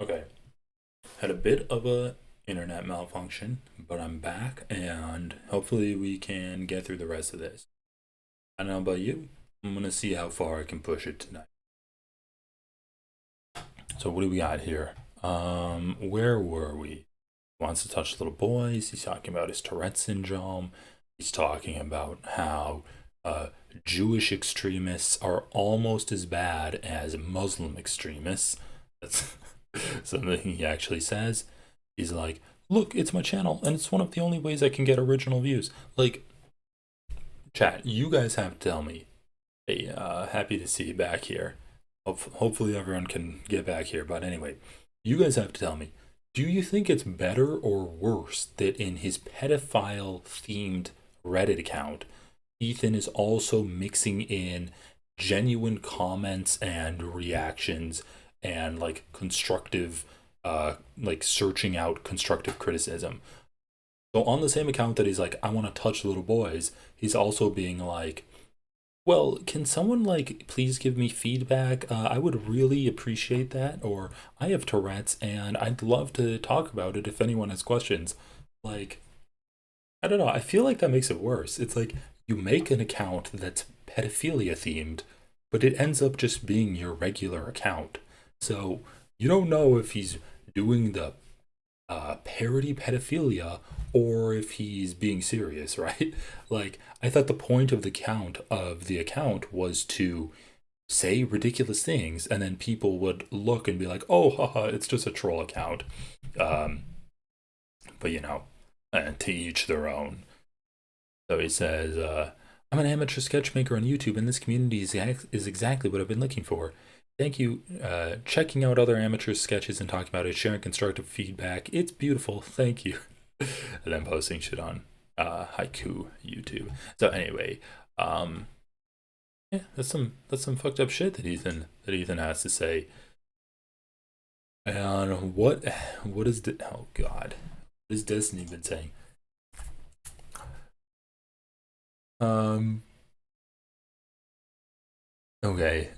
Okay, had a bit of a internet malfunction, but I'm back and hopefully we can get through the rest of this. I don't know about you. I'm gonna see how far I can push it tonight. So what do we got here? Where were we? Wants to touch little boys. He's talking about his Tourette syndrome. He's talking about how uh, Jewish extremists are almost as bad as Muslim extremists. That's something he actually says. He's like, look, it's my channel, and it's one of the only ways I can get original views. Like, chat, you guys have to tell me. Hey, happy to see you back here. Hopefully everyone can get back here. But anyway, you guys have to tell me. Do you think it's better or worse that in his pedophile themed Reddit account, Ethan is also mixing in genuine comments and reactions and like constructive, like searching out constructive criticism? So on the same account that he's like, I want to touch little boys, he's also being like, well, can someone like please give me feedback? I would really appreciate that. Or I have Tourette's and I'd love to talk about it if anyone has questions. Like, I don't know. I feel like that makes it worse. It's like you make an account that's pedophilia themed, but it ends up just being your regular account. So you don't know if he's doing the parody pedophilia or if he's being serious, right? Like, I thought the point of the account was to say ridiculous things, and then people would look and be like, "Oh, haha, it's just a troll account." Um, but and to each their own. So he says, "I'm an amateur sketchmaker on YouTube, and this community is exactly what I've been looking for. Thank you. Checking out other amateur sketches and talking about it, sharing constructive feedback. It's beautiful. Thank you." And then posting shit on haiku YouTube. So anyway, um, yeah, that's some fucked up shit that Ethan has to say. And what is the oh god, what has Destiny been saying? Um, okay.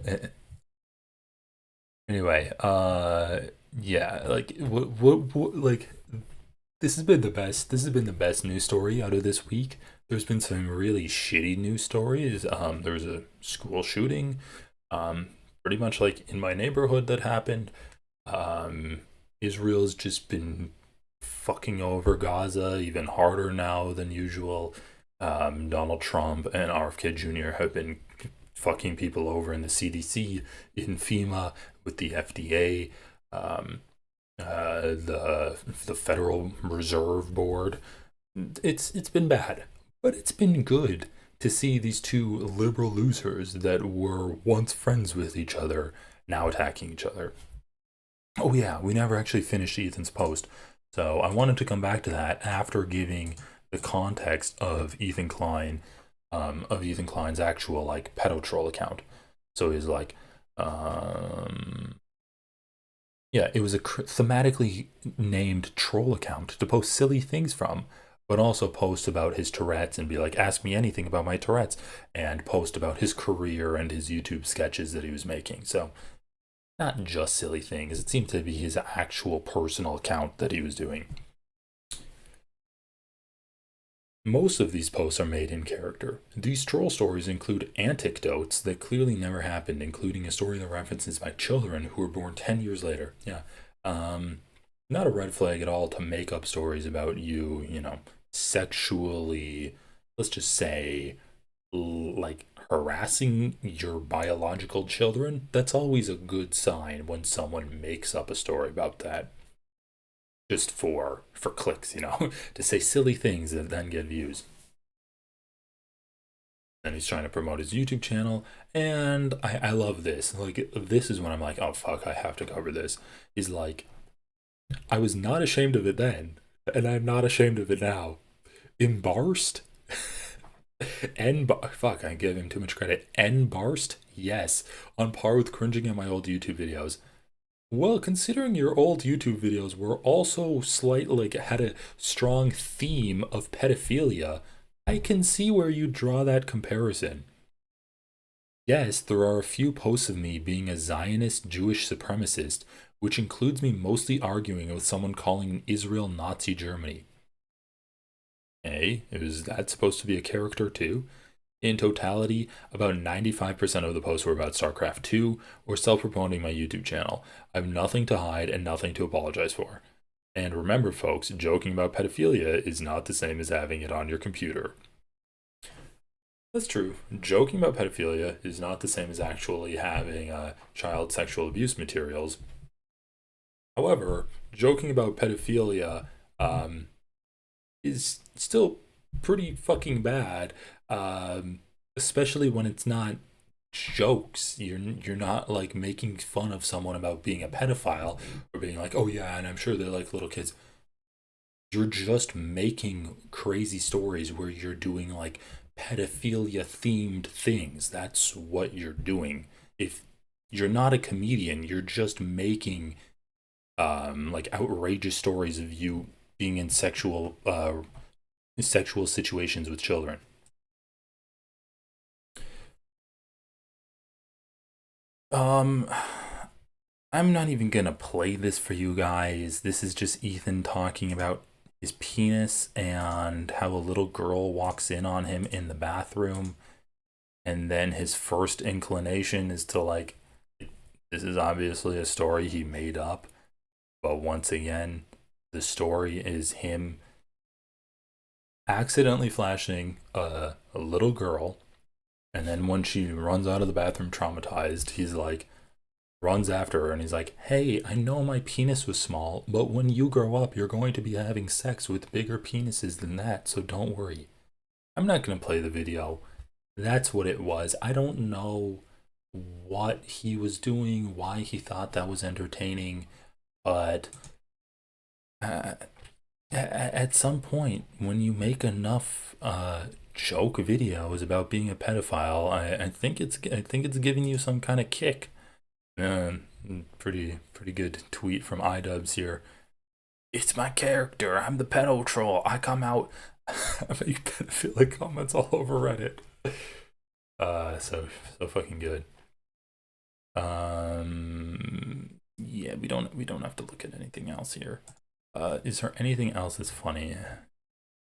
Anyway, yeah, like what like this has been the best news story out of this week. There's been some really shitty news stories. There was a school shooting, um, pretty much like in my neighborhood that happened. Um, Israel's just been fucking over Gaza even harder now than usual. Donald Trump and RFK Jr. have been fucking people over in the CDC, in FEMA, with the FDA. Um, the Federal Reserve Board. It's been bad, but it's been good to see these two liberal losers that were once friends with each other now attacking each other. Oh yeah, we never actually finished Ethan's post, so I wanted to come back to that after giving the context of Ethan Klein's actual like pedo troll account. So he's like, um, yeah, it was a thematically named troll account to post silly things from, but also post about his Tourette's and be like, ask me anything about my Tourette's, and post about his career and his YouTube sketches that he was making. So, not just silly things, it seemed to be his actual personal account that he was doing. Most of these posts are made in character. These troll stories include anecdotes that clearly never happened, including a story that references my children who were born 10 years later. Yeah. Um, Not a red flag at all to make up stories about you, sexually, let's just say, like harassing your biological children. That's always a good sign when someone makes up a story about that just for clicks, to say silly things that then get views. And he's trying to promote his YouTube channel, and I love this. Like, this is when I'm like, oh fuck, I have to cover this. He's like, I was not ashamed of it then, and I'm not ashamed of it now. Embarrassed? Fuck, I give him too much credit. Embarrassed? Yes, on par with cringing at my old YouTube videos. Well, considering your old YouTube videos were also slightly like had a strong theme of pedophilia, I can see where you draw that comparison. Yes, there are a few posts of me being a Zionist Jewish supremacist, which includes me mostly arguing with someone calling Israel Nazi Germany. Is that supposed to be a character too? In totality, about 95% of the posts were about StarCraft 2 or self promoting my YouTube channel. I have nothing to hide and nothing to apologize for. And remember, folks, joking about pedophilia is not the same as having it on your computer. That's true. Joking about pedophilia is not the same as actually having child sexual abuse materials. However, joking about pedophilia um, is still pretty fucking bad, especially when it's not jokes. You're not like making fun of someone about being a pedophile or being like, oh yeah, and I'm sure they're like little kids. You're just making crazy stories where you're doing like pedophilia themed things. That's what you're doing. If you're not a comedian, you're just making like outrageous stories of you being in sexual situations with children. Um, I'm not even gonna play this for you guys. This is just Ethan talking about his penis and how a little girl walks in on him in the bathroom, and then his first inclination is to like, this is obviously a story he made up, but once again, the story is him accidentally flashing a little girl, and then when she runs out of the bathroom traumatized, he's like, runs after her and he's like, hey, I know my penis was small, but when you grow up, you're going to be having sex with bigger penises than that, so don't worry. I'm not going to play the video. That's what it was. I don't know what he was doing, why he thought that was entertaining, but uh, at some point, when you make enough joke videos about being a pedophile, I think it's giving you some kind of kick. Pretty good tweet from iDubbbz here. It's my character. I'm the pedo troll. I come out. I make pedophilic comments all over Reddit. So fucking good. Yeah, we don't have to look at anything else here. Is there anything else that's funny?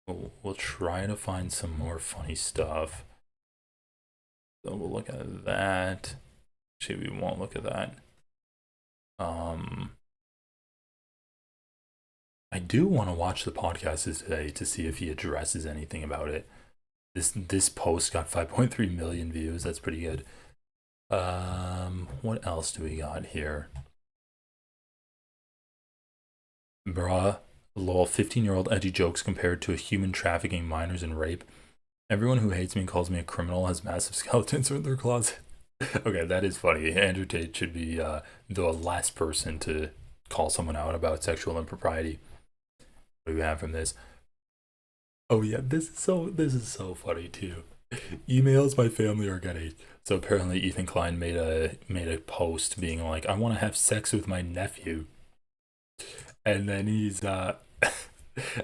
We'll try to find some more funny stuff. So we'll look at that. Actually, we won't look at that. I do want to watch the podcast today to see if he addresses anything about it. This post got 5.3 million views. That's pretty good. What else do we got here? Bruh, lol, 15-year-old edgy jokes compared to a human trafficking minors and rape. Everyone who hates me and calls me a criminal has massive skeletons in their closet. Okay, that is funny. Andrew Tate should be the last person to call someone out about sexual impropriety. What do we have from this? Oh yeah, this is so funny too. Emails my family are getting. So apparently Ethan Klein made a post being like, I want to have sex with my nephew. And then he's and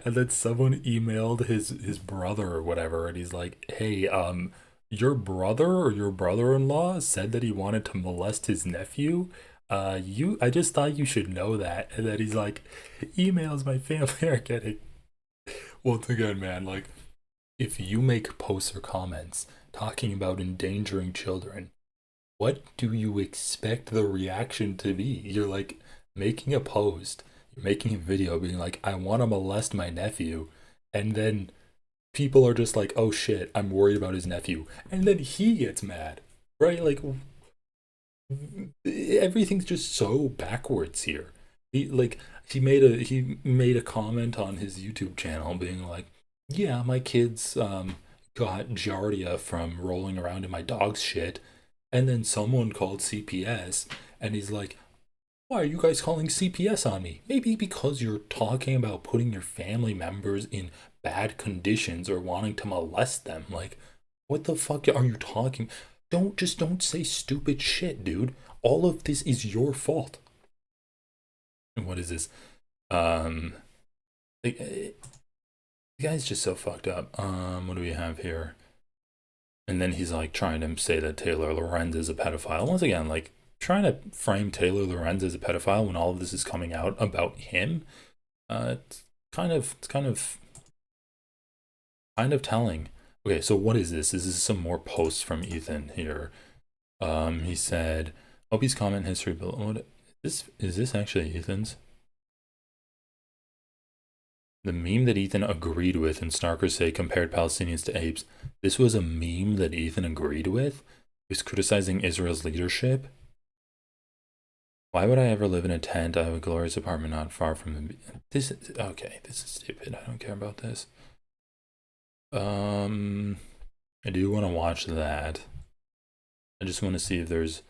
then someone emailed his brother or whatever, and he's like, hey, your brother or your brother-in-law said that he wanted to molest his nephew. I just thought you should know that. And then he's like, emails my family are getting. Once again, man, like, if you make posts or comments talking about endangering children, what do you expect the reaction to be? You're like making a post, you're making a video being like, I want to molest my nephew, and then people are just like, oh shit, I'm worried about his nephew. And then he gets mad, right? Like, everything's just so backwards here. He made a comment on his YouTube channel being like, yeah, my kids got giardia from rolling around in my dog's shit, and then someone called CPS, and he's like, why are you guys calling CPS on me? Maybe because you're talking about putting your family members in bad conditions or wanting to molest them. Like, what the fuck are you talking? Don't say stupid shit, dude. All of this is your fault. And what is this? Um, the guy's just so fucked up. What do we have here? And then he's like trying to say that Taylor Lorenz is a pedophile. Once again, like trying to frame Taylor Lorenz as a pedophile when all of this is coming out about him. It's kind of telling. Okay, so what is this? This is some more posts from Ethan here. He said, "Hope comment history, but what is this actually Ethan's? The meme that Ethan agreed with and snarkers say compared Palestinians to apes. This was a meme that Ethan agreed with? He was criticizing Israel's leadership? Why would I ever live in a tent? I have a glorious apartment not far from the... This is... Okay, this is stupid. I don't care about this. I do want to watch that. I just want to see if there's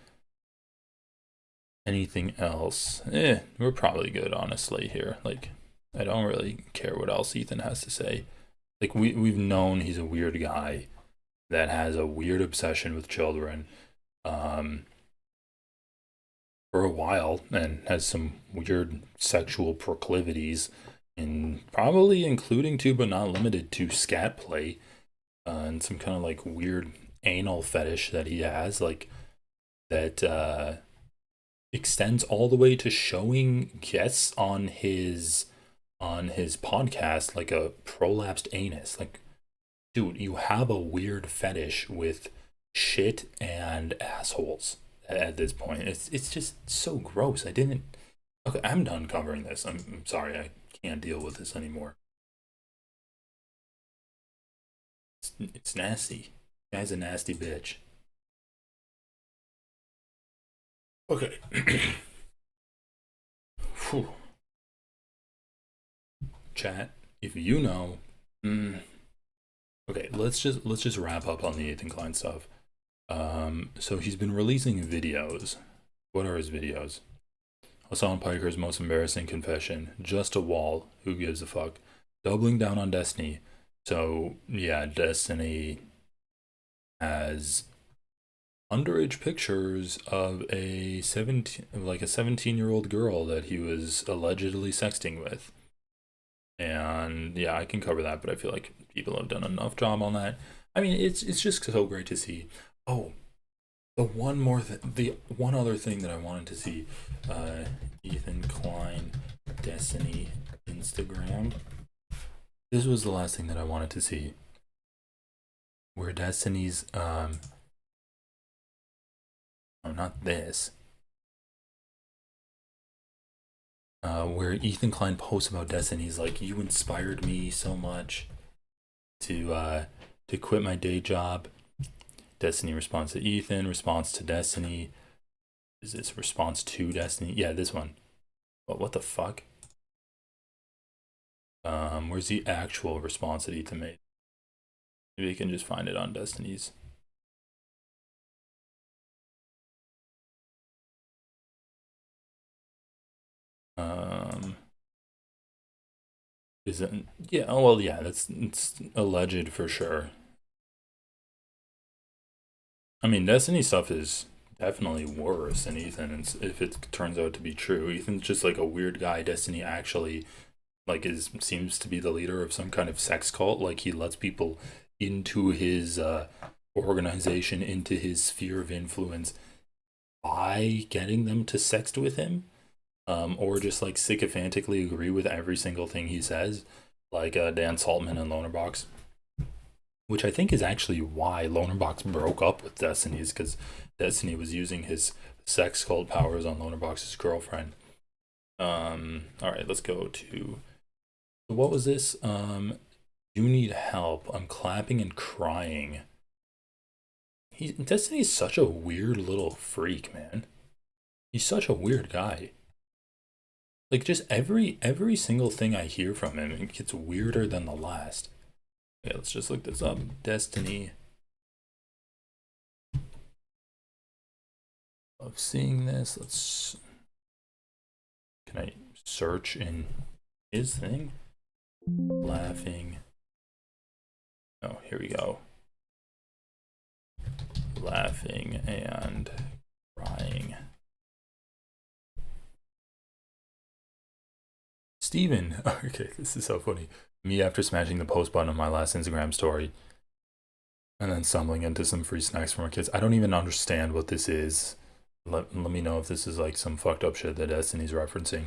anything else. We're probably good, honestly, here. Like, I don't really care what else Ethan has to say. Like, we've known he's a weird guy that has a weird obsession with children for a while and has some weird sexual proclivities, and probably including to but not limited to scat play, and some kind of like weird anal fetish that he has, like that extends all the way to showing guests on his podcast like a prolapsed anus. Like, dude, you have a weird fetish with shit and assholes at this point. It's just so gross. Okay, I'm done covering this. I'm sorry, I can't deal with this anymore. It's nasty. Guy's a nasty bitch. Okay. Chat, if you know. Okay, let's just wrap up on the Ethan Klein stuff. So he's been releasing videos. What are his videos? Hassan Piker's most embarrassing confession. Just a wall. Who gives a fuck? Doubling down on Destiny. So yeah, Destiny has underage pictures of a 17-year-old girl that he was allegedly sexting with. And yeah, I can cover that, but I feel like people have done enough job on that. I mean, it's just so great to see. Oh, the one other thing that I wanted to see, Ethan Klein Destiny Instagram. This was the last thing that I wanted to see, where Destiny's oh, not this. Where Ethan Klein posts about Destiny's like, you inspired me so much to quit my day job. Destiny responds to Ethan, response to Destiny. Is this response to Destiny? Yeah, this one. What the fuck? Where's the actual response that Ethan made? Maybe you can just find it on Destiny's. Is it? Yeah. Oh well, yeah. It's alleged for sure. I mean, Destiny stuff is definitely worse than Ethan. If it turns out to be true, Ethan's just like a weird guy. Destiny actually like seems to be the leader of some kind of sex cult. Like he lets people into his organization, into his sphere of influence by getting them to sext with him, or just like sycophantically agree with every single thing he says, like Dan Saltman and Lonerbox, which I think is actually why Lonerbox broke up with Destiny, is because Destiny was using his sex cult powers on Lonerbox's girlfriend. All right, let's go to what was this? You need help. I'm clapping and crying. Destiny's such a weird little freak, man. He's such a weird guy. Like just every single thing I hear from him, it gets weirder than the last. Okay, let's just look this up. Destiny. Love seeing this. Can I search in his thing? Laughing. Oh, here we go. Laughing and crying. Steven. Okay, this is so funny. Me after smashing the post button on my last Instagram story. And then stumbling into some free snacks for my kids. I don't even understand what this is. Let me know if this is like some fucked up shit that Destiny's referencing.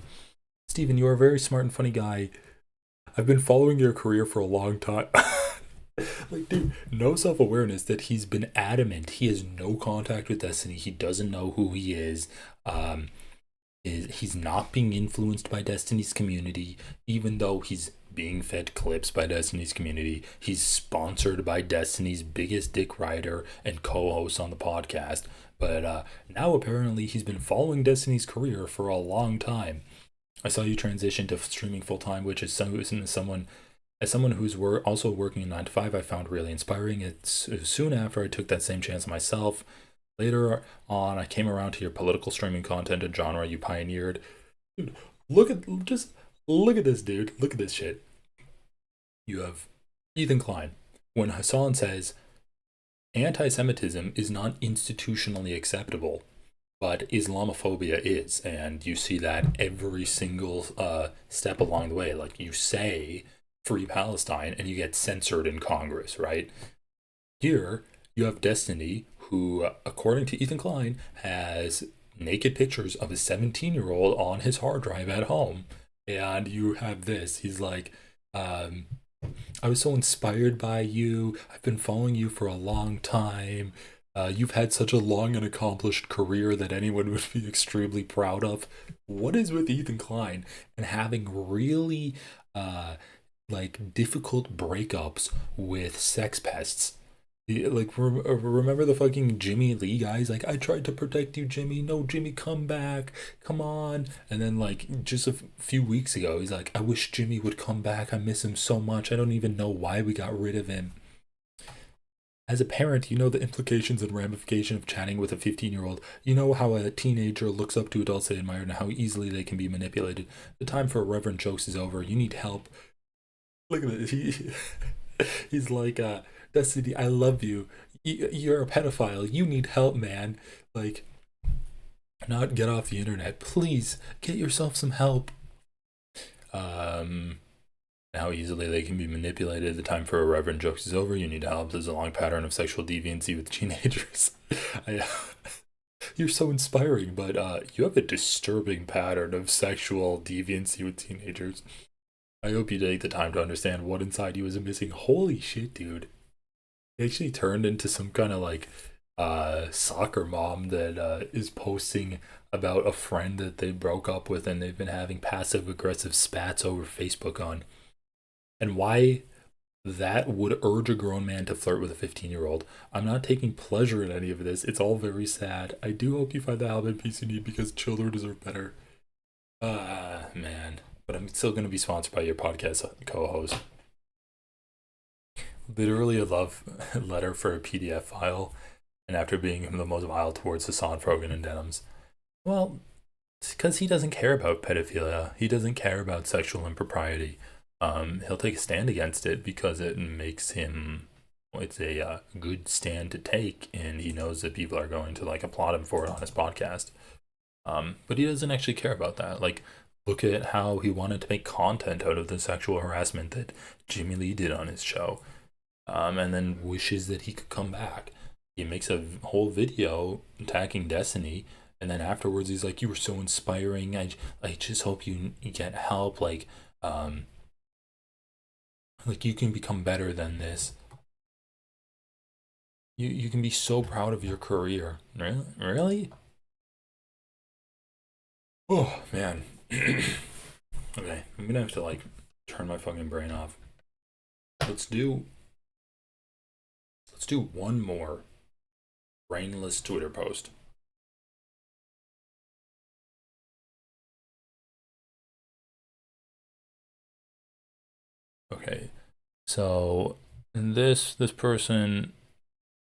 Steven, you are a very smart and funny guy. I've been following your career for a long time. Like, dude, no self-awareness that he's been adamant. He has no contact with Destiny. He doesn't know who he is. He's not being influenced by Destiny's community, even though he's being fed clips by Destiny's community. He's sponsored by Destiny's biggest dick rider and co-host on the podcast. But now apparently he's been following Destiny's career for a long time. I saw you transition to streaming full time, which is someone who's also working 9 to 5, I found really inspiring. It's soon after I took that same chance myself. Later on, I came around to your political streaming content, a genre you pioneered. Dude, look at this, dude. Look at this shit. You have Ethan Klein. When Hassan says, anti-Semitism is not institutionally acceptable, but Islamophobia is, and you see that every single step along the way. Like, you say Free Palestine and you get censored in Congress, right? Here, you have Destiny, who, according to Ethan Klein, has naked pictures of a 17-year-old on his hard drive at home. And you have this. He's like, I was so inspired by you. I've been following you for a long time. You've had such a long and accomplished career that anyone would be extremely proud of. What is with Ethan Klein and having really like difficult breakups with sex pests? Like, remember the fucking Jimmy Lee guys? Like, I tried to protect you, Jimmy. No, Jimmy, come back. Come on. And then, like, just a few weeks ago, he's like, I wish Jimmy would come back. I miss him so much. I don't even know why we got rid of him. As a parent, you know the implications and ramification of chatting with a 15-year-old. You know how a teenager looks up to adults they admire and how easily they can be manipulated. The time for irreverent jokes is over. You need help. Look at this. He's like, Destiny, I love you. You're a pedophile. You need help, man. Like, not get off the internet. Please, get yourself some help. How easily they can be manipulated. The time for irreverent jokes is over. You need help. There's a long pattern of sexual deviancy with teenagers. You're so inspiring, but you have a disturbing pattern of sexual deviancy with teenagers. I hope you take the time to understand what inside you is missing. Holy shit, dude. He actually turned into some kind of like soccer mom that is posting about a friend that they broke up with and they've been having passive aggressive spats over Facebook on. And why that would urge a grown man to flirt with a 15-year-old. I'm not taking pleasure in any of this. It's all very sad. I do hope you find the help and peace you need because children deserve better. Man. But I'm still going to be sponsored by your podcast co-host. Literally a love letter for a PDF file, and after being the most vile towards Hassan, Frogan, and Denims. Well, it's because he doesn't care about pedophilia. He doesn't care about sexual impropriety. He'll take a stand against it because it makes him, it's a good stand to take, and he knows that people are going to like applaud him for it on his podcast. But he doesn't actually care about that. Like, look at how he wanted to make content out of the sexual harassment that Jimmy Lee did on his show. And then wishes that he could come back. He makes a whole video attacking Destiny, and then afterwards he's like, you were so inspiring. I just hope you get help. Like you can become better than this. You can be so proud of your career. Really? Oh, man. Okay, I'm gonna have to like turn my fucking brain off. Let's do one more brainless Twitter post. Okay, so this person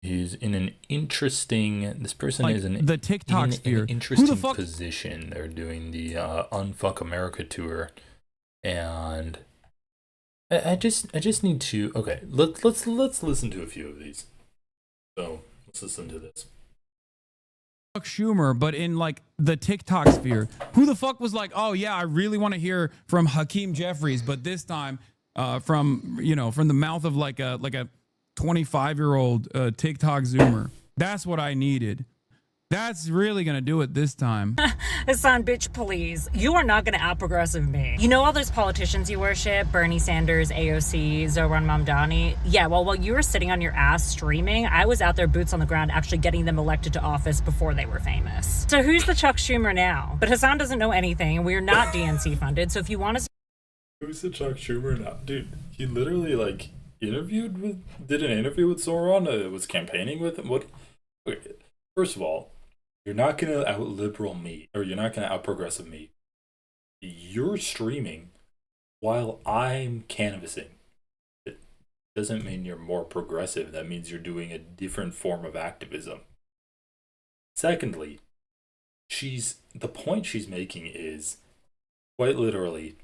is in an interesting. This person like is in the TikTok sphere. An interesting position. They're doing the Unfuck America tour, and I just need to. Okay, let's listen to a few of these. So let's listen to this. Chuck Schumer, but in like the TikTok sphere. Who the fuck was like, oh yeah, I really want to hear from Hakeem Jeffries, but this time from the mouth of like a 25-year-old TikTok Zoomer. That's what I needed. That's really going to do it this time. Hassan, bitch, please. You are not going to out-progressive me. You know all those politicians you worship? Bernie Sanders, AOC, Zohran Mamdani? Yeah, well, while you were sitting on your ass streaming, I was out there boots on the ground actually getting them elected to office before they were famous. So who's the Chuck Schumer now? But Hassan doesn't know anything, and we're not DNC funded, so if you want to... Who's the Chuck Schumer now? Dude, he literally, like, did an interview with Zohran, was campaigning with him? What? Okay, first of all, you're not going to out-liberal me, or you're not going to out-progressive me. You're streaming while I'm canvassing. It doesn't mean you're more progressive. That means you're doing a different form of activism. Secondly, the point she's making is, quite literally,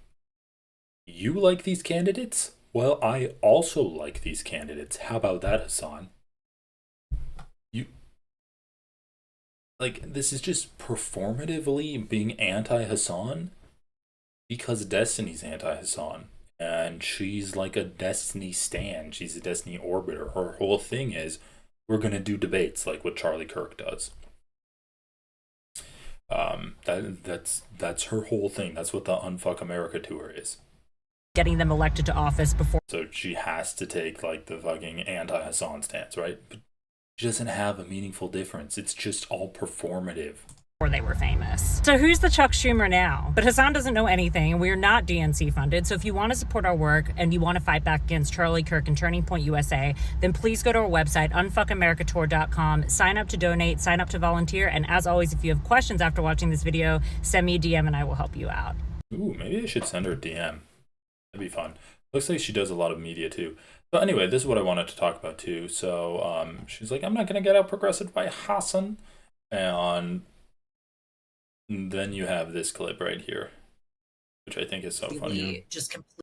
you like these candidates? Well, I also like these candidates. How about that, Hassan? Like, this is just performatively being anti-Hassan because Destiny's anti-Hassan. And she's like a Destiny stan. She's a Destiny orbiter. Her whole thing is, we're going to do debates like what Charlie Kirk does. That's her whole thing. That's what the Unfuck America tour is. Getting them elected to office before... So she has to take, like, the fucking anti-Hassan stance, right? But she doesn't have a meaningful difference. It's just all performative. Before they were famous. So who's the Chuck Schumer now? But Hassan doesn't know anything, and we're not DNC funded, so if you want to support our work and you want to fight back against Charlie Kirk and Turning Point USA, then please go to our website, unfuckamericatour.com, sign up to donate, sign up to volunteer, and as always, if you have questions after watching this video, send me a DM and I will help you out. Ooh, maybe I should send her a DM. That'd be fun. Looks like she does a lot of media too. But anyway, this is what I wanted to talk about too. So she's like, I'm not going to get out progressive by Hassan. And then you have this clip right here, which I think is so funny. Just completely.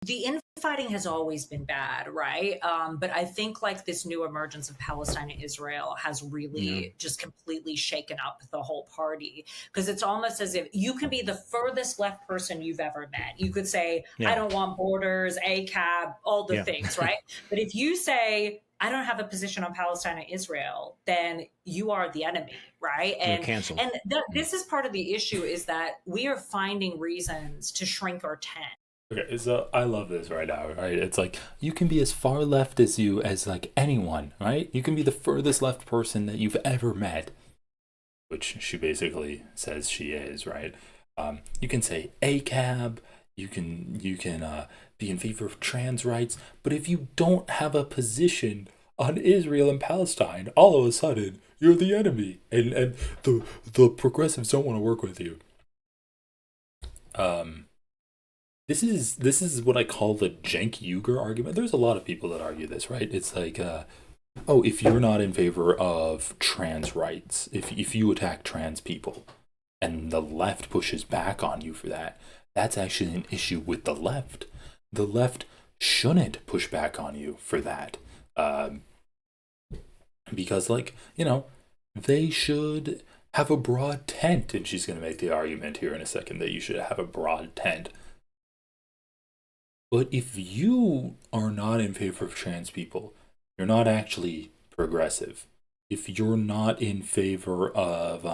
The infighting has always been bad, right? But I think like this new emergence of Palestine and Israel has really just completely shaken up the whole party, because it's almost as if you can be the furthest left person you've ever met. You could say, I don't want borders, ACAB, all the things, right? But if you say, I don't have a position on Palestine and Israel, then you are the enemy, right? And canceled. And this is part of the issue, is that we are finding reasons to shrink our tent. Okay, so I love this right now, right? It's like, you can be as far left as like anyone, right? You can be the furthest left person that you've ever met, which she basically says she is, right? You can say ACAB, you can be in favor of trans rights, but if you don't have a position on Israel and Palestine, all of a sudden you're the enemy, and the progressives don't want to work with you. This is what I call the Cenk Uygur argument. There's a lot of people that argue this, right? It's like, if you're not in favor of trans rights, if you attack trans people, and the left pushes back on you for that, that's actually an issue with the left. The left shouldn't push back on you for that. Because, like, they should have a broad tent, and she's going to make the argument here in a second that you should have a broad tent. But if you are not in favor of trans people, you're not actually progressive. If you're not in favor of,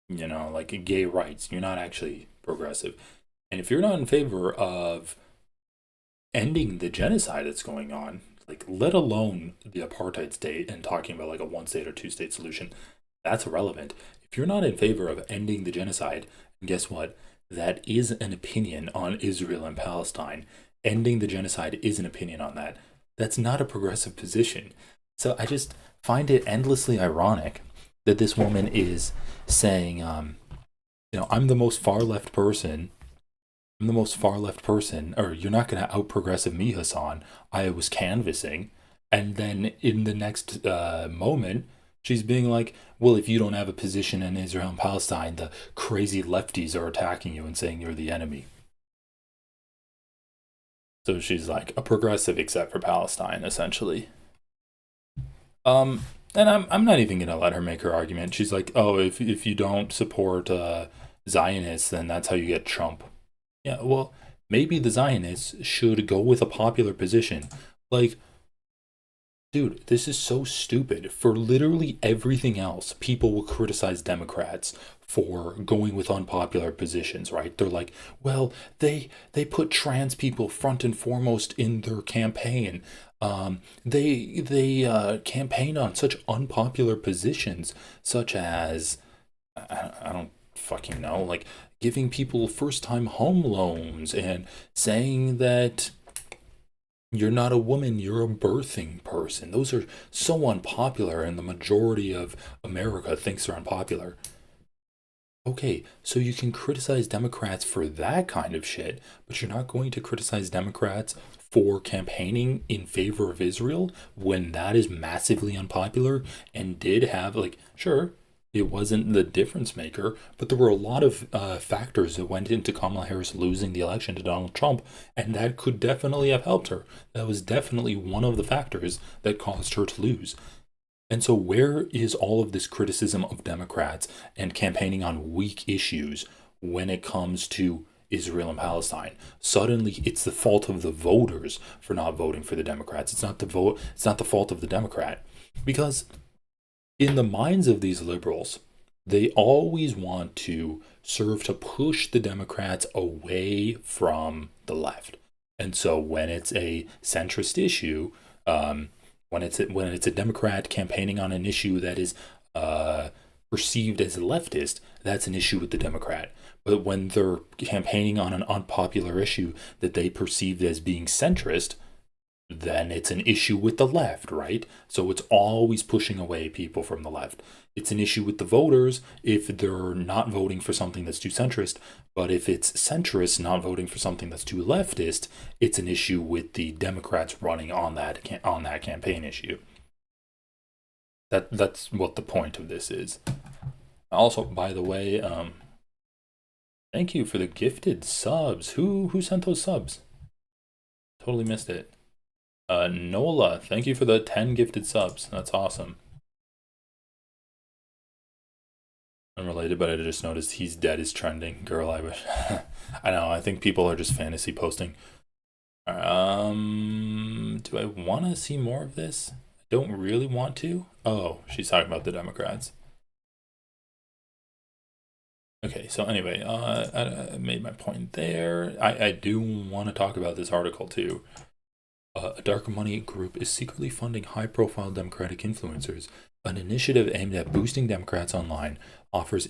like gay rights, you're not actually progressive. And if you're not in favor of ending the genocide that's going on, like, let alone the apartheid state and talking about like a one-state or two-state solution, that's irrelevant. If you're not in favor of ending the genocide, and guess what? That is an opinion on Israel and Palestine. Ending the genocide is an opinion on that. That's not a progressive position. So I just find it endlessly ironic that this woman is saying, I'm the most far left person. I'm the most far left person, or you're not going to out progressive me, Hassan. I was canvassing. And then in the next moment, she's being like, well, if you don't have a position in Israel and Palestine, the crazy lefties are attacking you and saying you're the enemy. So she's like a progressive except for Palestine, essentially. And I'm not even going to let her make her argument. She's like, oh, if you don't support Zionists, then that's how you get Trump. Yeah, well, maybe the Zionists should go with a popular position. Like, Dude, this is so stupid. For literally everything else, people will criticize Democrats for going with unpopular positions, right? They're like, well, they put trans people front and foremost in their campaign. They campaign on such unpopular positions, such as I don't fucking know, like giving people first-time home loans and saying that you're not a woman, you're a birthing person. Those are so unpopular, and the majority of America thinks they're unpopular. Okay, so you can criticize Democrats for that kind of shit, but you're not going to criticize Democrats for campaigning in favor of Israel when that is massively unpopular and did have, like, sure, it wasn't the difference maker, but there were a lot of factors that went into Kamala Harris losing the election to Donald Trump, and that could definitely have helped her. That was definitely one of the factors that caused her to lose. And so, where is all of this criticism of Democrats and campaigning on weak issues when it comes to Israel and Palestine? Suddenly, it's the fault of the voters for not voting for the Democrats. It's not the vote. It's not the fault of the Democrat, because in the minds of these liberals, they always want to serve to push the Democrats away from the left. And so, when it's a centrist issue, when it's a Democrat campaigning on an issue that is perceived as leftist, that's an issue with the Democrat. But when they're campaigning on an unpopular issue that they perceived as being centrist, then it's an issue with the left, right? So it's always pushing away people from the left. It's an issue with the voters if they're not voting for something that's too centrist. But if it's centrist not voting for something that's too leftist, it's an issue with the Democrats running on that campaign issue. That's what the point of this is. Also, by the way, thank you for the gifted subs. Who sent those subs? Totally missed it. Nola, thank you for the 10 gifted subs. That's awesome. Unrelated, but I just noticed He's Dead is trending. Girl, I wish. I know, I think people are just fantasy posting. Do I want to see more of this? I don't really want to. Oh, she's talking about the Democrats. Okay, so anyway, I made my point there. I do want to talk about this article too. A dark money group is secretly funding high-profile Democratic influencers. An initiative aimed at boosting Democrats online offers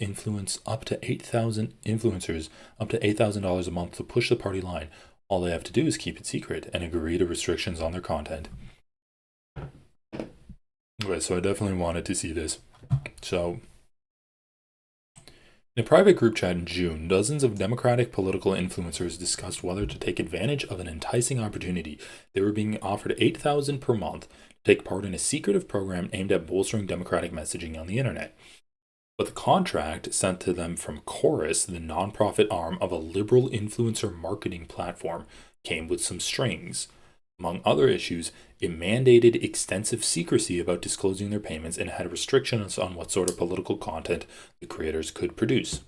up to 8,000 influencers up to $8,000 a month to push the party line. All they have to do is keep it secret and agree to restrictions on their content. Okay, so I definitely wanted to see this. So, in a private group chat in June, dozens of Democratic political influencers discussed whether to take advantage of an enticing opportunity. They were being offered $8,000 per month to take part in a secretive program aimed at bolstering Democratic messaging on the internet. But the contract sent to them from Chorus, the nonprofit arm of a liberal influencer marketing platform, came with some strings. Among other issues, it mandated extensive secrecy about disclosing their payments and had restrictions on what sort of political content the creators could produce.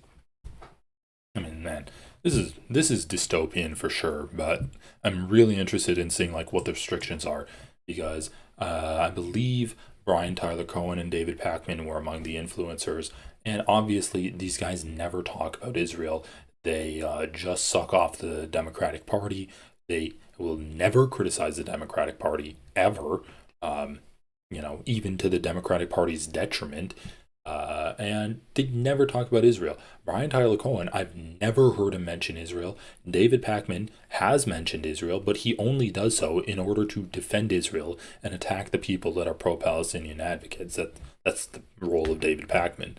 I mean, man, this is dystopian for sure, but I'm really interested in seeing like what the restrictions are, because I believe Brian Tyler Cohen and David Pakman were among the influencers, and obviously these guys never talk about Israel. They just suck off the Democratic Party. They will never criticize the Democratic Party ever, even to the Democratic Party's detriment. And they never talk about Israel. Brian Tyler Cohen, I've never heard him mention Israel. David Pakman has mentioned Israel, but he only does so in order to defend Israel and attack the people that are pro-Palestinian advocates. That's the role of David Pakman.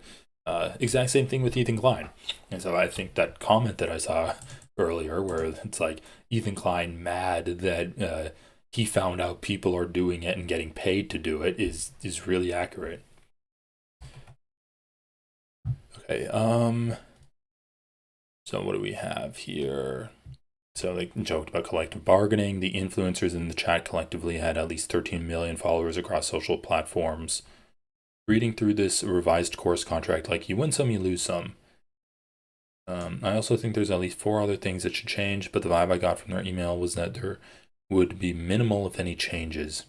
Exact same thing with Ethan Klein. And so I think that comment that I saw earlier, where it's like Ethan Klein mad that he found out people are doing it and getting paid to do it, is really accurate. Okay, so what do we have here? So they joked about collective bargaining. The influencers in the chat collectively had at least 13 million followers across social platforms. Reading through this revised course contract, like, you win some, you lose some. I also think there's at least 4 other things that should change, but the vibe I got from their email was that there would be minimal, if any, changes.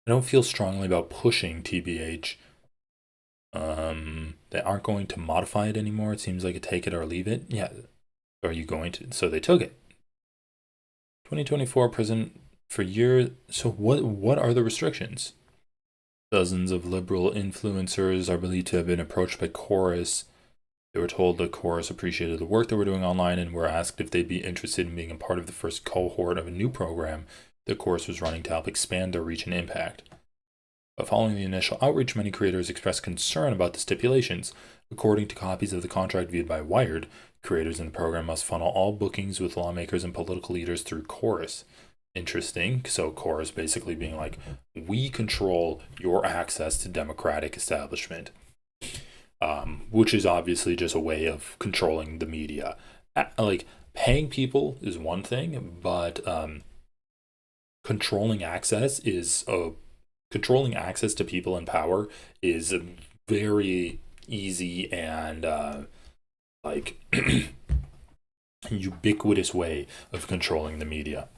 I don't feel strongly about pushing TBH. They aren't going to modify it anymore. It seems like a take it or leave it. Yeah. Are you going to? So they took it. 2024 prison for years. So what are the restrictions? Dozens of liberal influencers are believed to have been approached by Chorus. They were told that Chorus appreciated the work they were doing online and were asked if they'd be interested in being a part of the first cohort of a new program that Chorus was running to help expand their reach and impact. But following the initial outreach, many creators expressed concern about the stipulations. According to copies of the contract viewed by Wired, creators in the program must funnel all bookings with lawmakers and political leaders through Chorus. Interesting. So Chorus basically being like, we control your access to democratic establishment, which is obviously just a way of controlling the media. Like, paying people is one thing, but controlling access to people in power is a very easy and like ubiquitous way of controlling the media.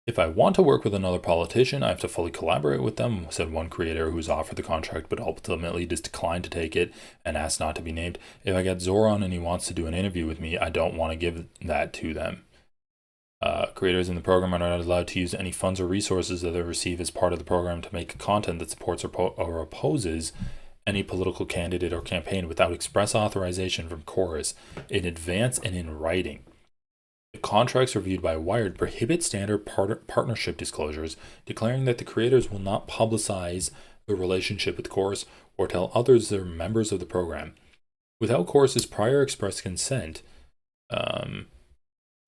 If I want to work with another politician, I have to fully collaborate with them, said one creator who was offered the contract but ultimately just declined to take it and asked not to be named. If I get Zoran and he wants to do an interview with me, I don't want to give that to them. Creators in the program are not allowed to use any funds or resources that they receive as part of the program to make content that supports or opposes any political candidate or campaign without express authorization from Chorus in advance and in writing. The contracts reviewed by Wired prohibit standard partnership disclosures, declaring that the creators will not publicize their relationship with Chorus or tell others they're members of the program. Without Chorus's prior express consent,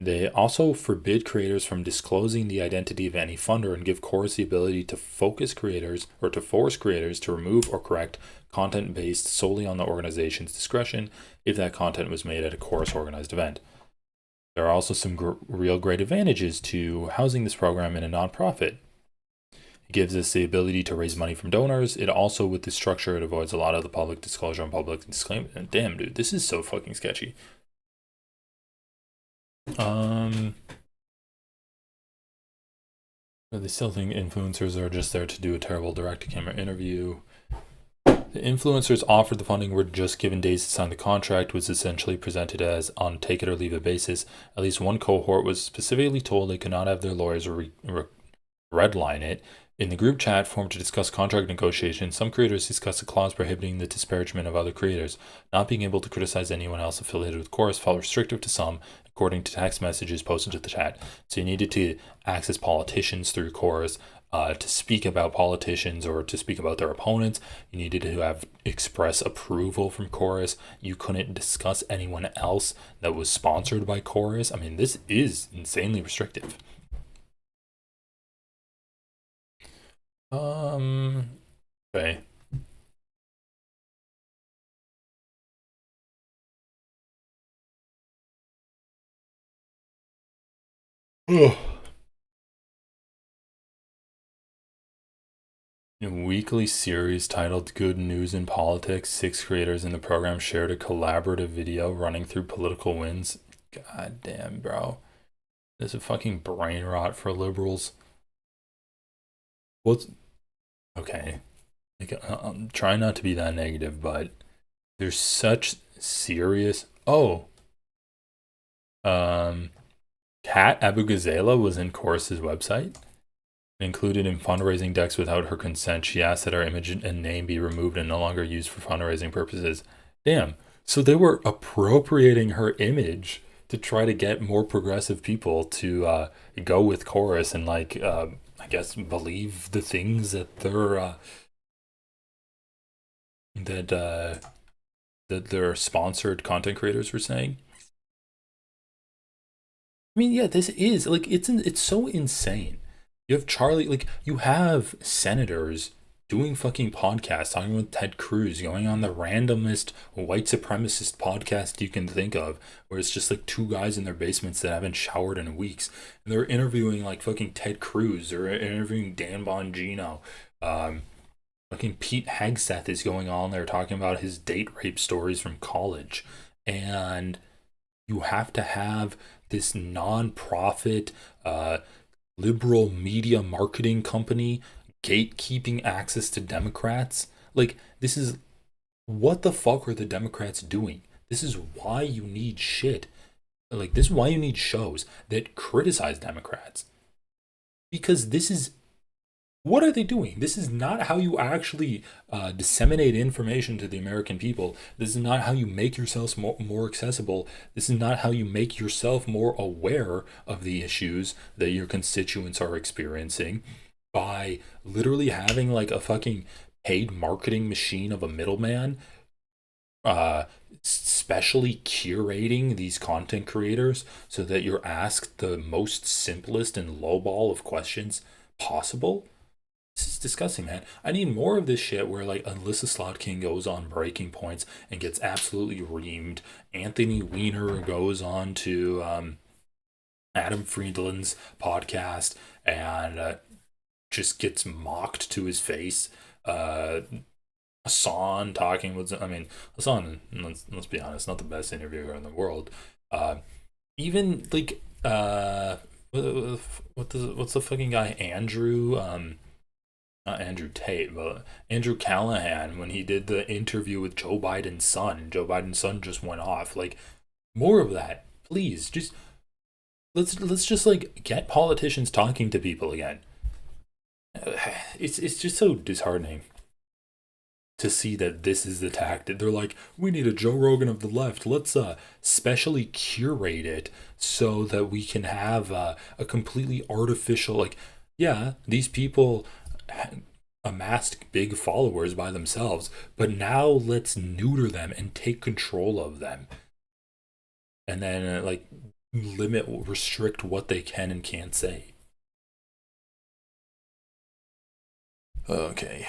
they also forbid creators from disclosing the identity of any funder and give Chorus the ability to force creators to remove or correct content based solely on the organization's discretion if that content was made at a Chorus organized event. There are also some real great advantages to housing this program in a nonprofit. It gives us the ability to raise money from donors. It also, with this structure, it avoids a lot of the public disclosure and public disclaimer. And damn, dude, this is so fucking sketchy. They still think influencers are just there to do a terrible direct-to-camera interview. The influencers offered the funding were just given days to sign the contract, was essentially presented as on take it or leave it basis. At least one cohort was specifically told they could not have their lawyers redline it. In the group chat formed to discuss contract negotiations, some creators discussed a clause prohibiting the disparagement of other creators. Not being able to criticize anyone else affiliated with Chorus felt restrictive to some, according to text messages posted to the chat. So you needed to access politicians through Chorus. To speak about politicians or to speak about their opponents, you needed to have express approval from Chorus. You couldn't discuss anyone else that was sponsored by Chorus. I mean, this is insanely restrictive. Okay. Ugh. In a weekly series titled Good News in Politics, 6 creators in the program shared a collaborative video running through political wins. God damn, bro. This is a fucking brain rot for liberals. What's... Okay. Like, I'm trying not to be that negative, but there's such serious... Oh. Kat Abugazela was in Chorus's website. Included in fundraising decks without her consent. She asked that our image and name be removed and no longer used for fundraising purposes. Damn. So they were appropriating her image to try to get more progressive people to go with Chorus and I guess believe the things that they're that their sponsored content creators were saying. I mean, yeah, this is like it's so insane. You have Charlie, you have senators doing fucking podcasts, talking with Ted Cruz, going on the randomest white supremacist podcast you can think of, where it's just like 2 guys in their basements that haven't showered in weeks. And they're interviewing fucking Ted Cruz, or interviewing Dan Bongino. Fucking Pete Hegseth is going on there talking about his date rape stories from college. And you have to have this non-profit, liberal media marketing company gatekeeping access to Democrats. Like, this is what the fuck are the Democrats doing? This is why you need shit. Like, this is why you need shows that criticize Democrats. Because this is, what are they doing? This is not how you actually disseminate information to the American people. This is not how you make yourselves more accessible. This is not how you make yourself more aware of the issues that your constituents are experiencing, by literally having like a fucking paid marketing machine of a middleman specially curating these content creators so that you're asked the most simplest and lowball of questions possible. This is disgusting, man. I need more of this shit where like Alyssa Slotkin goes on Breaking Points and gets absolutely reamed. Anthony Weiner goes on to Adam Friedland's podcast and just gets mocked to his face. Hassan talking with, I mean, Hassan, let's be honest, not the best interviewer in the world. Even like what's the fucking guy, Andrew, not Andrew Tate, but Andrew Callahan, when he did the interview with Joe Biden's son. Joe Biden's son just went off. Like, more of that, please. Just let's just like get politicians talking to people again. It's just so disheartening to see that this is the tactic. They're like, we need a Joe Rogan of the left. Let's specially curate it so that we can have a completely artificial, like, yeah, these people amassed big followers by themselves, but now let's neuter them and take control of them. And then like restrict what they can and can't say. Okay.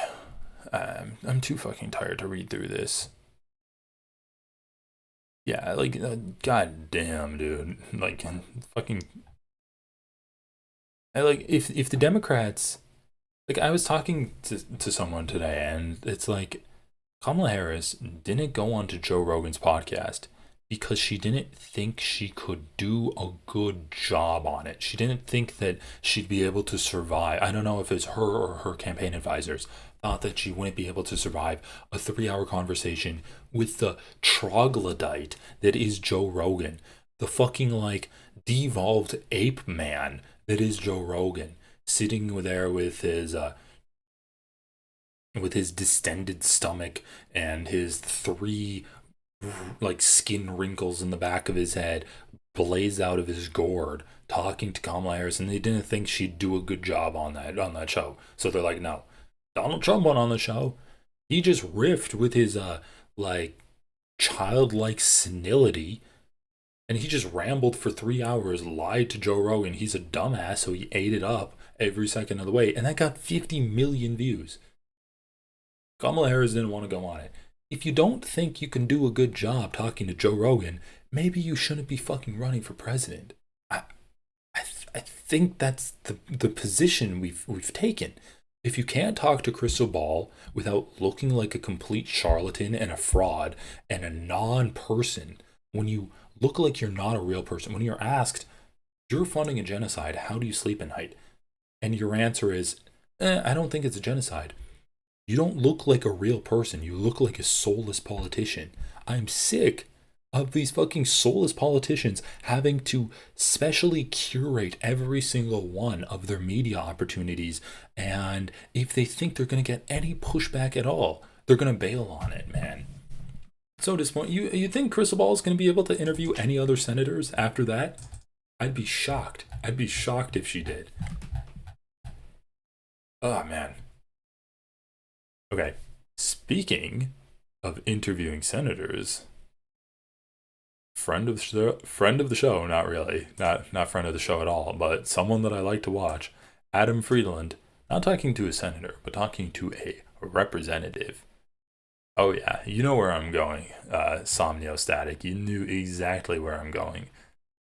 I'm too fucking tired to read through this. Yeah, like, god damn, dude. Like, fucking. Like, if the Democrats. Like, I was talking to someone today, and it's like, Kamala Harris didn't go on to Joe Rogan's podcast because she didn't think she could do a good job on it. She didn't think that she'd be able to survive. I don't know if it's her or her campaign advisors thought that she wouldn't be able to survive a 3-hour conversation with the troglodyte that is Joe Rogan, the fucking like devolved ape man that is Joe Rogan, sitting there with his distended stomach and his 3 like skin wrinkles in the back of his head blazed out of his gourd, talking to Kamala Harris, and they didn't think she'd do a good job on that show. So they're like, no, Donald Trump went on the show. He just riffed with his like childlike senility, and he just rambled for 3 hours, lied to Joe Rogan. He's a dumbass, so he ate it up every second of the way, and that got 50 million views. Kamala Harris didn't want to go on it. If you don't think you can do a good job talking to Joe Rogan, maybe you shouldn't be fucking running for president. I think that's the position we've taken. If you can't talk to Crystal Ball without looking like a complete charlatan and a fraud and a non-person, when you look like you're not a real person, when you're asked, you're funding a genocide, how do you sleep at night? And your answer is, I don't think it's a genocide. You don't look like a real person. You look like a soulless politician. I'm sick of these fucking soulless politicians having to specially curate every single one of their media opportunities. And if they think they're going to get any pushback at all, they're going to bail on it, man. So disappointing. You think Crystal Ball is going to be able to interview any other senators after that? I'd be shocked. I'd be shocked if she did. Oh, man. Okay, speaking of interviewing senators, friend of the show, not really, not friend of the show at all, but someone that I like to watch, Adam Friedland, not talking to a senator, but talking to a representative. Oh yeah, you know where I'm going, Somniostatic. You knew exactly where I'm going.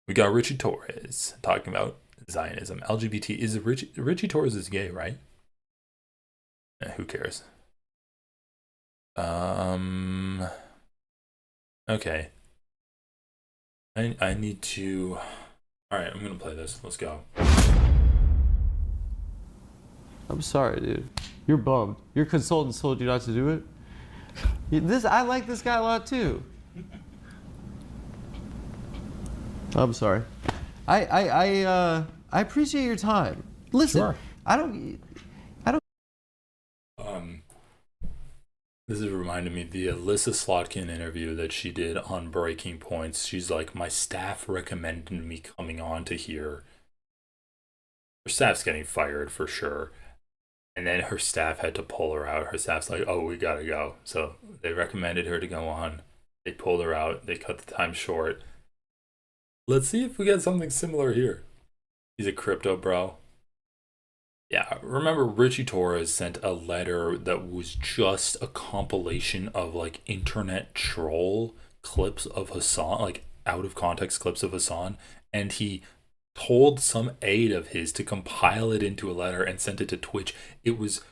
We got Richie Torres talking about Zionism, LGBT. Is Richie Torres is gay, right? Who cares? Okay. I need to. All right, I'm gonna play this. Let's go. I'm sorry, dude. You're bummed. Your consultant told you not to do it? I like this guy a lot too. I'm sorry. I appreciate your time. Listen, Sure. I don't. This is reminding me of the Alyssa Slotkin interview that she did on Breaking Points. She's like, my staff recommended me coming on to here. Her staff's getting fired for sure. And then her staff had to pull her out. Her staff's like, oh, we gotta go. So they recommended her to go on. They pulled her out. They cut the time short. Let's see if we get something similar here. He's a crypto bro. Yeah, remember Richie Torres sent a letter that was just a compilation of like internet troll clips of Hassan, like out of context clips of Hassan, and he told some aide of his to compile it into a letter and sent it to Twitch. It was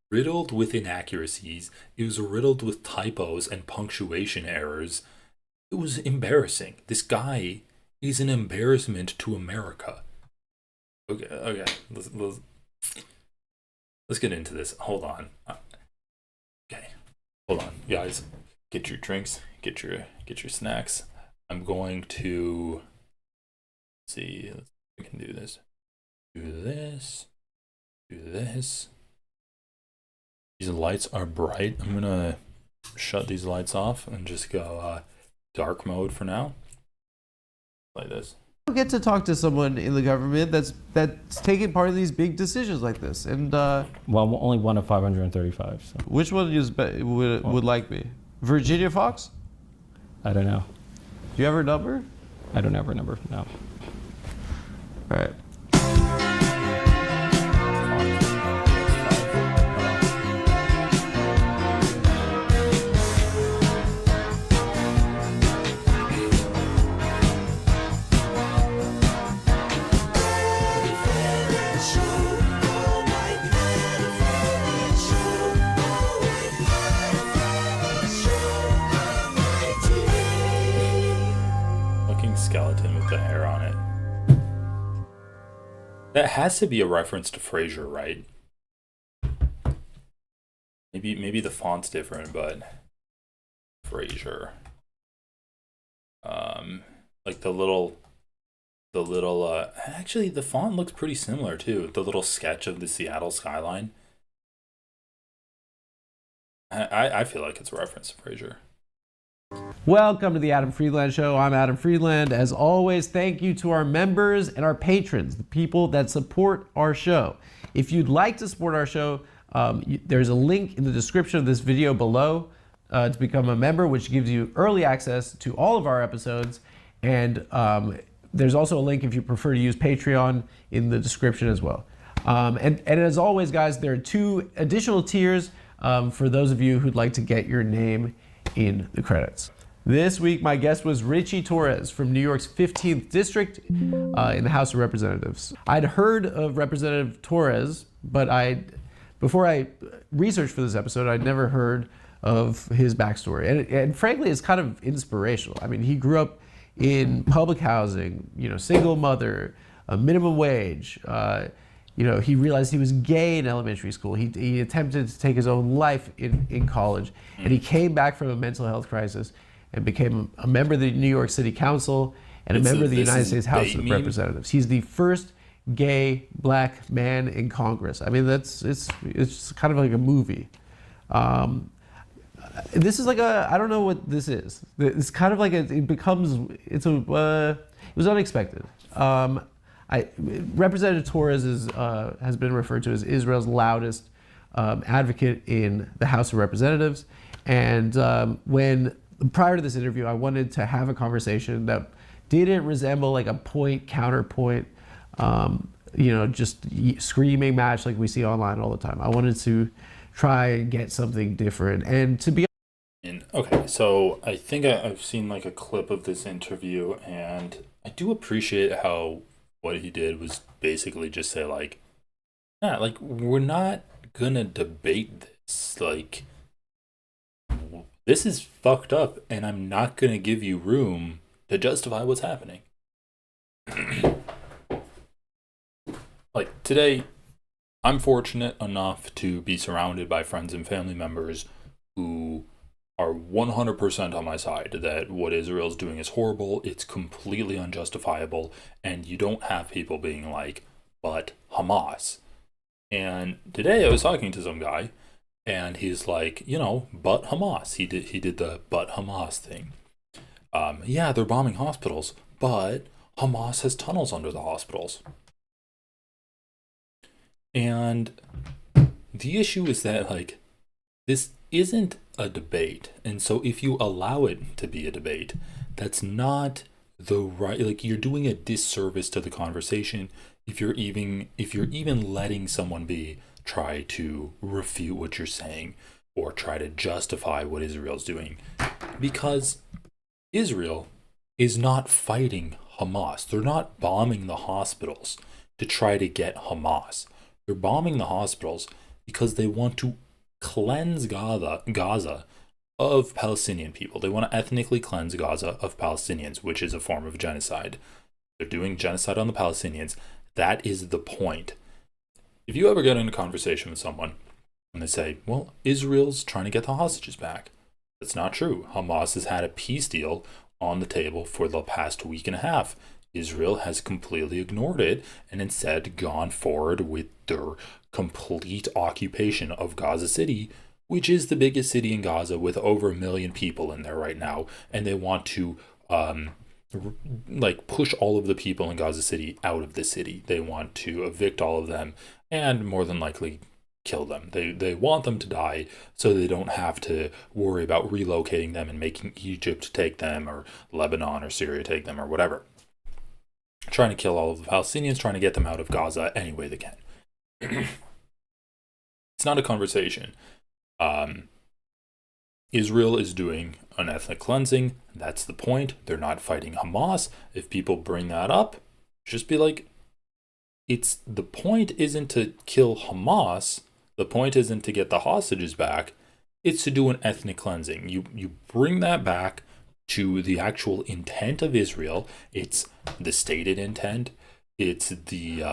riddled with inaccuracies. It was riddled with typos and punctuation errors. It was embarrassing. This guy is an embarrassment to America. Okay. Let's get into this. Hold on. Okay. Hold on, guys. Get your drinks. Get your snacks. I'm going to see. We can do this. Do this. Do this. These lights are bright. I'm gonna shut these lights off and just go dark mode for now. Like this. I don't get to talk to someone in the government that's taking part in these big decisions like this. And well, only one of 535. So which one would like me? Virginia Fox? I don't know. Do you have her number? I don't have her number. No. All right. Skeleton with the hair on it. That has to be a reference to Frasier, right? Maybe the font's different, but Frasier. Like the little actually the font looks pretty similar too. The little sketch of the Seattle skyline. I feel like it's a reference to Frasier. Welcome to the Adam Friedland Show. I'm Adam Friedland. As always, thank you to our members and our patrons, the people that support our show. If you'd like to support our show, there's a link in the description of this video below to become a member, which gives you early access to all of our episodes. And there's also a link if you prefer to use Patreon in the description as well. And as always, guys, there are 2 additional tiers for those of you who'd like to get your name in the credits. This week, my guest was Richie Torres from New York's 15th District in the House of Representatives. I'd heard of Representative Torres, but before I researched for this episode, I'd never heard of his backstory. And frankly, it's kind of inspirational. I mean, he grew up in public housing, single mother, a minimum wage. He realized he was gay in elementary school. He attempted to take his own life in college, and he came back from a mental health crisis and became a member of the New York City Council and a member of the United States House of Representatives. He's the first gay black man in Congress. I mean, it's kind of like a movie. This is like I don't know what this is. It's kind of like it was unexpected. Representative Torres has been referred to as Israel's loudest advocate in the House of Representatives. And prior to this interview, I wanted to have a conversation that didn't resemble like a point-counterpoint, just screaming match like we see online all the time. I wanted to try and get something different. And to be okay, so I think I've seen like a clip of this interview, and I do appreciate how what he did was basically just say like, yeah, like we're not gonna debate this. Like, this is fucked up, and I'm not gonna give you room to justify what's happening. Like today, I'm fortunate enough to be surrounded by friends and family members who are 100% on my side that what Israel's doing is horrible, it's completely unjustifiable, and you don't have people being like, but Hamas. And today I was talking to some guy, and he's like, but Hamas. He did the but Hamas thing. Yeah, they're bombing hospitals, but Hamas has tunnels under the hospitals. And the issue is that, like, this isn't a debate. And so if you allow it to be a debate, that's not the right, like, you're doing a disservice to the conversation if you're even letting someone try to refute what you're saying or try to justify what Israel's doing. Because Israel is not fighting Hamas. They're not bombing the hospitals to try to get Hamas. They're bombing the hospitals because they want to cleanse Gaza of Palestinian people. They want to ethnically cleanse Gaza of Palestinians, which is a form of genocide. They're doing genocide on the Palestinians. That is the point. If you ever get in a conversation with someone and they say, well, Israel's trying to get the hostages back, that's not true. Hamas has had a peace deal on the table for the past week and a half. Israel has completely ignored it and instead gone forward with their complete occupation of Gaza City, which is the biggest city in Gaza with over 1 million people in there right now. And they want to push all of the people in Gaza City out of the city. They want to evict all of them and more than likely kill them. They want them to die so they don't have to worry about relocating them and making Egypt take them or Lebanon or Syria take them or whatever. Trying to kill all of the Palestinians, trying to get them out of Gaza any way they can. It's not a conversation. Israel is doing an ethnic cleansing. That's the point. They're not fighting Hamas. If people bring that up, just be like, the point isn't to kill Hamas. The point isn't to get the hostages back. It's to do an ethnic cleansing. You bring that back to the actual intent of Israel. It's the stated intent. It's the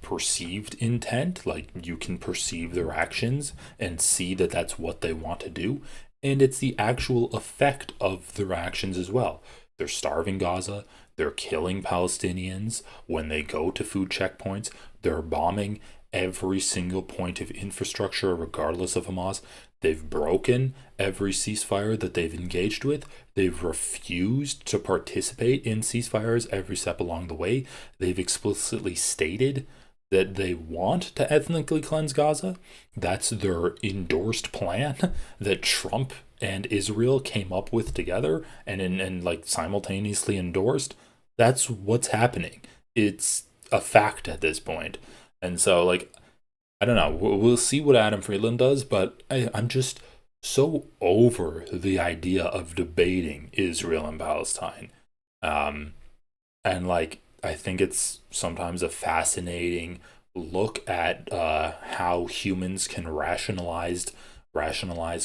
perceived intent. Like, you can perceive their actions and see that that's what they want to do. And it's the actual effect of their actions as well. They're starving Gaza. They're killing Palestinians when they go to food checkpoints. They're bombing every single point of infrastructure regardless of Hamas. They've broken every ceasefire that they've engaged with. They've refused to participate in ceasefires every step along the way. They've explicitly stated that they want to ethnically cleanse Gaza. That's their endorsed plan that Trump and Israel came up with together and simultaneously endorsed. That's what's happening. It's a fact at this point. And so, I don't know. We'll see what Adam Friedland does, but I'm just so over the idea of debating Israel and Palestine. I think it's sometimes a fascinating look at how humans can rationalize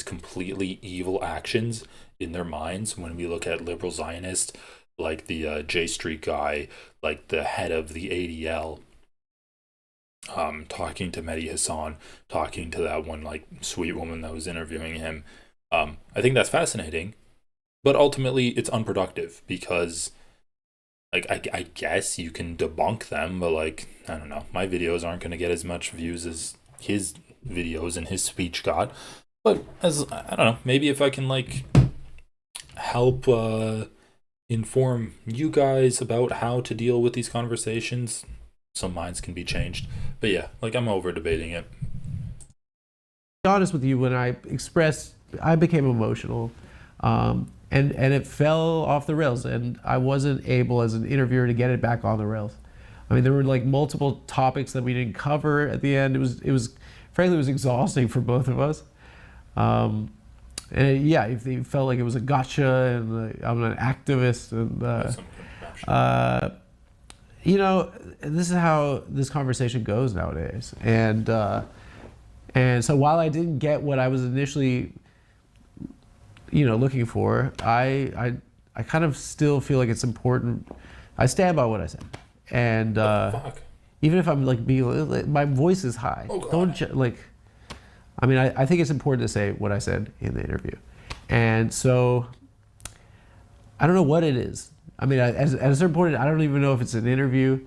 completely evil actions in their minds. When we look at liberal Zionists, like the J Street guy, like the head of the ADL, talking to Mehdi Hassan, talking to that one sweet woman that was interviewing him. I think that's fascinating, but ultimately it's unproductive because I guess you can debunk them, but I don't know, my videos aren't going to get as much views as his videos and his speech got. But I don't know, maybe if I can help inform you guys about how to deal with these conversations, some minds can be changed. But yeah, I'm over debating it. To be honest with you, when I became emotional, and it fell off the rails, and I wasn't able as an interviewer to get it back on the rails. I mean, there were multiple topics that we didn't cover at the end. It was frankly, it was exhausting for both of us. And it felt like it was a gotcha, and I'm an activist, and this is how this conversation goes nowadays. And so while I didn't get what I was initially, looking for, I kind of still feel like it's important. I stand by what I said. And Fuck. even if I'm like being, my voice is high. Oh, God. Don't like. I mean, I think it's important to say what I said in the interview, and so I don't know what it is. I mean, at a certain point, I don't even know if it's an interview,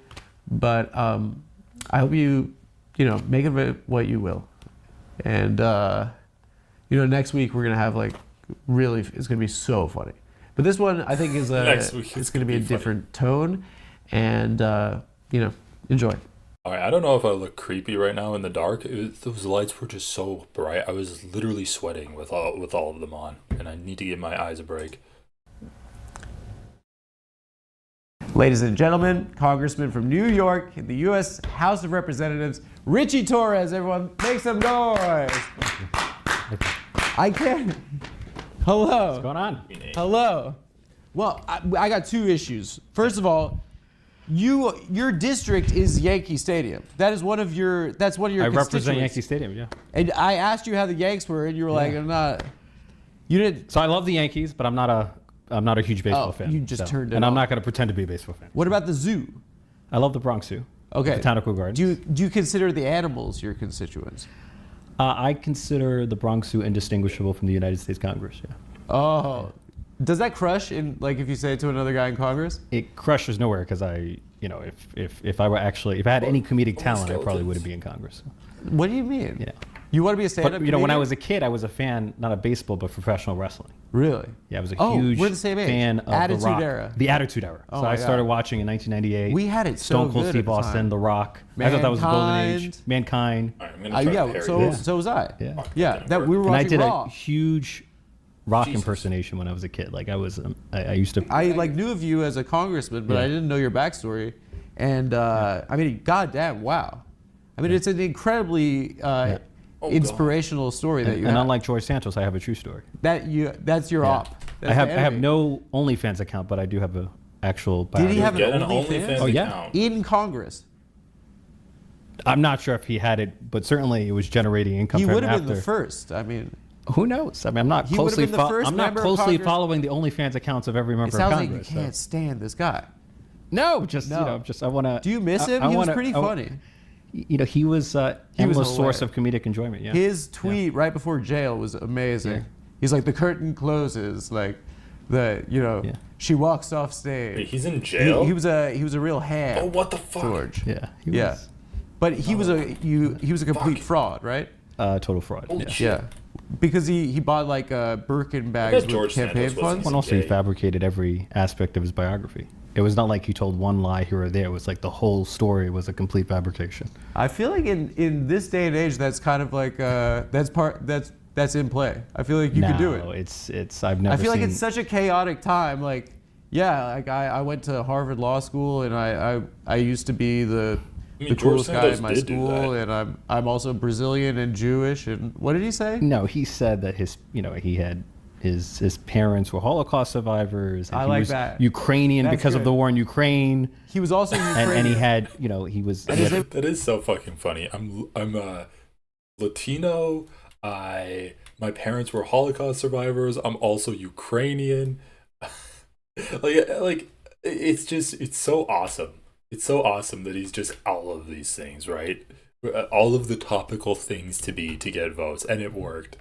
but I hope you make of it what you will, and next week we're gonna have like really, it's gonna be so funny. But this one I think is it's gonna be a different tone, and enjoy. All right, I don't know if I look creepy right now in the dark. Those lights were just so bright. I was literally sweating with all of them on, and I need to give my eyes a break. Ladies and gentlemen, Congressman from New York in the U.S. House of Representatives, Richie Torres. Everyone, make some noise. I can't. Hello. What's going on? Hello. Well, I got two issues. First of all, your district is Yankee Stadium. That's one of your I constituents. represent Yankee Stadium, yeah. And I asked you how the Yanks were, and you were like, I'm not. You didn't. So I love the Yankees, but I'm not a huge baseball fan. You just turned it And I'm off. not going to pretend to be a baseball fan. What about the zoo? I love the Bronx Zoo. Okay. Botanical Gardens. Do you consider the animals your constituents? I consider the Bronx Zoo indistinguishable from the United States Congress, yeah. Oh. Does that crush in, like, if you say it to another guy in Congress? It crushes nowhere because if I had any comedic talent, I probably wouldn't be in Congress. What do you mean? Yeah. You want to be a stand-up But when I comedian? was a kid, I was a fan, not of baseball, but professional wrestling. Really? Yeah, I was a Oh, huge we're the same age. fan of Attitude The Rock. Era. The Attitude Era. Oh So my I started God. watching in 1998. We had it so Stone Cold good Steve at the Austin, time. The Rock. I thought that was the golden age. Mankind. All right, I'm gonna try to parry this. So was I. Yeah. Yeah, that we were And I watching did Raw. a huge Rock Jesus. impersonation when I was a kid. Like I was, I used to. I like knew of you as a congressman, but Yeah. I didn't know your backstory. And I mean, goddamn, wow. I mean, it's an incredibly inspirational story that you and have. unlike George Santos, I have a true story. That's your op. That's I have the I have enemy. no OnlyFans account, but I do have a actual. Did he biography. have Get an an OnlyFans OnlyFans? Oh, yeah. account. In Congress? I'm not sure if he had it, but certainly it was generating income. He for would him have been after. the first. I mean, Who knows? I mean, I'm not He would have closely. been the first I'm not member of closely Congress. following the OnlyFans accounts of every it member of sounds like you Congress. so- can't stand this guy. No, just No. I want to. Do you miss him? He was pretty funny. He was endless source hilarious. of comedic enjoyment. Yeah. His tweet right before jail was amazing. Yeah. He's like, the curtain closes, like Yeah. she walks off stage. Wait, he's in jail? He was a real ham. Oh, what the fuck? George. Yeah. He Yeah. was But he was a complete fraud, right? total fraud. Holy Yeah. shit. Yeah. Because he bought like Birkin bags with George campaign Santos was funds. And also, he Gay. fabricated every aspect of his biography. It was not like he told one lie here or there. It was like the whole story was a complete fabrication. I feel like in this day and age, that's kind of like that's in play. I feel like you could do No, it. it's I've never. I feel like seen- it's such a chaotic time. Like, yeah, like I went to Harvard Law School, and I used to be the George coolest guy Santos in my did do school, that. and I'm also Brazilian and Jewish. And what did he say? No, he said that he had his parents were Holocaust survivors. And I he like was that. Ukrainian That's because of good. the war in Ukraine, He was also Ukrainian. and he had he was. And he his had- That is so fucking funny. I'm Latino. My parents were Holocaust survivors. I'm also Ukrainian. like it's so awesome. It's so awesome that he's just all of these things, right? All of the topical things to get votes, and it worked.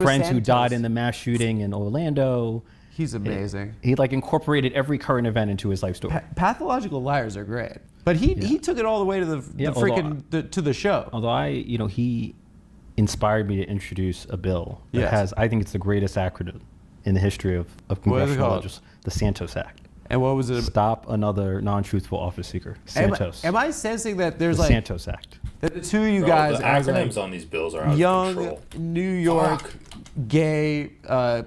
friends who Santos. died in the mass shooting in Orlando. He's amazing. He like incorporated every current event into his life story. Pathological liars are great, but he took it all the way to the Yeah, freaking to the show. Although he inspired me to introduce a bill that Yes. has, I think it's the greatest acronym in the history of What is it congressional called? legislation, the Santos Act. And what was it? Stop another non-truthful office seeker. Am, Santos. am I sensing that there's the like Santos Act. that the two of you Bro, guys the as acronyms like on these bills are out of young control. New York Fuck. gay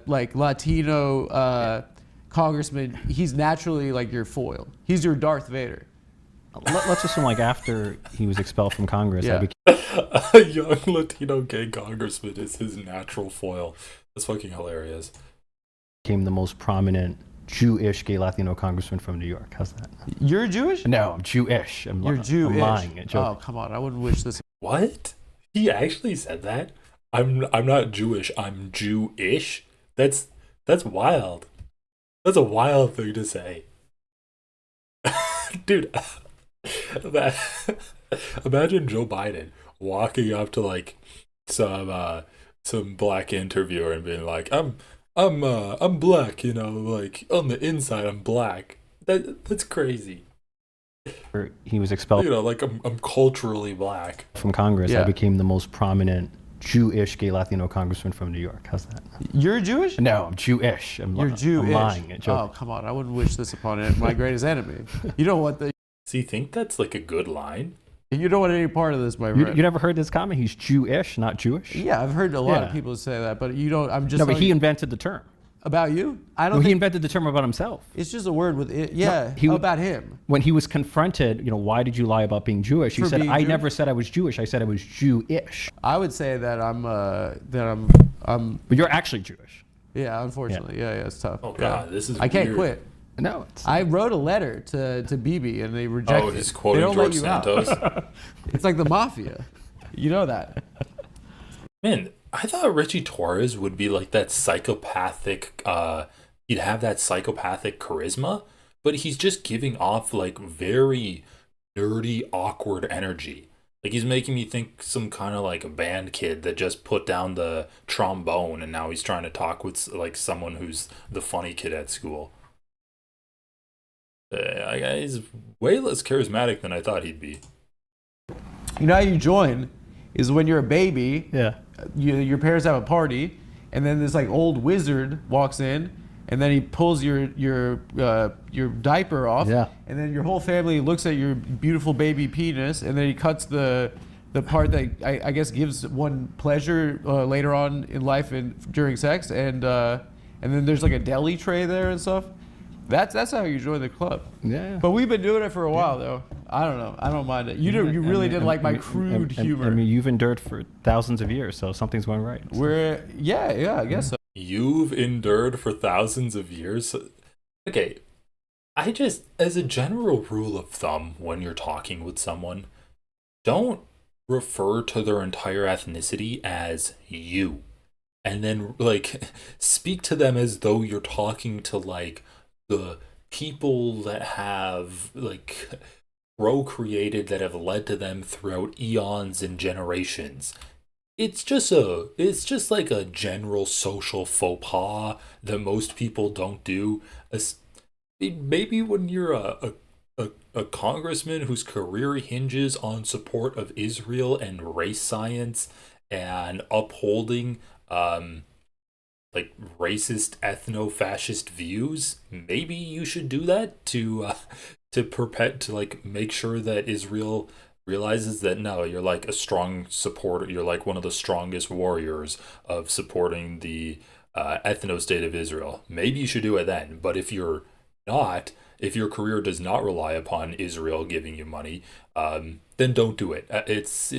like Latino congressman? He's naturally like your foil. He's your Darth Vader. Let's assume like after he was expelled from Congress, Yeah. A young Latino gay congressman is his natural foil. That's fucking hilarious. became the most prominent Jewish gay Latino congressman from New York. How's that? You're Jewish? No, I'm Jewish. You're Jewish. I'm lying. I'm Oh joking. come on! I wouldn't wish this. What? He actually said that? I'm not Jewish. I'm Jewish. That's wild. That's a wild thing to say. Dude, That, imagine Joe Biden walking up to like some black interviewer and being like, I'm black, you know, like on the inside I'm black. That's crazy. He was expelled You know, like I'm culturally black. from Congress. Yeah. I became the most prominent Jewish gay Latino congressman from New York. How's that? You're Jewish? No, I'm Jewish. You're Jewish. I'm lying. Oh, come on. I wouldn't wish this upon my greatest enemy. You don't want So you think that's like a good line? you don't want any part of this, my You, friend. you never heard this comment? He's Jewish, not Jewish. Yeah, I've heard a lot of Yeah. people say that, but you don't. I'm just No, but telling he you- invented the term. about you. I don't No, he think invented the term about himself. it's just a word with it. Yeah, he would- about him. When he was confronted, why did you lie about being Jewish? He For said, being I Jewish? never said I was Jewish. I said I was Jewish. I would say that I'm But you're actually Jewish. yeah. Unfortunately, yeah, it's tough. Oh Yeah. God, this is I can't weird. quit. No, it's I wrote a letter to Bibi and they rejected Oh, it. he's They quoting don't George let you out. Santos. It's like the mafia. You know that. Man, I thought Richie Torres would be like that psychopathic, he'd have that psychopathic charisma, but he's just giving off like very nerdy, awkward energy. Like he's making me think some kind of like a band kid that just put down the trombone and now he's trying to talk with like someone who's the funny kid at school. He's way less charismatic than I thought he'd be. You know how you join is when you're a baby. yeah. Your parents have a party, and then this like old wizard walks in, and then he pulls your diaper off, Yeah. and then your whole family looks at your beautiful baby penis, and then he cuts the part that I guess gives one pleasure later on in life and during sex, and then there's like a deli tray there and stuff. That's how you join the club. Yeah. But we've been doing it for a while though. I don't know. I don't mind it. You really didn't like my crude humor. I mean, you've endured for thousands of years, so something's going right. Yeah, I guess so. You've endured for thousands of years. Okay, I just, as a general rule of thumb, when you're talking with someone, don't refer to their entire ethnicity as you. And then, like, speak to them as though you're talking to, like, the people that have, like, procreated, that have led to them throughout eons and generations. It's just like a general social faux pas that most people don't do. Maybe when you're a congressman whose career hinges on support of Israel and race science and upholding like racist ethno-fascist views, maybe you should do that to like make sure that Israel realizes that no, you're like a strong supporter, you're like one of the strongest warriors of supporting the ethno-state of Israel. Maybe you should do it then. But if you're not, if your career does not rely upon Israel giving you money, then don't do it. It's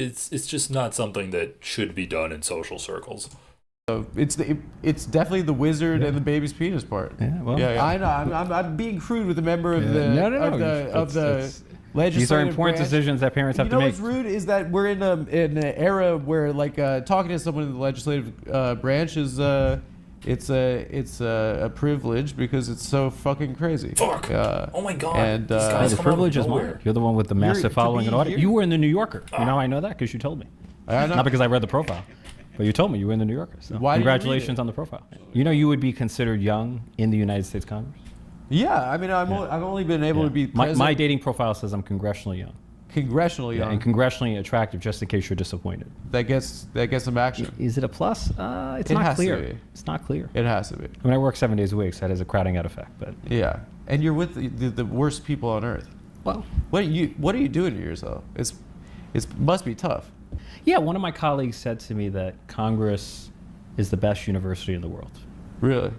just not something that should be done in social circles. So it's definitely the wizard and the baby's penis part. Yeah, well. Yeah. I know. I'm being crude with a member of the of the legislative These are important branch. decisions that parents have You know to make. what's rude is that we're in an era where like talking to someone in the legislative branch is it's a privilege because it's so fucking crazy. Fuck. Oh my God. And These Hey, guys the come privilege out of is nowhere. mine. You're the one with the massive to following be and audience. here- You were in the New Yorker. You know, I know that because you told me. I know. Not because I read the profile, but you told me you were in the New Yorker. So Why did you read congratulations it? on the profile. You know, you would be considered young in the United States Congress. Yeah, I mean I've only been able to be president. My dating profile says I'm congressionally young. Congressionally young. And congressionally attractive, just in case you're disappointed. that gets some action. Is it a plus? It's It not has to clear. be. It's not clear. It has to be. I mean, I work 7 days a week, so that has a crowding out effect. But Yeah, and you're with the worst people on earth. well, What are you doing to yourself? It must be tough. yeah. One of my colleagues said to me that Congress is the best university in the world, Really?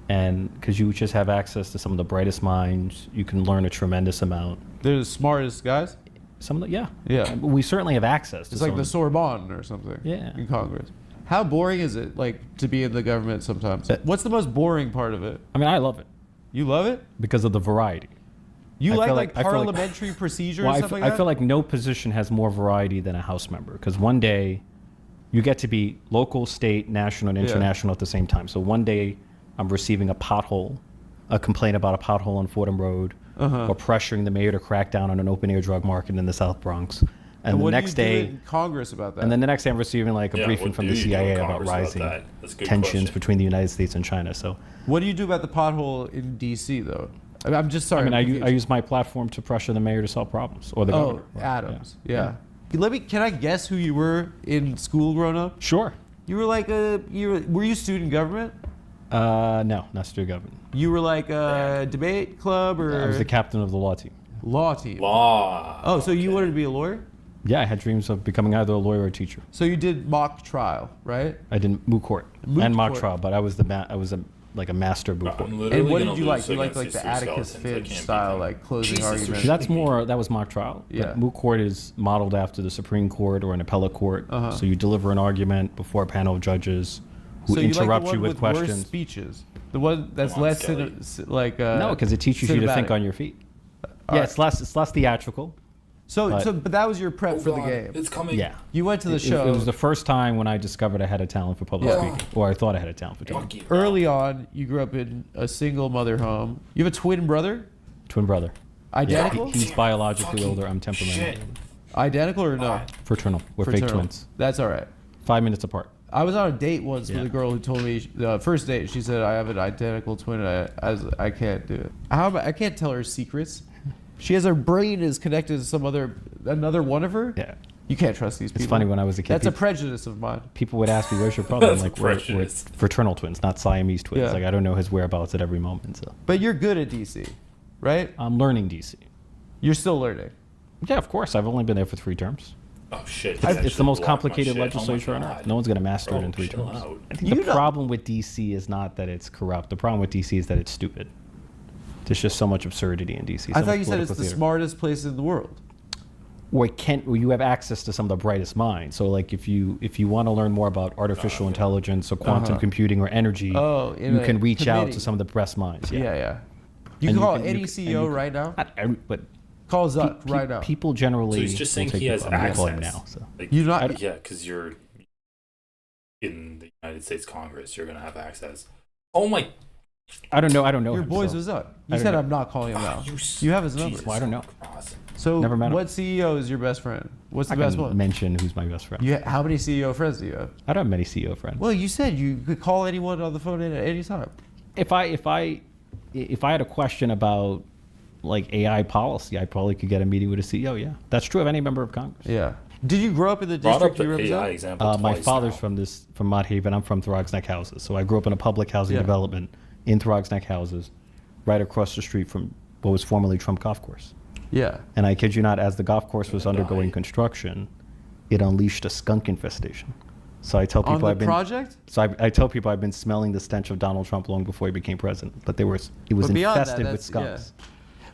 and because you just have access to some of the brightest minds, you can learn a tremendous amount. They're the smartest guys. Some of the, yeah. Yeah. We certainly have access to It's like some the of Sorbonne or something. Yeah. In Congress. How boring is it like to be in the government sometimes? What's the most boring part of it? I mean, I love it You love it? because of the variety. You I like feel like I feel like- parliamentary procedure Well, and I stuff like I that? feel like no position has more variety than a House member because one day you get to be local, state, national, and Yeah. international at the same time. So one day I'm receiving a complaint about a pothole on Fordham Road. or pressuring the mayor to crack down on an open-air drug market in the South Bronx. And the what next do you do day, in Congress about that? and then the next day, I'm receiving like a Yeah, briefing what from do the you do in CIA about Congress about rising that? That's a good tensions question. between the United States and China. So, what do you do about the pothole in D.C. though? I'm just sorry. I mean, I'm I confused. use my platform to pressure the mayor to solve problems, or the governor. Adams. Yeah. Can I guess who you were in school growing up? Sure. You were like were you student government? No, not student government. You were like a debate club or I was the captain of the law team. law team. Law. Oh, so you wanted to be a lawyer? Yeah, I had dreams of becoming either a lawyer or a teacher. So you did mock trial, right? I did moot court Moot and mock court. trial, but I was a master moot court. I'm literally And what gonna did you lose like? You liked against like the these two Atticus skeletons. I Finch can't beat style, them. like closing Jesus, arguments. That was mock trial. Yeah. But moot court is modeled after the Supreme Court or an appellate court. So you deliver an argument before a panel of judges who so you like the interrupt one you with worse questions. speeches, the one that's Come on, less Skelly. No, because it teaches you to think cinematic. on your feet. Yeah, it's less theatrical. But that was your prep for the game. It's coming. Yeah. You went to the It show was the first time when I discovered I had a talent for public Yeah. speaking, or I thought I had a talent for talking. Fuck you. early on. You grew up in a single mother home. You have a twin brother, Twin brother. Yeah, identical, he's biologically Fucking older. I'm temperamental. shit. identical or no? Fraternal. We're fake Fraternal. twins. That's all right. 5 minutes apart. I was on a date once with Yeah. a girl who told me the first date. She said I have an identical twin. And I can't do it. I can't tell her secrets. She has her brain is connected to another one of her. Yeah. You can't trust these people. It's funny when I was a kid. That's a people, prejudice of mine. people would ask me, "Where's your brother?" I'm That's a like, we're prejudice. fraternal twins, not Siamese twins. Yeah. Like I don't know his whereabouts at every moment. So But you're good at DC, right? I'm learning DC. You're still learning. Yeah, of course. I've only been there for 3 terms. Oh shit. It's the most Block my complicated shit. legislature Oh on my earth. God. No one's going to master it Bro, in 3 chill terms. out. I think You the know- problem with DC is not that it's corrupt. The problem with DC is that it's stupid. There's just so much absurdity in DC. I so thought much you said it's political the theater. smartest place in the world. Or you have access to some of the brightest minds. So like if you want to learn more about artificial intelligence or quantum computing or energy, In you a can reach out committee. to some of the best minds. Yeah, yeah. You And can call you any can- CEO and you right now. Not every, but Call Zuck right now. people generally. So he's just saying will take he has people. I'm gonna call him access. now. So. Like, You not- yeah, because you're in the United States Congress. You're gonna have access. Oh my. I don't know. Your him, boys so. was up. I You don't said know. I'm not calling him now. You You have his number. Jesus Well, I don't know. Christ. So Never met him. what CEO is your best friend? What's the I best can one? mention who's my best friend. How many CEO friends do you have? I don't have many CEO friends. Well, you said you could call anyone on the phone at any time. If I had a question about like AI policy, I probably could get a meeting with a CEO. Yeah, that's true of any member of Congress. Yeah. Did you grow up in the Brought up district you the AI represent? example. My twice father's now. from Mott Haven. I'm from Throgs Neck Houses. So I grew up in a public housing Yeah. development in Throgs Neck Houses, right across the street from what was formerly Trump Golf Course. Yeah. And I kid you not, as the golf course was undergoing die. construction, it unleashed a skunk infestation. So I tell On people the I've been project? so I tell people I've been smelling the stench of Donald Trump long before he became president. But it was But beyond that, infested with that's- skunks.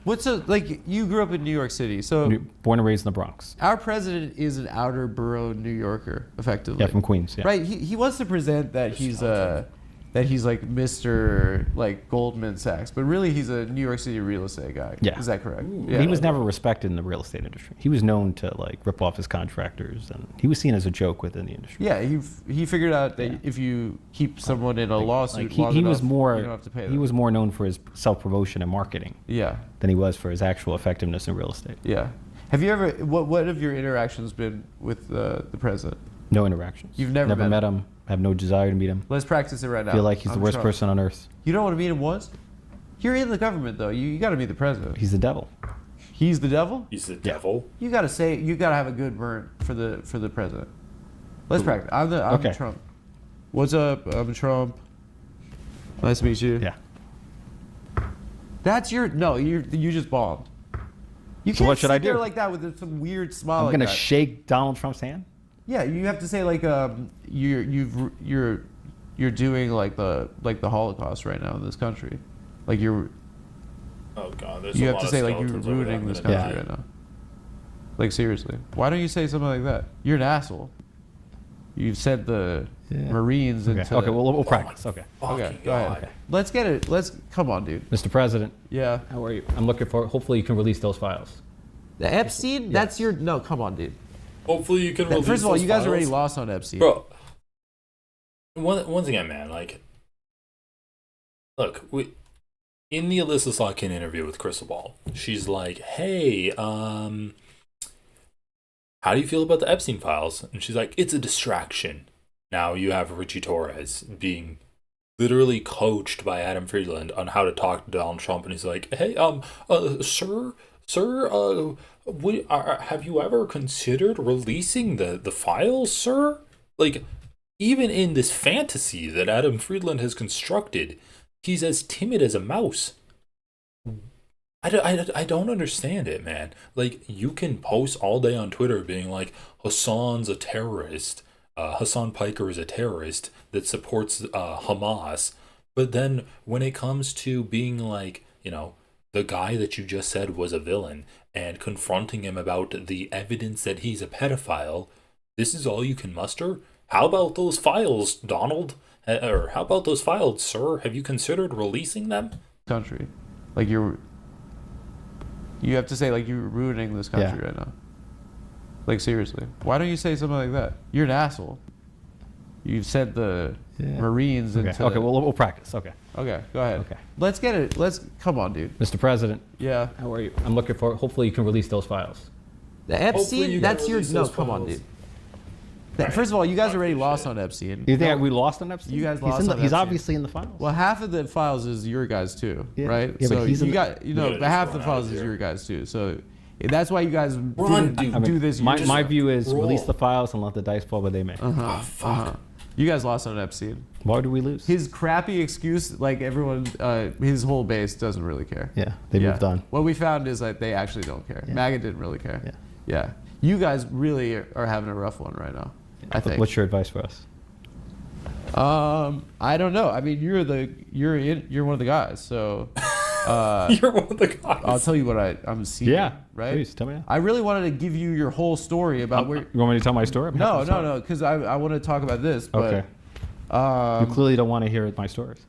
What's like you grew up in New York City, so Born and raised in the Bronx. our president is an outer borough New Yorker, effectively. Yeah, from Queens. Yeah. Right. He wants to present that he's like Mr. like Goldman Sachs, but really he's a New York City real estate guy. Yeah. Is that correct? He was never respected in the real estate industry. He was known to like rip off his contractors, and he was seen as a joke within the industry. Yeah, he figured out that Yeah. if you keep someone in a lawsuit Like long he enough, was more you don't have to pay them. he was more known for his self promotion and marketing Yeah, than he was for his actual effectiveness in real estate. yeah. Have you ever? What have your interactions been with the president? No interactions. You've never met met him. Have no desire to meet him. Let's practice it right now. Feel like he's I'm the worst Trump. person on earth. You don't want to meet him once? You're in the government though. You got to meet the president. He's the devil. He's the devil. He's the devil. You got to have a good burn for the president. Let's practice. I'm Okay. Trump. What's up? I'm Trump. Nice to meet you. Yeah. That's your no. You just bombed. You So can't what should I sit there do? like that with some weird smile. I'm like gonna that. shake Donald Trump's hand. Yeah, you have to say like you're doing like the Holocaust right now in this country, like Oh god, there's you a have lot to of say like you're skeletons over there. ruining I'm this gonna country die. right now. Like seriously, why don't you say something like that? You're an asshole. You've sent the Yeah. Marines Okay. into. Okay. We'll practice. Okay. Okay, Fucking go ahead. God. Let's get it. Come on, dude. Mr. President, Yeah. how are you? I'm looking for. Hopefully, you can release those files. The Epstein? That's your no. Come on, dude. Hopefully you can release First of all, those you guys files. already lost on Epstein. Bro, once again, man, like, look, in the Alyssa Slotkin interview with Crystal Ball, she's like, "Hey, how do you feel about the Epstein files?" And she's like, "It's a distraction." Now you have Richie Torres being literally coached by Adam Friedland on how to talk to Donald Trump, and he's like, "Hey, sir, have you ever considered releasing the files, sir?" Like, even in this fantasy that Adam Friedland has constructed, he's as timid as a mouse. I don't understand it, man. Like, you can post all day on Twitter being like, Hassan's a terrorist. Hassan Piker is a terrorist that supports Hamas. But then when it comes to being like, the guy that you just said was a villain and confronting him about the evidence that he's a pedophile, this is all you can muster? How about those files, Donald? Or how about those files, sir? Have you considered releasing them? Country. Like, you have to say, like, you're ruining this country right now. Like, seriously. Why don't you say something like that? You're an asshole. You've sent the Marines into... Okay, we'll practice. Okay, go ahead. Okay. Let's get it. Come on, dude. Mr. President. Yeah. How are you? I'm looking for... Hopefully you can release those files. The Epstein, that's your... No, come on, dude. First of all, you guys already lost on Epstein. You think we lost on Epstein? You guys lost on Epstein. He's obviously in the files. Well, half of the files is your guys too, right? Yeah, so but he's but half the files is your guys too. So that's why you guys do this. My view is release the files and let the dice fall where they may. Fuck. You guys lost on Epstein. Why do we lose? His crappy excuse, like everyone, his whole base doesn't really care. Yeah, they moved on. What we found is that they actually don't care. Yeah. MAGA didn't really care. Yeah. You guys really are having a rough one right now. I think. What's your advice for us? I don't know. I mean, you're one of the guys, so You're one of the guys. I'll tell you what I'm seeing. Yeah, right. Please tell me. I really wanted to give you your whole story about where. You want me to tell my story? No, because I want to talk about this. But, okay. You clearly don't want to hear my stories.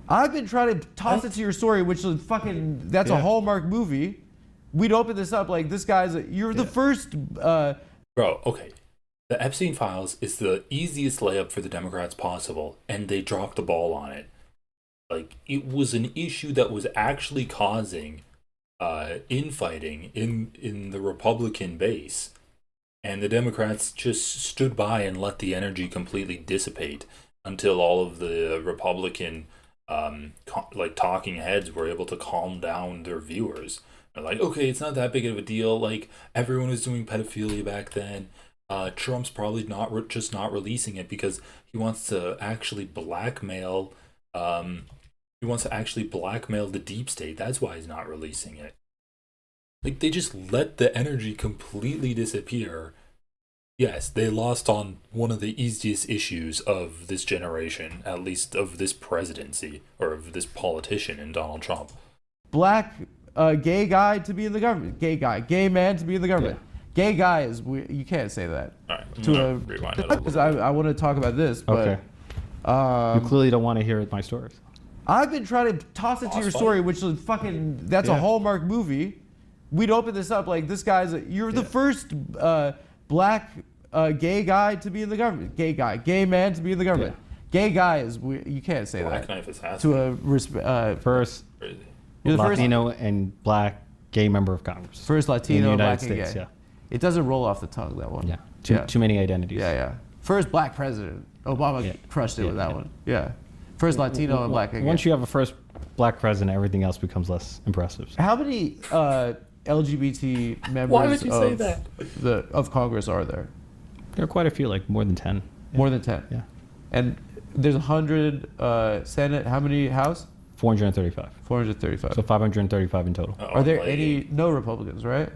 I've been trying to toss it to your story, which is that's a Hallmark movie. We'd open this up like this guy's. You're the first. Bro, okay. The Epstein files is the easiest layup for the Democrats possible, and they dropped the ball on it. Like, it was an issue that was actually causing infighting in the Republican base, and the Democrats just stood by and let the energy completely dissipate until all of the Republican talking heads were able to calm down their viewers. They're like, okay, it's not that big of a deal. Like, everyone was doing pedophilia back then. Trump's probably not releasing it because he wants to actually blackmail. He wants to actually blackmail the deep state. That's why he's not releasing it. Like, they just let the energy completely disappear. Yes, they lost on one of the easiest issues of this generation, at least of this presidency or of this politician in Donald Trump. Black gay guy to be in the government. Gay man to be in the government. Yeah. Gay guy is you can't say that. All right, rewind it. Because I want to talk about this, but you clearly don't want to hear my stories. I've been trying to toss it to your story, which is that's a Hallmark movie. We'd open this up like this guy's. You're the first black gay guy to be in the government. Gay man to be in the government. Gay guy is you can't say black that. Knife assassin. To a first you're the Latino and black gay member of Congress. First Latino, in the black United and States. gay. Yeah. It doesn't roll off the tongue, that one. Yeah. Too many identities. Yeah. First black president. Obama crushed it with that one. Yeah. First Latino and black. Once you have a first black president, everything else becomes less impressive. How many LGBT members of Congress are there? There are quite a few, like more than 10. More than 10? Yeah. And there's 100 Senate. How many House? 435. 435. So 535 in total. Are there no Republicans, right?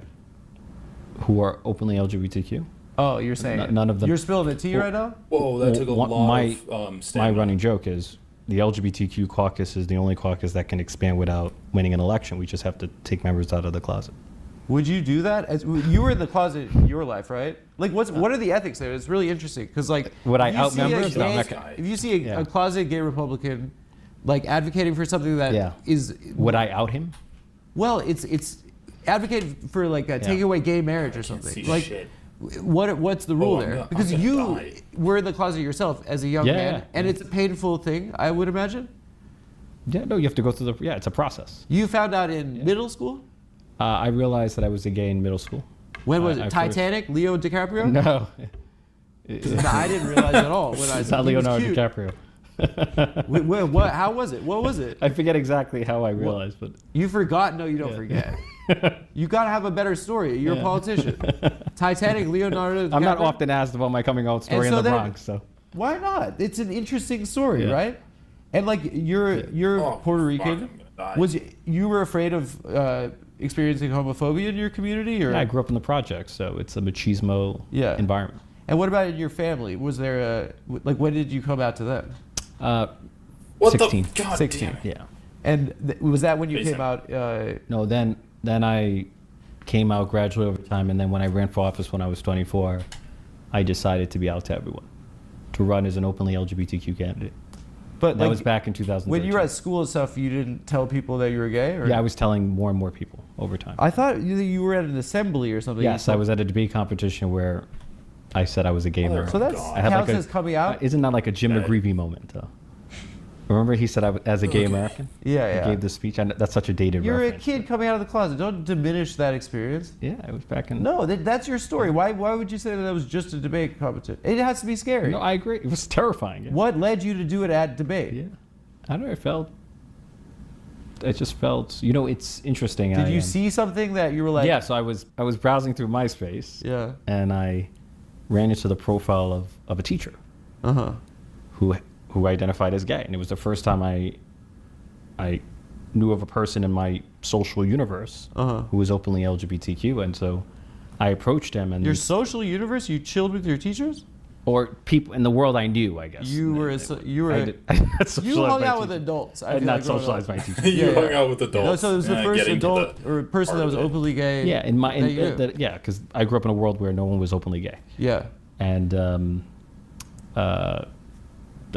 Who are openly LGBTQ? Oh, you're saying none of them. You're spilling the tea right now? Whoa, that took a lot of my running joke is the LGBTQ caucus is the only caucus that can expand without winning an election. We just have to take members out of the closet. Would you do that? You were in the closet in your life, right? Like, what are the ethics there? It's really interesting because, like, would I out members? If you see a closet gay Republican, like advocating for something that is, would I out him? Well, it's advocating for like taking away gay marriage or something. Like, what's the rule there? Because you were in the closet yourself as a young man, and it's a painful thing, I would imagine. Yeah, no, you have to go through the. Yeah, it's a process. You found out in middle school? I realized that I was a gay in middle school. When was it? Titanic? Leo DiCaprio? No. No, I didn't realize at all. When It's not Leonardo DiCaprio. What? How was it? What was it? I forget exactly how I realized, but You forgot? No, you don't forget. You got to have a better story. You're a politician. Titanic, Leonardo DiCaprio. I'm not often asked about my coming out story in the Bronx, so. Why not? It's an interesting story, Yeah. right? And like you're Puerto Rican. Fuck, I'm gonna die. Was you were afraid of experiencing homophobia in your community, or? Yeah, I grew up in the projects, so it's a machismo environment. And what about in your family? Was there when did you come out to them? What 16. the? God 16. damn it. Yeah. And was that when you Basic. came out? No, then I came out gradually over time, and then when I ran for office when I was 24, I decided to be out to everyone, to run as an openly LGBTQ candidate. But That was back in 2013. when you were at school and stuff, you didn't tell people that you were gay, or? Yeah, I was telling more and more people over time. I thought you were at an assembly or something. Yes, I was at a debate competition where I said I was a gay American. So that's God. I had counts like a- as coming out. Isn't that like a Jim McGreevey moment, though? Remember he said I was, as a gay American? Yeah. He gave the speech. And that's such a dated You're reference. a kid coming out of the closet. Don't diminish that experience. Yeah, it was back in. No, that's your story. Why would you say that was just a debate competition? It has to be scary. No, I agree. It was terrifying. Yeah. What led you to do it at debate? Yeah. I don't know. It just felt. It's interesting. Did you see something that you were like? Yeah. So I was browsing through MySpace. Yeah. And I ran into the profile of a teacher who identified as gay, and it was the first time I knew of a person in my social universe who was openly LGBTQ, and so I approached him. And Your social universe? You chilled with your teachers? or people in the world I knew, I guess. You were I had socialized you hung my out with teacher. adults. I did feel not like growing socialize up. my teacher. You Yeah, hung yeah. out with adults. No, so it was the first getting to adult the or person that was part of it. openly gay. Yeah, because I grew up in a world where no one was openly gay, Yeah. and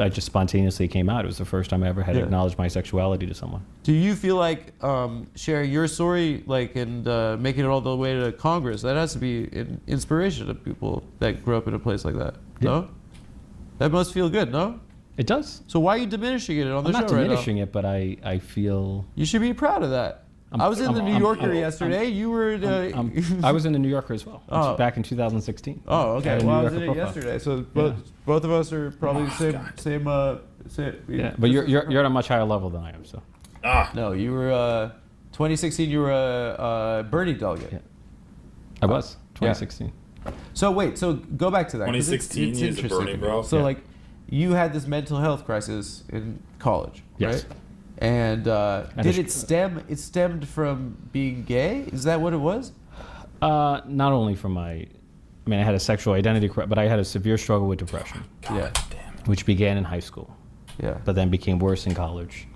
I just spontaneously came out. It was the first time I ever had Yeah. acknowledged my sexuality to someone. Do you feel like sharing your story, and making it all the way to Congress, that has to be an inspiration to people that grew up in a place like that? Yeah. No? That must feel good, no? It does. So why are you diminishing it on the I'm show not right now? diminishing it, but I feel. You should be proud of that. I was in the New Yorker yesterday. You were. I was in the New Yorker as well. Oh. Back in 2016. Oh, okay. I had a Well, I New was in Yorker it profile. yesterday. So both of us are probably the same. Yeah, but you're at a much higher level than I am. So. No, you were 2016. You were a Bernie delegate. Yeah. I was 2016. So wait. So go back to that. 'cause 2016, it's you was a interesting Bernie to me. bro? So Yeah. you had this mental health crisis in college, Yes. right? And did it stem? It stemmed from being gay. Is that what it was? Not only from I had a sexual identity, but I had a severe struggle with depression, Yeah. which began in high school, Yeah. but then became worse in college.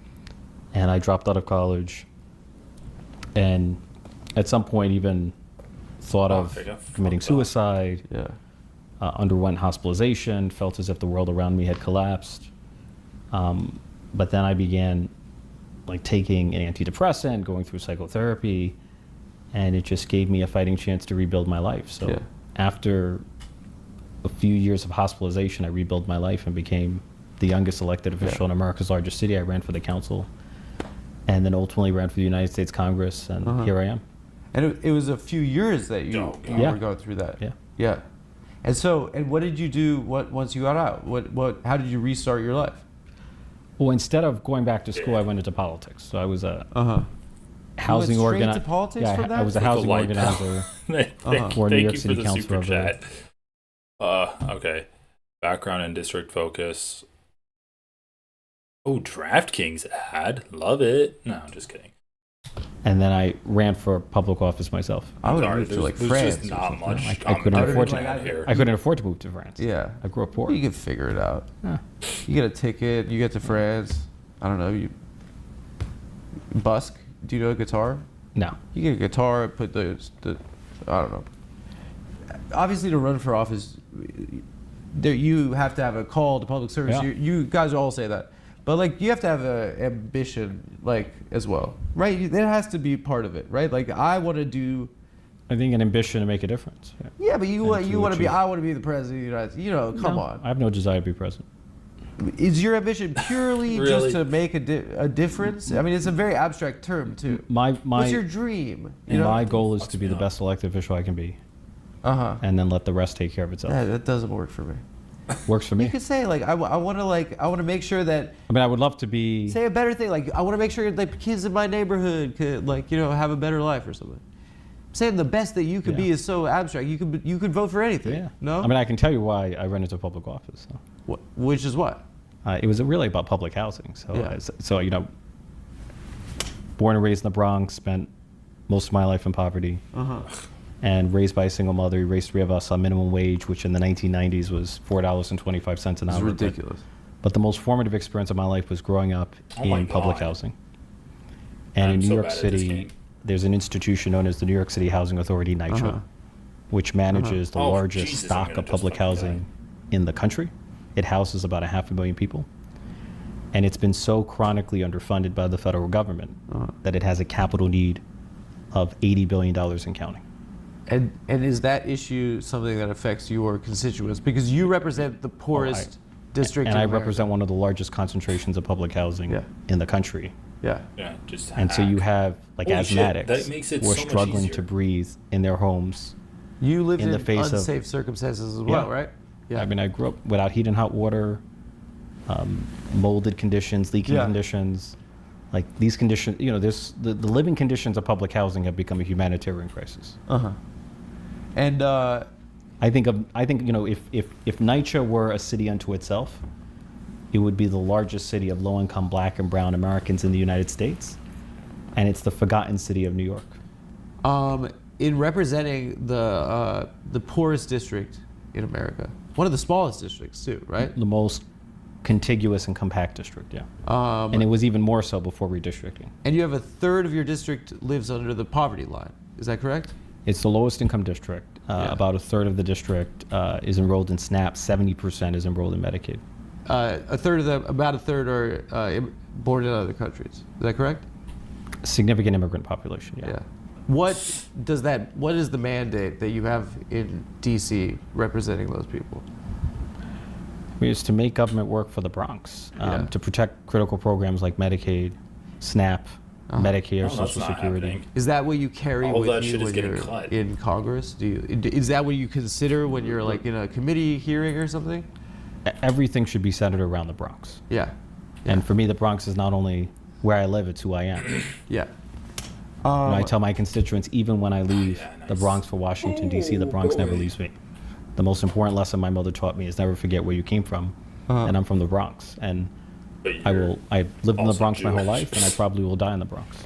And I dropped out of college, and at some point even thought of I got fucked committing up. suicide, Yeah. underwent hospitalization, felt as if the world around me had collapsed. But then I began taking an antidepressant, going through psychotherapy, and it just gave me a fighting chance to rebuild my life. So Yeah. after a few years of hospitalization, I rebuilt my life and became the youngest elected official in America's largest city. I ran for the council, and then ultimately ran for the United States Congress, and here I am. And it was a few years that you Yeah. were going through that. Yeah. Yeah. And what did you do? Once you got out? How did you restart your life? Well, instead of going back to school, I went into politics. So I was a housing straight organizer. to politics Yeah, from I that? was a Like a housing light organizer. Thank Or New York you City for the Councilor super of chat. Okay. Background and district focus. Oh, DraftKings ad. Love it. No, I'm just kidding. And then I ran for public office myself. I would Sorry, move to there's France. just or not something. much. I couldn't afford to. out here. I couldn't afford to move to France. Yeah. I grew up poor. You can figure it out. Yeah. You get a ticket. You get to France. I don't know. You busk. Do you know a guitar? No. You get a guitar. Put the I don't know. Obviously, to run for office, you have to have a call to public service. Yeah. You guys all say that, but you have to have an ambition as well, right? There has to be part of it, right? I want to do. I think an ambition to make a difference. Yeah. Yeah, but you want to be. achieve. I want to be the president of the United States. Come on. I have no desire to be president. Is your ambition purely Really? just to make a difference? I mean, it's a very abstract term too. What's your dream? My goal is to be the best elected official I can be, and then let the rest take care of itself. That doesn't work for me. Works for me. You could say I want to make sure that. I mean, I would love to be. Say a better thing, like I want to make sure that kids in my neighborhood could have a better life or something. I'm saying the best that you could be is so abstract. You could vote for anything. Yeah. No. I mean, I can tell you why I ran into public office. So. Which is what? It was really about public housing. So, Yeah. Born and raised in the Bronx, spent most of my life in poverty, and raised by a single mother. We raised 3 of us on minimum wage, which in the 1990s was $4.25 an hour. It's ridiculous. But the most formative experience of my life was growing up in public housing. And in New York City, there's an institution known as the New York City Housing Authority, NYCHA, which manages the largest stock of public housing in the country. It houses about 500,000 people. And it's been so chronically underfunded by the federal government that it has a capital need of $80 billion and counting. And is that issue something that affects your constituents? Because you represent the poorest district and in I America. represent one of the largest concentrations of public housing in the country. Yeah. Yeah, just And so you have Holy shit, asthmatics that makes it who are so much struggling easier. to breathe in their homes. You lived In in the face of- unsafe circumstances as well, right? Yeah. I mean, I grew up without heat and hot water, molded conditions, leaking conditions. Like these conditions, the living conditions of public housing have become a humanitarian crisis. And I think if NYCHA were a city unto itself, it would be the largest city of low-income Black and Brown Americans in the United States, and it's the forgotten city of New York. in representing the poorest district in America, one of the smallest districts too, right? The most contiguous and compact district, and it was even more so before redistricting. And you have a third of your district lives under the poverty line. Is that correct? It's the lowest income district. About a third of the district is enrolled in SNAP. 70% is enrolled in Medicaid. About a third are born in other countries. Is that correct? Significant immigrant population. Yeah. What is the mandate that you have in DC representing those people? Is to make government work for the Bronx, to protect critical programs like Medicaid, SNAP, Medicare, Social Security. Is that what you carry All with that you shit is when getting you're cut. in Congress? Is that what you consider when you're like in a committee hearing or something? Everything should be centered around the Bronx. Yeah. And for me, the Bronx is not only where I live, it's who I am. Yeah. I tell my constituents, even when I leave the Bronx for Washington, D.C., the Bronx never leaves me. The most important lesson my mother taught me is never forget where you came from. And I'm from the Bronx. And I've lived in the Bronx my whole life, and I probably will die in the Bronx.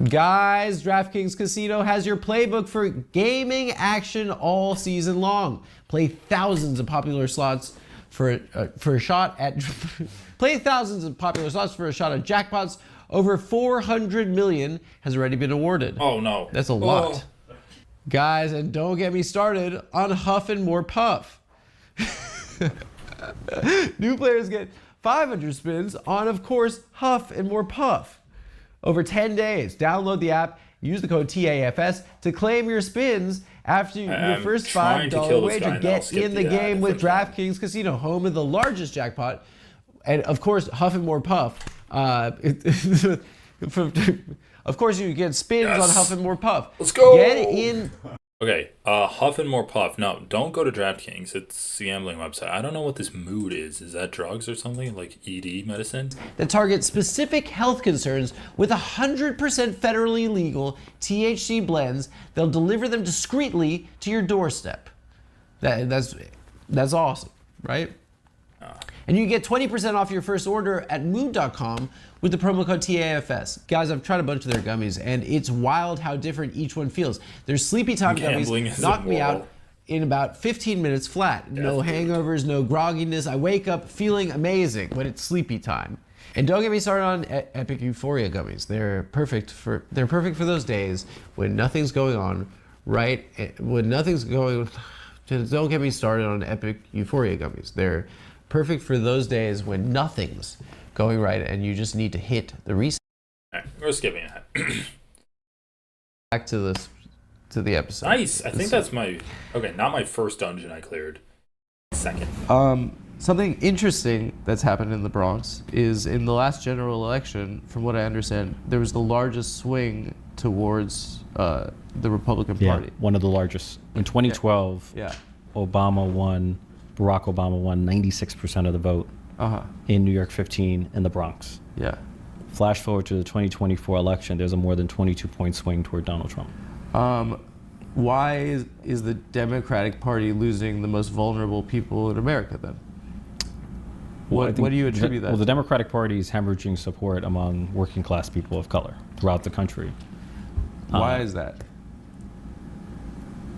Guys, DraftKings Casino has your playbook for gaming action all season long. Play thousands of popular slots for a shot at jackpots. Over 400 million has already been awarded. Oh no, that's a lot, guys. And don't get me started on Huff and More Puff. New players get 500 spins on, of course, Huff and More Puff. Over 10 days, download the app, use the code TAFS to claim your spins after your first $5 wager. Get in the game with DraftKings Casino, home of the largest jackpot. And of course, Huff and More Puff. Of course, you get spins on Huff and More Puff. Let's go! Get in. Okay, Huff and More Puff. No, don't go to DraftKings. It's a gambling website. I don't know what this mood is. Is that drugs or something? Like ED medicine? That target specific health concerns with 100% federally legal THC blends. They'll deliver them discreetly to your doorstep. That's awesome, right? And you get 20% off your first order at mood.com with the promo code TAFS. Guys, I've tried a bunch of their gummies, and it's wild how different each one feels. Their Sleepy Time gummies knock me out in about 15 minutes flat. No hangovers, no grogginess. I wake up feeling amazing when it's sleepy time. And don't get me started on Epic Euphoria gummies. They're perfect for those days when nothing's going on, right? When nothing's going. Don't get me started on Epic Euphoria gummies. They're perfect for those days when nothing's going right and you just need to hit the reset. All right, we're skipping that. Back to the episode. Nice. I think that's not my first dungeon I cleared. Second. Something interesting that's happened in the Bronx is in the last general election, from what I understand, there was the largest swing towards the Republican Party. One of the largest. In 2012, Yeah. Barack Obama won 96% of the vote in New York 15 in the Bronx. Yeah. Flash forward to the 2024 election, there's a more than 22-point swing toward Donald Trump. Why is the Democratic Party losing the most vulnerable people in America then? What do you attribute that Well, to? the Democratic Party is hemorrhaging support among working class people of color throughout the country. Why is that?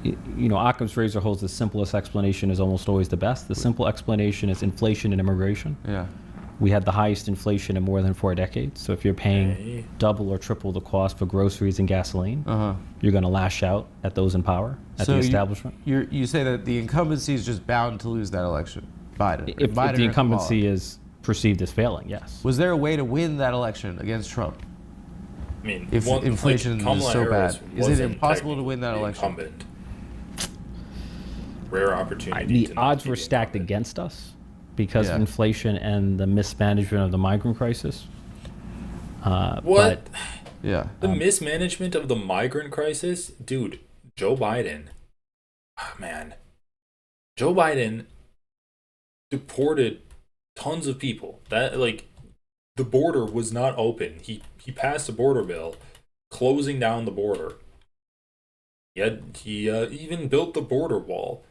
Occam's razor holds the simplest explanation is almost always the best. The simple explanation is inflation and immigration. Yeah. We had the highest inflation in more than 4 decades. So if you're paying double or triple the cost for groceries and gasoline, you're going to lash out at those in power, at the establishment. You say that the incumbency is just bound to lose that election, Biden. If Biden the or incumbency Kamala. is perceived as failing, yes. Was there a way to win that election against Trump? I mean, If inflation is Kamala so Harris bad, is it wasn't impossible to win that technically election? incumbent. Rare opportunity. The to not odds be were stacked incumbent. against us because Yeah. of inflation and the mismanagement of the migrant crisis. What? But Yeah. The mismanagement of the migrant crisis? Dude, Joe Biden. Oh, man. Joe Biden deported tons of people. The border was not open. He passed a border bill closing down the border. Yet he even built the border wall.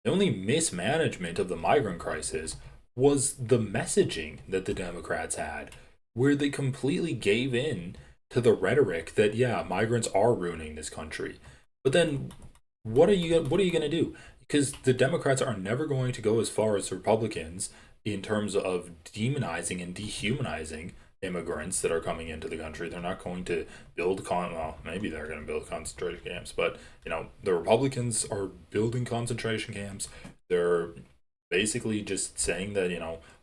The only mismanagement of the migrant crisis was the messaging that the Democrats had, where they completely gave in to the rhetoric that, yeah, migrants are ruining this country. But then what are you going to do? Because the Democrats are never going to go as far as the Republicans in terms of demonizing and dehumanizing immigrants that are coming into the country. They're not going to build maybe they're going to build concentration camps, but the Republicans are building concentration camps. They're basically just saying that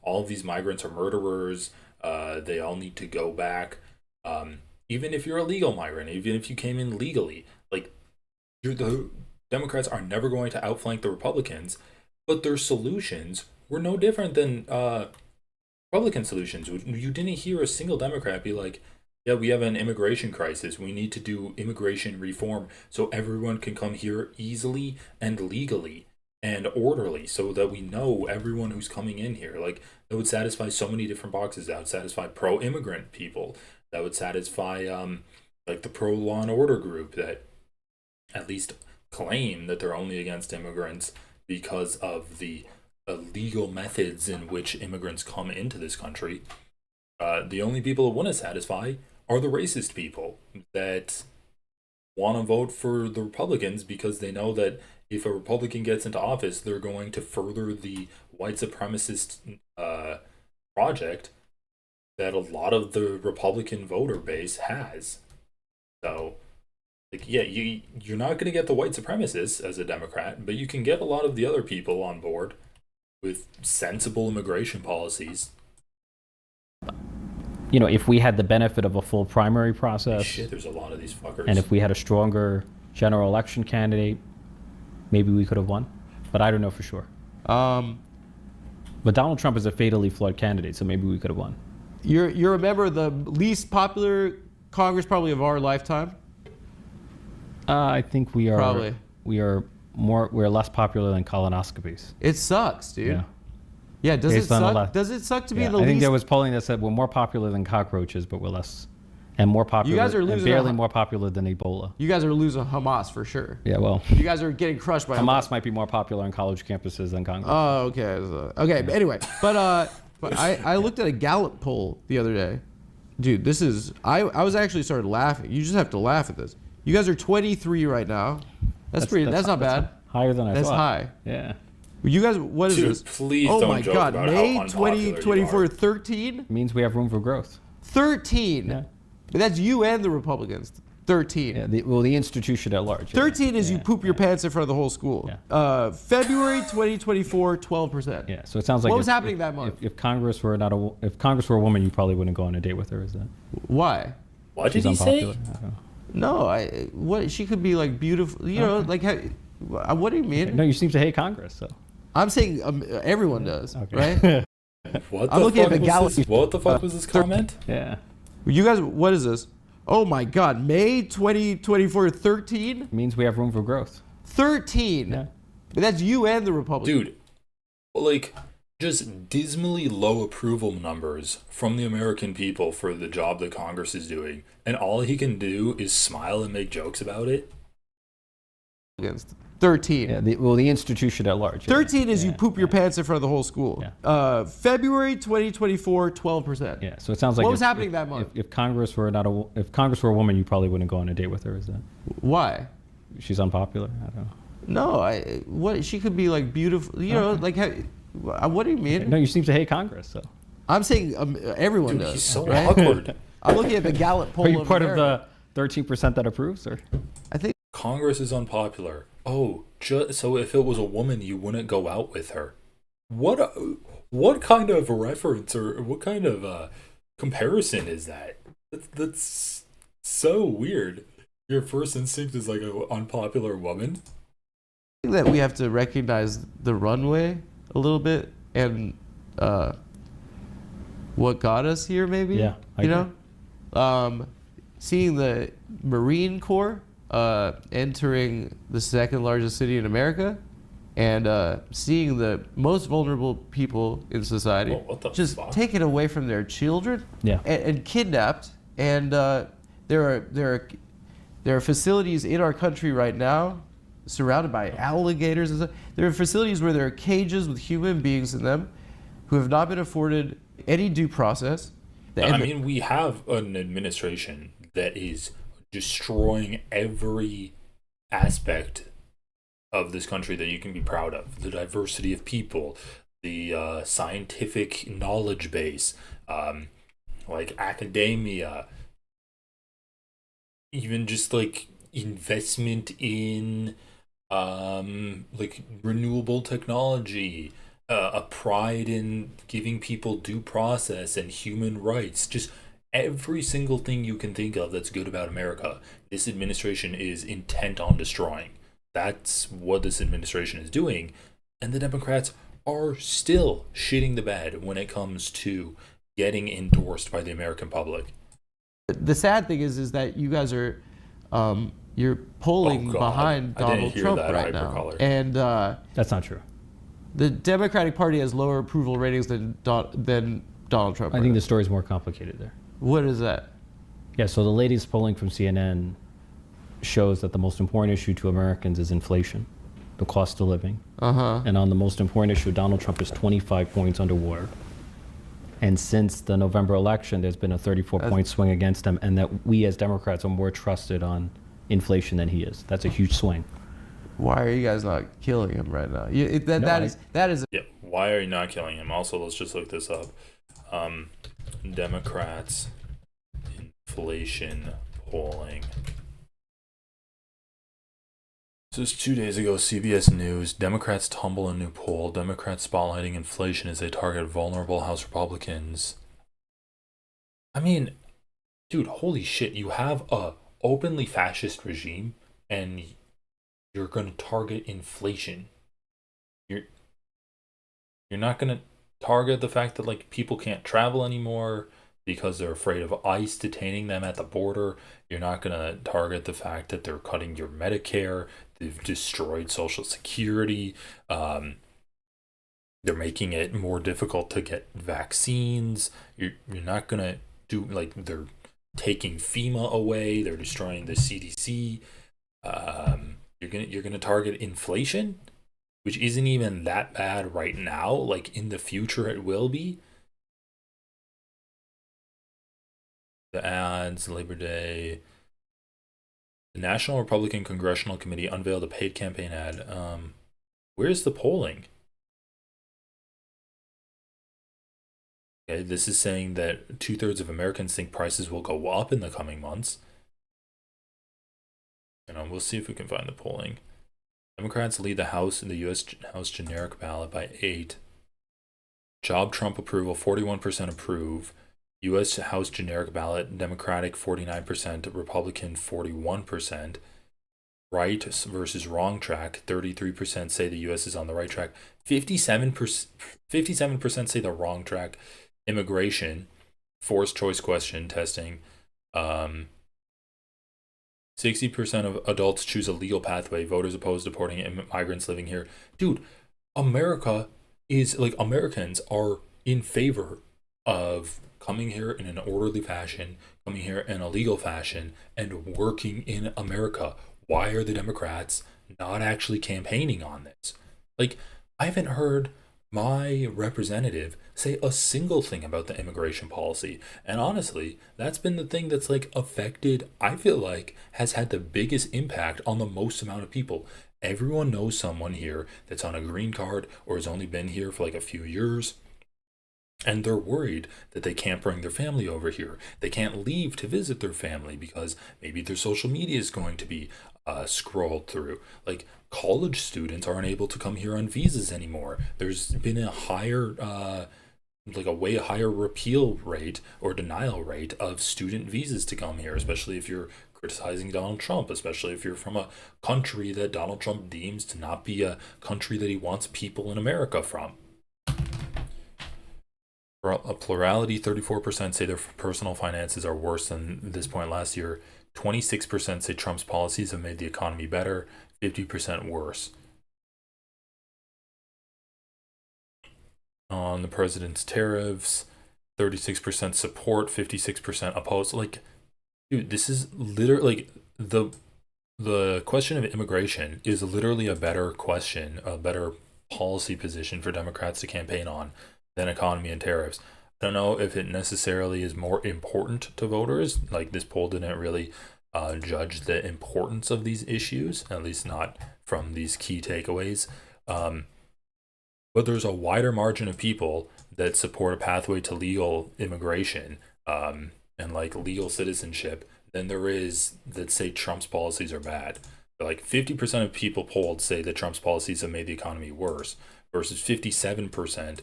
all of these migrants are murderers. They all need to go back. Even if you're a legal migrant, even if you came in legally, the Democrats are never going to outflank the Republicans, but their solutions were no different than Republican solutions. You didn't hear a single Democrat be like, yeah, we have an immigration crisis. We need to do immigration reform so everyone can come here easily and legally and orderly so that we know everyone who's coming in here. That would satisfy so many different boxes. That would satisfy pro-immigrant people. That would satisfy the pro-law and order group that at least claim that they're only against immigrants because of the legal methods in which immigrants come into this country. The only people it wouldn't satisfy are the racist people that want to vote for the Republicans because they know that if a Republican gets into office, they're going to further the white supremacist project that a lot of the Republican voter base has. So, you're not going to get the white supremacists as a Democrat, but you can get a lot of the other people on board with sensible immigration policies. if we had the benefit of a full primary process, Shit, there's a lot of these fuckers. and if we had a stronger general election candidate, maybe we could have won. But I don't know for sure. But Donald Trump is a fatally flawed candidate, so maybe we could have won. You're a member of the least popular Congress probably of our lifetime. I think we are. Probably. We're less popular than colonoscopies. It sucks, dude. Yeah. Yeah, does it Based on a suck? lot- Does it suck to be Yeah, the I think least? there was polling that said we're more popular than cockroaches, but we're less, and more popular. guys are and losing barely a- more popular than Ebola. You guys are losing Hamas for sure. Yeah, well, You guys are getting crushed by Hamas might be more popular on college campuses than Congress. Oh, okay. Okay, but anyway, but I looked at a Gallup poll the other day. Dude, this is I was actually started laughing. You just have to laugh at this. You guys are 23 right now. That's not bad. Higher than I That's thought. high. Yeah. You guys, what is Dude, this? please oh don't my joke God, about how May unpopular you 2024, are. 13? It means we have room for growth. 13. Yeah. But that's you and the Republicans. 13. Yeah. The institution at large. 13 is you poop your pants in front of the whole school. Yeah. February 2024, 12%. Yeah. So it sounds like What was happening that month? If Congress were if Congress were a woman, you probably wouldn't go on a date with her. Is that? Why? What did She's he say? unpopular. I don't know. No, what she could be like beautiful, like what do you mean? No, you seem to hate Congress. So I'm saying everyone does, Okay. right? What I'm the looking at fuck the was galaxy. this? What the fuck was this comment? Yeah. You guys, what is this? Oh my God, May 2024, 13? Means we have room for growth. 13. Yeah. But that's you and the Republicans. Dude, like, just dismally low approval numbers from the American people for the job that Congress is doing. And all he can do is smile and make jokes about it. Against 13. Yeah. The institution at large. 13 is you Yeah. poop your pants in front of the whole school. Yeah. February 2024, 12%. Yeah. So it sounds like What was happening that month? If Congress were if Congress were a woman, you probably wouldn't go on a date with her. Is that Why? she's unpopular? I don't know. No, what she could be like beautiful, you know, like what do you mean? No, you seem to hate Congress. So I'm saying everyone Dude, does. he's so right? awkward. I'm looking at the Gallup poll. are you part America. of the 13% that approves, or? I think Congress is unpopular. Oh, so if it was a woman, you wouldn't go out with her. What kind of reference or what kind of comparison is that? That's so weird. Your first instinct is like an unpopular woman. that we have to recognize the runway a little bit and what got us here, maybe. Yeah, I you agree. know, seeing the Marine Corps entering the second largest city in America, and seeing the most vulnerable people in society Whoa, what the just fuck? taken away from their children, Yeah. and kidnapped, and there are facilities in our country right now surrounded by alligators and stuff. There are facilities where there are cages with human beings in them who have not been afforded any due process. I mean, we have an administration that is destroying every aspect of this country that you can be proud of. The diversity of people, the scientific knowledge base, like academia, even just like investment in like renewable technology, a pride in giving people due process and human rights, just every single thing you can think of that's good about America, this administration is intent on destroying. That's what this administration is doing, and the Democrats are still shitting the bed when it comes to getting endorsed by the American public. The sad thing is that you guys are you're polling Oh, God. behind I didn't Donald hear Trump that right now, hypercolor. and That's not true. the Democratic Party has lower approval ratings than Donald Trump. I think the story's more complicated there. What is that? Yeah, so the latest polling from CNN shows that the most important issue to Americans is inflation, the cost of living. And on the most important issue, Donald Trump is 25 points underwater. And since the November election, there's been a 34-point swing against him, and that we as Democrats are more trusted on inflation than he is. That's a huge swing. Why are you guys not killing him right now? That is Yeah, why are you not killing him? Also, let's just look this up. Democrats inflation polling. This is 2 days ago, CBS News. Democrats tumble a new poll. Democrats spotlighting inflation as they target vulnerable House Republicans. I mean, dude, holy shit. You have a openly fascist regime and you're going to target inflation. You're not going to target the fact that like people can't travel anymore because they're afraid of ICE detaining them at the border. You're not going to target the fact that they're cutting your Medicare. They've destroyed Social Security. They're making it more difficult to get vaccines. You're not going to do, like, they're taking FEMA away. They're destroying the CDC. You're gonna target inflation, which isn't even that bad right now. Like, in the future it will be. The ads, Labor Day. The National Republican Congressional Committee unveiled a paid campaign ad. Where's the polling? Okay, this is saying that 2/3 of Americans think prices will go up in the coming months. And we'll see if we can find the polling. Democrats lead the House in the U.S. House generic ballot by 8. Job Trump approval, 41% approve. U.S. House generic ballot, Democratic 49%, Republican 41%. right versus wrong track. 33% say the U.S. is on the right track. 57% say the wrong track. Immigration, forced choice question testing. 60% of adults choose a legal pathway. Voters oppose deporting migrants living here. Dude, Americans are in favor of coming here in an orderly fashion, coming here in a legal fashion, and working in America. Why are the Democrats not actually campaigning on this? Like, I haven't heard my representative say a single thing about the immigration policy. And honestly, that's been the thing that's like affected, I feel like, has had the biggest impact on the most amount of people. Everyone knows someone here that's on a green card or has only been here for like a few years. And they're worried that they can't bring their family over here. They can't leave to visit their family because maybe their social media is going to be scrolled through. Like, college students aren't able to come here on visas anymore. There's been a higher, like a way higher repeal rate or denial rate of student visas to come here, especially if you're criticizing Donald Trump, especially if you're from a country that Donald Trump deems to not be a country that he wants people in America from. A plurality, 34% say their personal finances are worse than this point last year. 26% say Trump's policies have made the economy better. 50% worse. On the president's tariffs, 36% support, 56% oppose. Like, dude, this is literally like the question of immigration is literally a better question, a better policy position for Democrats to campaign on than economy and tariffs. I don't know if it necessarily is more important to voters. Like, this poll didn't really judge the importance of these issues, at least not from these key takeaways. But there's a wider margin of people that support a pathway to legal immigration and like legal citizenship than there is that say Trump's policies are bad. But like 50% of people polled say that Trump's policies have made the economy worse versus 57%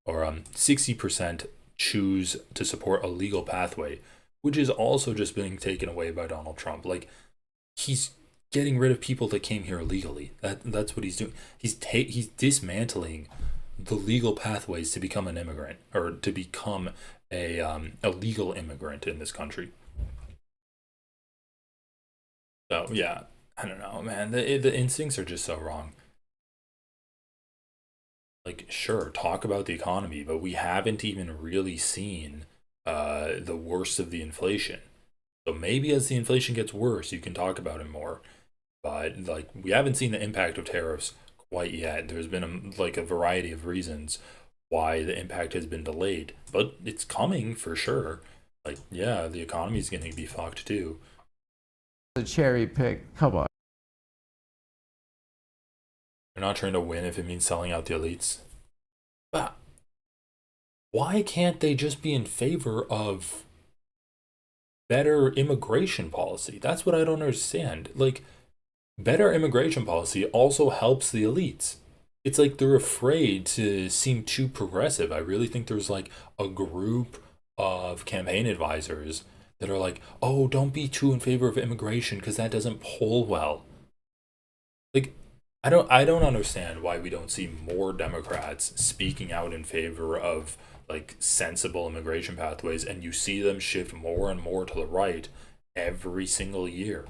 or 60% choose to support a legal pathway, which is also just being taken away by Donald Trump. Like, he's getting rid of people that came here illegally. That's what he's doing. He's dismantling the legal pathways to become an immigrant or to become a legal immigrant in this country. So yeah, I don't know, man. The instincts are just so wrong. Like, sure, talk about the economy, but we haven't even really seen the worst of the inflation. So maybe as the inflation gets worse, you can talk about it more. But like, we haven't seen the impact of tariffs quite yet. There's been a variety of reasons why the impact has been delayed, but it's coming for sure. Like, yeah, the economy is going to be fucked too. The cherry pick. Come on. They're not trying to win if it means selling out the elites. But why can't they just be in favor of better immigration policy? That's what I don't understand. Like, better immigration policy also helps the elites. It's like they're afraid to seem too progressive. I really think there's like a group of campaign advisors that are like, oh, don't be too in favor of immigration because that doesn't poll well. Like, I don't understand why we don't see more Democrats speaking out in favor of like sensible immigration pathways, and you see them shift more and more to the right every single year.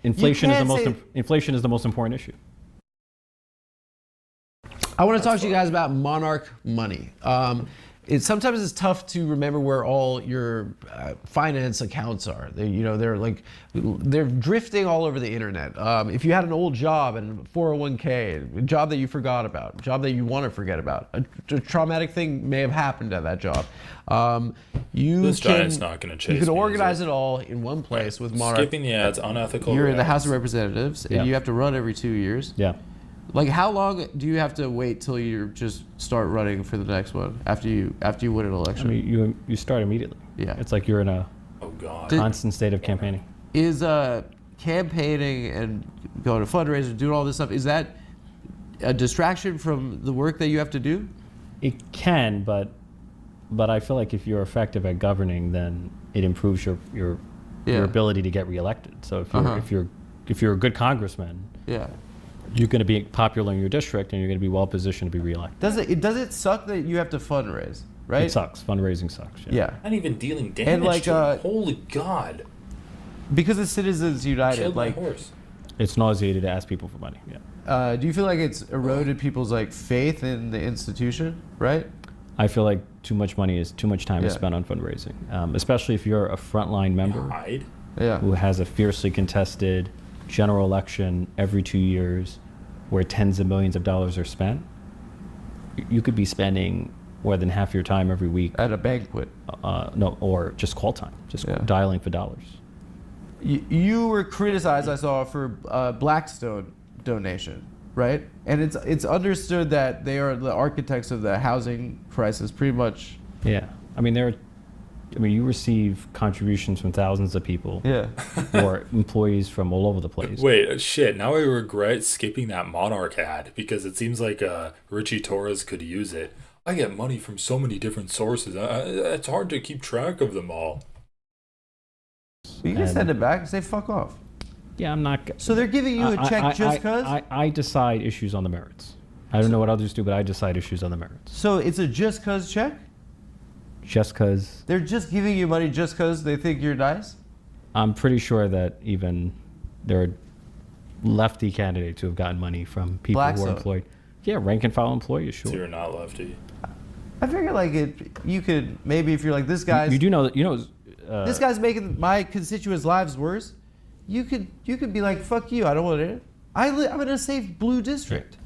Inflation is the most important issue. I want to talk to you guys about Monarch Money. Sometimes it's tough to remember where all your finance accounts are. They're drifting all over the internet. If you had an old job and 401k, a job that you forgot about, a job that you want to forget about, a traumatic thing may have happened at that job. This giant's not going to chase. You can organize it all in one place with Monarch. Skipping the ads, unethical. You're in the House of Representatives, and you have to run every 2 years. Yeah. Like, how long do you have to wait till you just start running for the next one after you win an election? I mean, you start immediately. Yeah. It's like you're in a constant state of campaigning. Is campaigning and going to fundraisers, doing all this stuff, is that a distraction from the work that you have to do? It can, but I feel like if you're effective at governing, then it improves your your ability to get reelected. So if you're a good congressman, Yeah. you're going to be popular in your district, and you're going to be well positioned to be reelected. Does it suck that you have to fundraise, right? It sucks. Fundraising sucks. Yeah. Not even dealing damage And like, to him. Holy God. Because of Citizens United, Killed like, my horse. It's nauseating to ask people for money. Yeah. do you feel like it's eroded people's like faith in the institution, right? I feel like too much money is too much time Yeah. is spent on fundraising, especially if you're a frontline member Hide? Yeah. who has a fiercely contested general election every 2 years where tens of millions of dollars are spent. You could be spending more than half your time every week, At a banquet. no, or just call time, just Yeah. dialing for dollars. You were criticized, I saw, for Blackstone donation, right? And it's understood that they are the architects of the housing crisis, pretty much. Yeah, I mean you receive contributions from thousands of people, Yeah. or employees from all over the place. Wait, shit. Now I regret skipping that Monarch ad because it seems like Richie Torres could use it. I get money from so many different sources. It's hard to keep track of them all. You can send it back and say fuck off. Yeah, I'm not. So they're giving you a check just because? I decide issues on the merits. I don't know what others do, but I decide issues on the merits. So it's a just because check? Just because They're just giving you money just because they think you're nice? I'm pretty sure that even there are lefty candidates who have gotten money from people who Blackstone. are employed. Yeah, rank and file employees, So sure. you're not lefty. I figure like you could, maybe if you're like, this guy's, You do know that, this guy's making my constituents' lives worse, you could be like, fuck you, I don't want it. I'm in a safe blue district,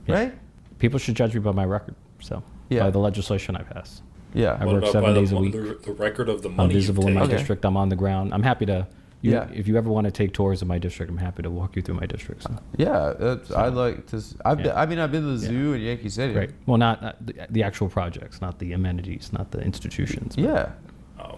Yeah. right? people should judge me by my record. So Yeah. by the legislation I pass. Yeah. I What work about 7 by days a week. the record of the I'm money visible in my you've taken? district. I'm on the ground. I'm happy to. Yeah. If you ever want to take tours of my district, I'm happy to walk you through my district. So. Yeah, I'd like to. I've Yeah. I've been to the zoo in Yankee Stadium. Right. Well, not the actual projects, not the amenities, not the institutions. but Yeah. Oh,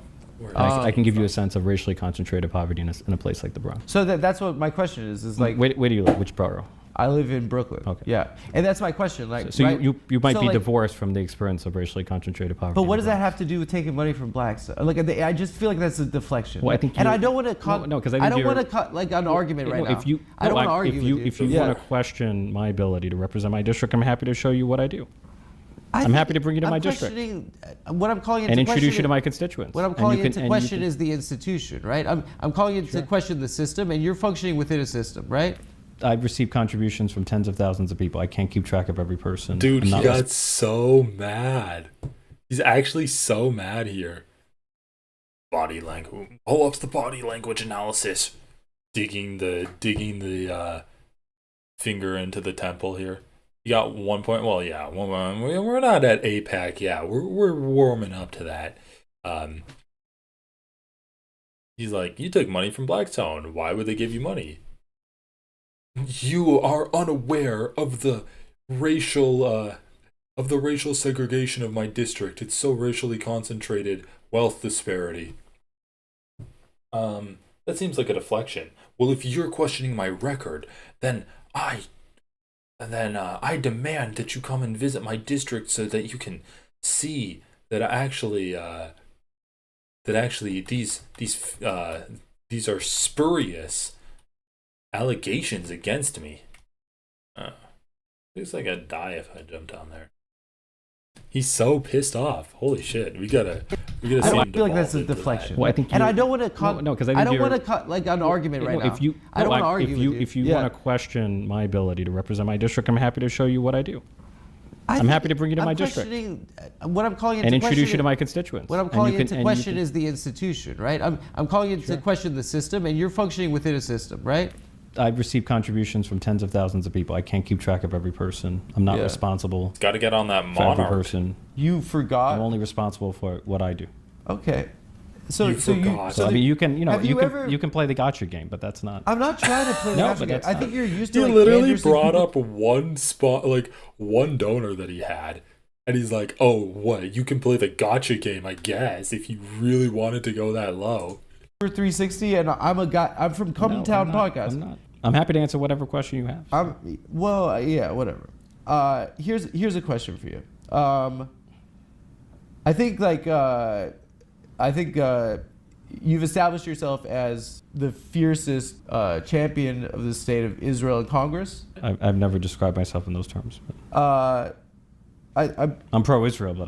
I can give you a sense of racially concentrated poverty in a place like the Bronx. So that's what my question is. Is like, Where do you live? Which borough? I live in Brooklyn. Okay. Yeah, and that's my question. Like, So right? you might So, be like, divorced from the experience of racially concentrated poverty. But in what the does that Bronx. have to do with taking money from blacks? Like, I just feel like that's a deflection. Well, I think and you- I don't want to cut. No, 'cause I I think don't you're- want to cut like an argument right now. If you, I don't want to argue if you, with you. If you Yeah. want to question my ability to represent my district, I'm happy to show you what I do. I'm happy to bring you to my district. questioning- What I'm calling into And introduce question you to my constituents. What I'm And calling you can- into and you question can- is the institution, right? I'm calling into question the system, and you're functioning within a system, right? I've received contributions from tens of thousands of people. I can't keep track of every person. Dude, I'm he not got so mad. He's actually so mad here. Body language. Pull up the body language analysis. Digging the finger into the temple here. You got 1 point. Well, yeah, we're not at APAC. Yeah, we're warming up to that. He's like, you took money from Blackstone. Why would they give you money? You are unaware of the racial segregation of my district. It's so racially concentrated. Wealth disparity. That seems like a deflection. Well, if you're questioning my record, then I demand that you come and visit my district so that you can see that actually these are spurious allegations against me. Looks like I'd die if I jumped down there. He's so pissed off. Holy shit. We gotta see I him feel like that's a devolve into deflection. that. Well, I think and you- I don't want to cut. No, 'cause I I think don't you're- want to cut like an argument right now. If you, I don't want to argue if you, with you. If you Yeah. want to question my ability to represent my district, I'm happy to show you what I do. I'm happy to bring you to my district. What I'm calling into And introduce you question- to my constituents. What I'm And calling you can- into and you question can- is the institution, right? I'm calling into question the system, and you're functioning within a system, right? I've received contributions from tens of thousands of people. I can't keep track of every person. I'm not Yeah. responsible Got to get on that for every monarch. person. You I'm forgot. only responsible for what I do. Okay. So You forgot. So I mean, you can, have you ever- you can play the gotcha game, but that's not. I'm not trying to play the No, gotcha but game. that's I not- think you're used He to like literally Anderson brought people- up one spot, like one donor that he had, and he's like, "Oh, what? You can play the gotcha game, I guess, if you really wanted to go that low." for 360, and I'm a guy. I'm from Coming No, Town I'm not. Podcast. I'm not. I'm happy to answer whatever question you have. Yeah, whatever. Here's a question for you. I think you've established yourself as the fiercest champion of the state of Israel in Congress. I've never described myself in those terms. But I'm pro-Israel, but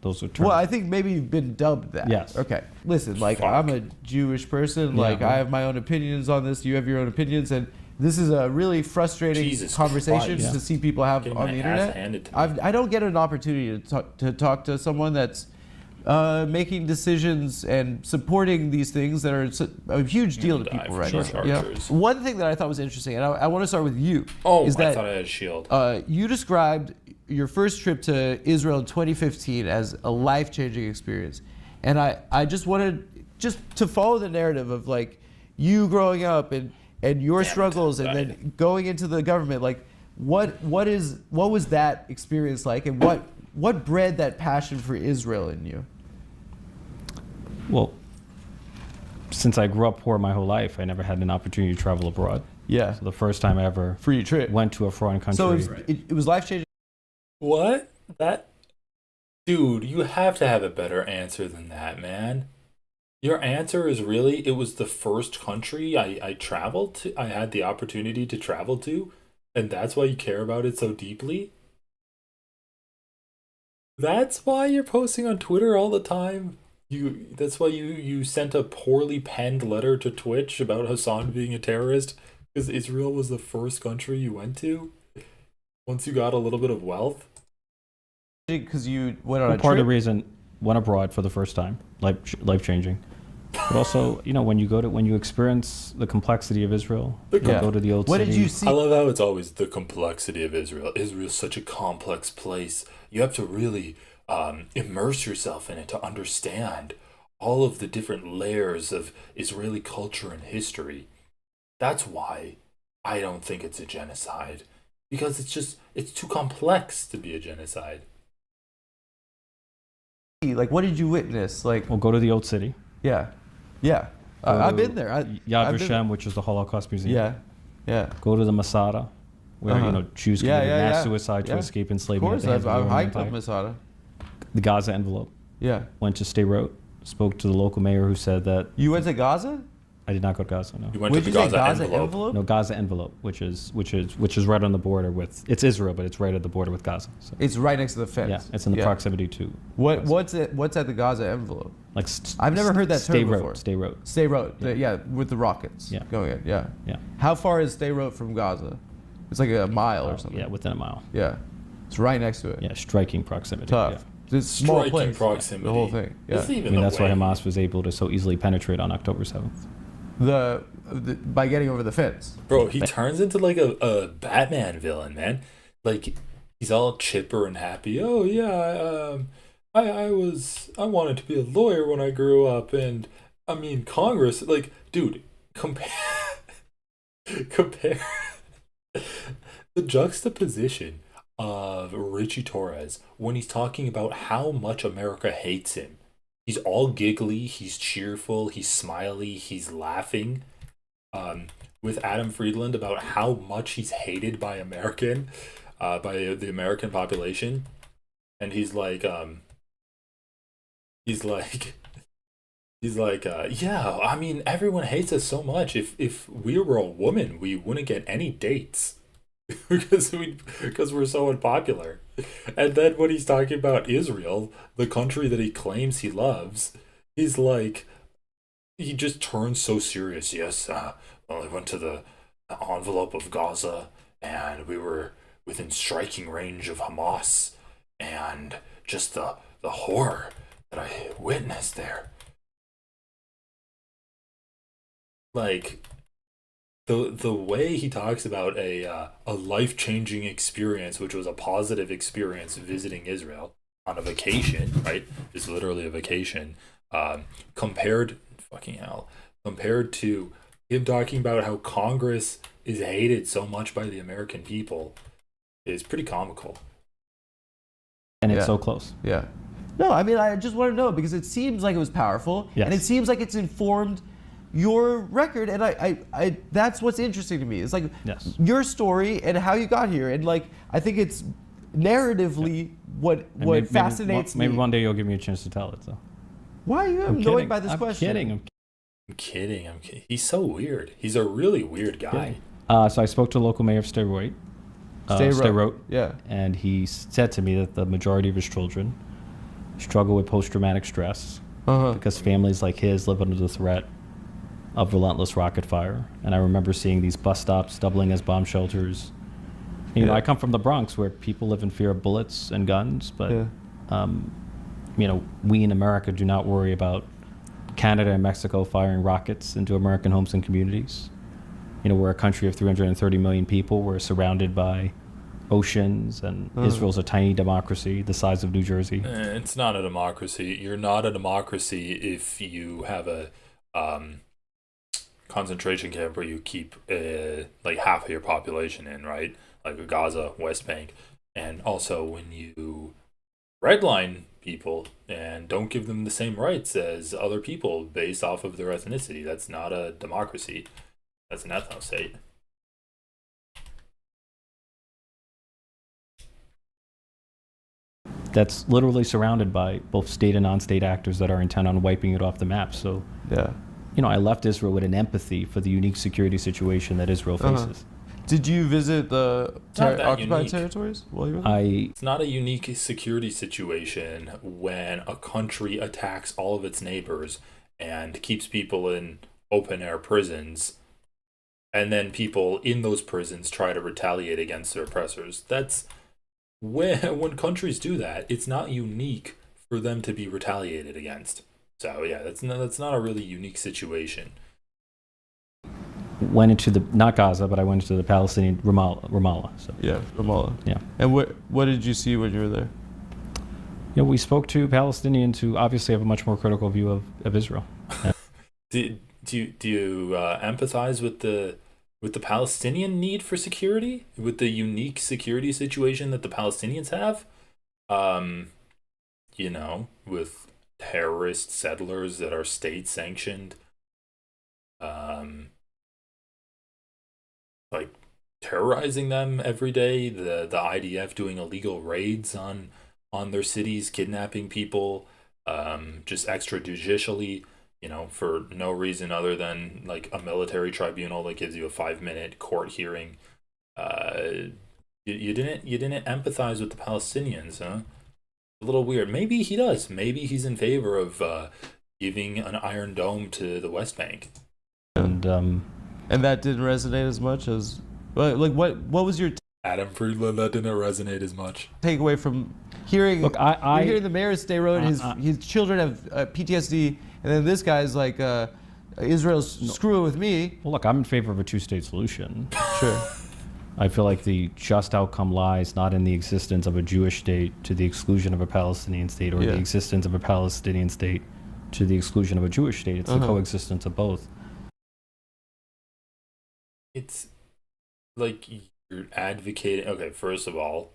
those are terms. Well, I think maybe you've been dubbed that. Yes. Okay. Listen, like, Fuck. I'm a Jewish person. Yeah, Like, well. I have my own opinions on this. You have your own opinions, and this is a really frustrating Jesus conversation Christ. to see people have Getting on my the ass internet. handed to me. I don't get an opportunity to talk to someone that's making decisions and supporting these things that are a huge deal to Die people for right sure. now. You know? Chargers. One thing that I thought was interesting, and I want to start with you, Oh, is I that thought I had a shield. you described your first trip to Israel in 2015 as a life-changing experience. And I just wanted to follow the narrative of like you growing up and your Damn it, struggles and right. then going into the government. Like what was that experience like, and what bred that passion for Israel in you? Well, since I grew up poor my whole life, I never had an opportunity to travel abroad. Yeah. So the first time I ever Free trip. went to a foreign country. So it was life-changing. What? Dude, you have to have a better answer than that, man. Your answer is really, it was the first country I traveled to, I had the opportunity to travel to, and that's why you care about it so deeply? That's why you're posting on Twitter all the time? That's why you sent a poorly penned letter to Twitch about Hassan being a terrorist? Because Israel was the first country you went to? Once you got a little bit of wealth? Because you went on Well, a part of trip. the reason went abroad for the first time, life changing. But also, when you experience the complexity of Israel, you Yeah. go to the old What city. did you see? I love how it's always the complexity of Israel. Israel's such a complex place. You have to really immerse yourself in it to understand all of the different layers of Israeli culture and history. That's why I don't think it's a genocide. Because it's too complex to be a genocide. Like, what did you witness? Like, We'll go to the old city. yeah. Go I've to been there. Yad I've been- Vashem, which is the Holocaust Museum. Yeah. Go to the Masada, where Jews committed mass suicide to Yeah. escape Of enslavement. course, at the hands I've of the hiked Roman up Empire. Masada. The Gaza envelope. Yeah. Went to Sderot, spoke to the local mayor who said that You went to Gaza? I did not go to Gaza. No, You went Where'd to you the say Gaza, Gaza envelope? no Gaza envelope, which is right on the border with. It's Israel, but it's right at the border with Gaza. So, It's right next to the fence. yeah, it's in the proximity to. Gaza. What's at the Gaza envelope? Like I've never heard that term before. Sderot. Stay Road. Yeah, with the rockets Yeah. going in. Yeah. Yeah. How far is Stay Road from Gaza? It's like a mile or something. Yeah, within a mile. Yeah. It's right next to it. Yeah, striking proximity. Tough. Yeah. It's a small Striking place. proximity. The whole thing. Yeah. This is I even mean, the that's why way- Hamas was able to so easily penetrate on October 7th. By getting over the fence. Bro, he turns into like a Batman villain, man. Like, he's all chipper and happy. Oh yeah, I wanted to be a lawyer when I grew up, and I mean Congress. Like, dude, compare the juxtaposition of Richie Torres when he's talking about how much America hates him. He's all giggly, he's cheerful, he's smiley, he's laughing. With Adam Friedland about how much he's hated by the American population, and he's like, yeah, I mean, everyone hates us so much. If we were a woman, we wouldn't get any dates because we're so unpopular. And then when he's talking about Israel, the country that he claims he loves, he's like, he just turns so serious. Yes, well, I went to the envelope of Gaza, and we were within striking range of Hamas, and just the horror that I witnessed there. Like, the way he talks about a life-changing experience, which was a positive experience visiting Israel on a vacation, right? It's literally a vacation. Compared to him talking about how Congress is hated so much by the American people is pretty comical. And it's Yeah. so close. Yeah. No, I mean, I just want to know because it seems like it was powerful, Yes. and it seems like it's informed your record, and I that's what's interesting to me. It's like Yes. your story and how you got here, and like I think it's narratively what And fascinates maybe me. one day you'll give me a chance to tell it. So. Why are you I'm annoyed kidding. by this I'm question? kidding. I'm I'm kidding. He's so weird. He's a really weird guy. So I spoke to the local mayor of Sderot, Yeah. and he said to me that the majority of his children struggle with post-traumatic stress because families like his live under the threat of relentless rocket fire. And I remember seeing these bus stops doubling as bomb shelters. You know, I come from the Bronx, where people live in fear of bullets and guns, but you know, we in America do not worry about Canada and Mexico firing rockets into American homes and communities. You know, we're a country of 330 million people. We're surrounded by oceans, and Israel's a tiny democracy the size of New Jersey. It's not a democracy. You're not a democracy if you have a concentration camp where you keep like half of your population in, right? Like Gaza, West Bank. And also when you redline people and don't give them the same rights as other people based off of their ethnicity. That's not a democracy. That's an ethno state. That's literally surrounded by both state and non-state actors that are intent on wiping it off the map. So, you know, I left Israel with an empathy for the unique security situation that Israel faces. Did you visit the occupied unique. territories while you were there? It's not a unique security situation when a country attacks all of its neighbors and keeps people in open air prisons, and then people in those prisons try to retaliate against their oppressors. That's when countries do that, it's not unique for them to be retaliated against. So yeah, that's not a really unique situation. Went into the, not Gaza, but I went into the Palestinian Ramallah. So. Yeah, Ramallah. Yeah. And what did you see when you were there? You know, we spoke to Palestinians who obviously have a much more critical view of Israel. Do you empathize with the Palestinian need for security, with the unique security situation that the Palestinians have? You know, with terrorist settlers that are state sanctioned, like terrorizing them every day. The IDF doing illegal raids on their cities, kidnapping people, just extrajudicially. You know, for no reason other than like a military tribunal that gives you a 5-minute court hearing. You didn't empathize with the Palestinians, huh? A little weird. Maybe he does. Maybe he's in favor of giving an Iron Dome to the West Bank. And that didn't resonate as much as, like, what was your Adam Friedland, that didn't resonate as much. takeaway from hearing? Look, you're hearing the mayor of Sderot, his children have PTSD, and then this guy's like, Israel's screwing with me. Well, look, I'm in favor of a two-state solution. Sure. I feel like the just outcome lies not in the existence of a Jewish state to the exclusion of a Palestinian state, or the existence of a Palestinian state to the exclusion of a Jewish state. It's the coexistence of both. It's like you're advocating. Okay, first of all,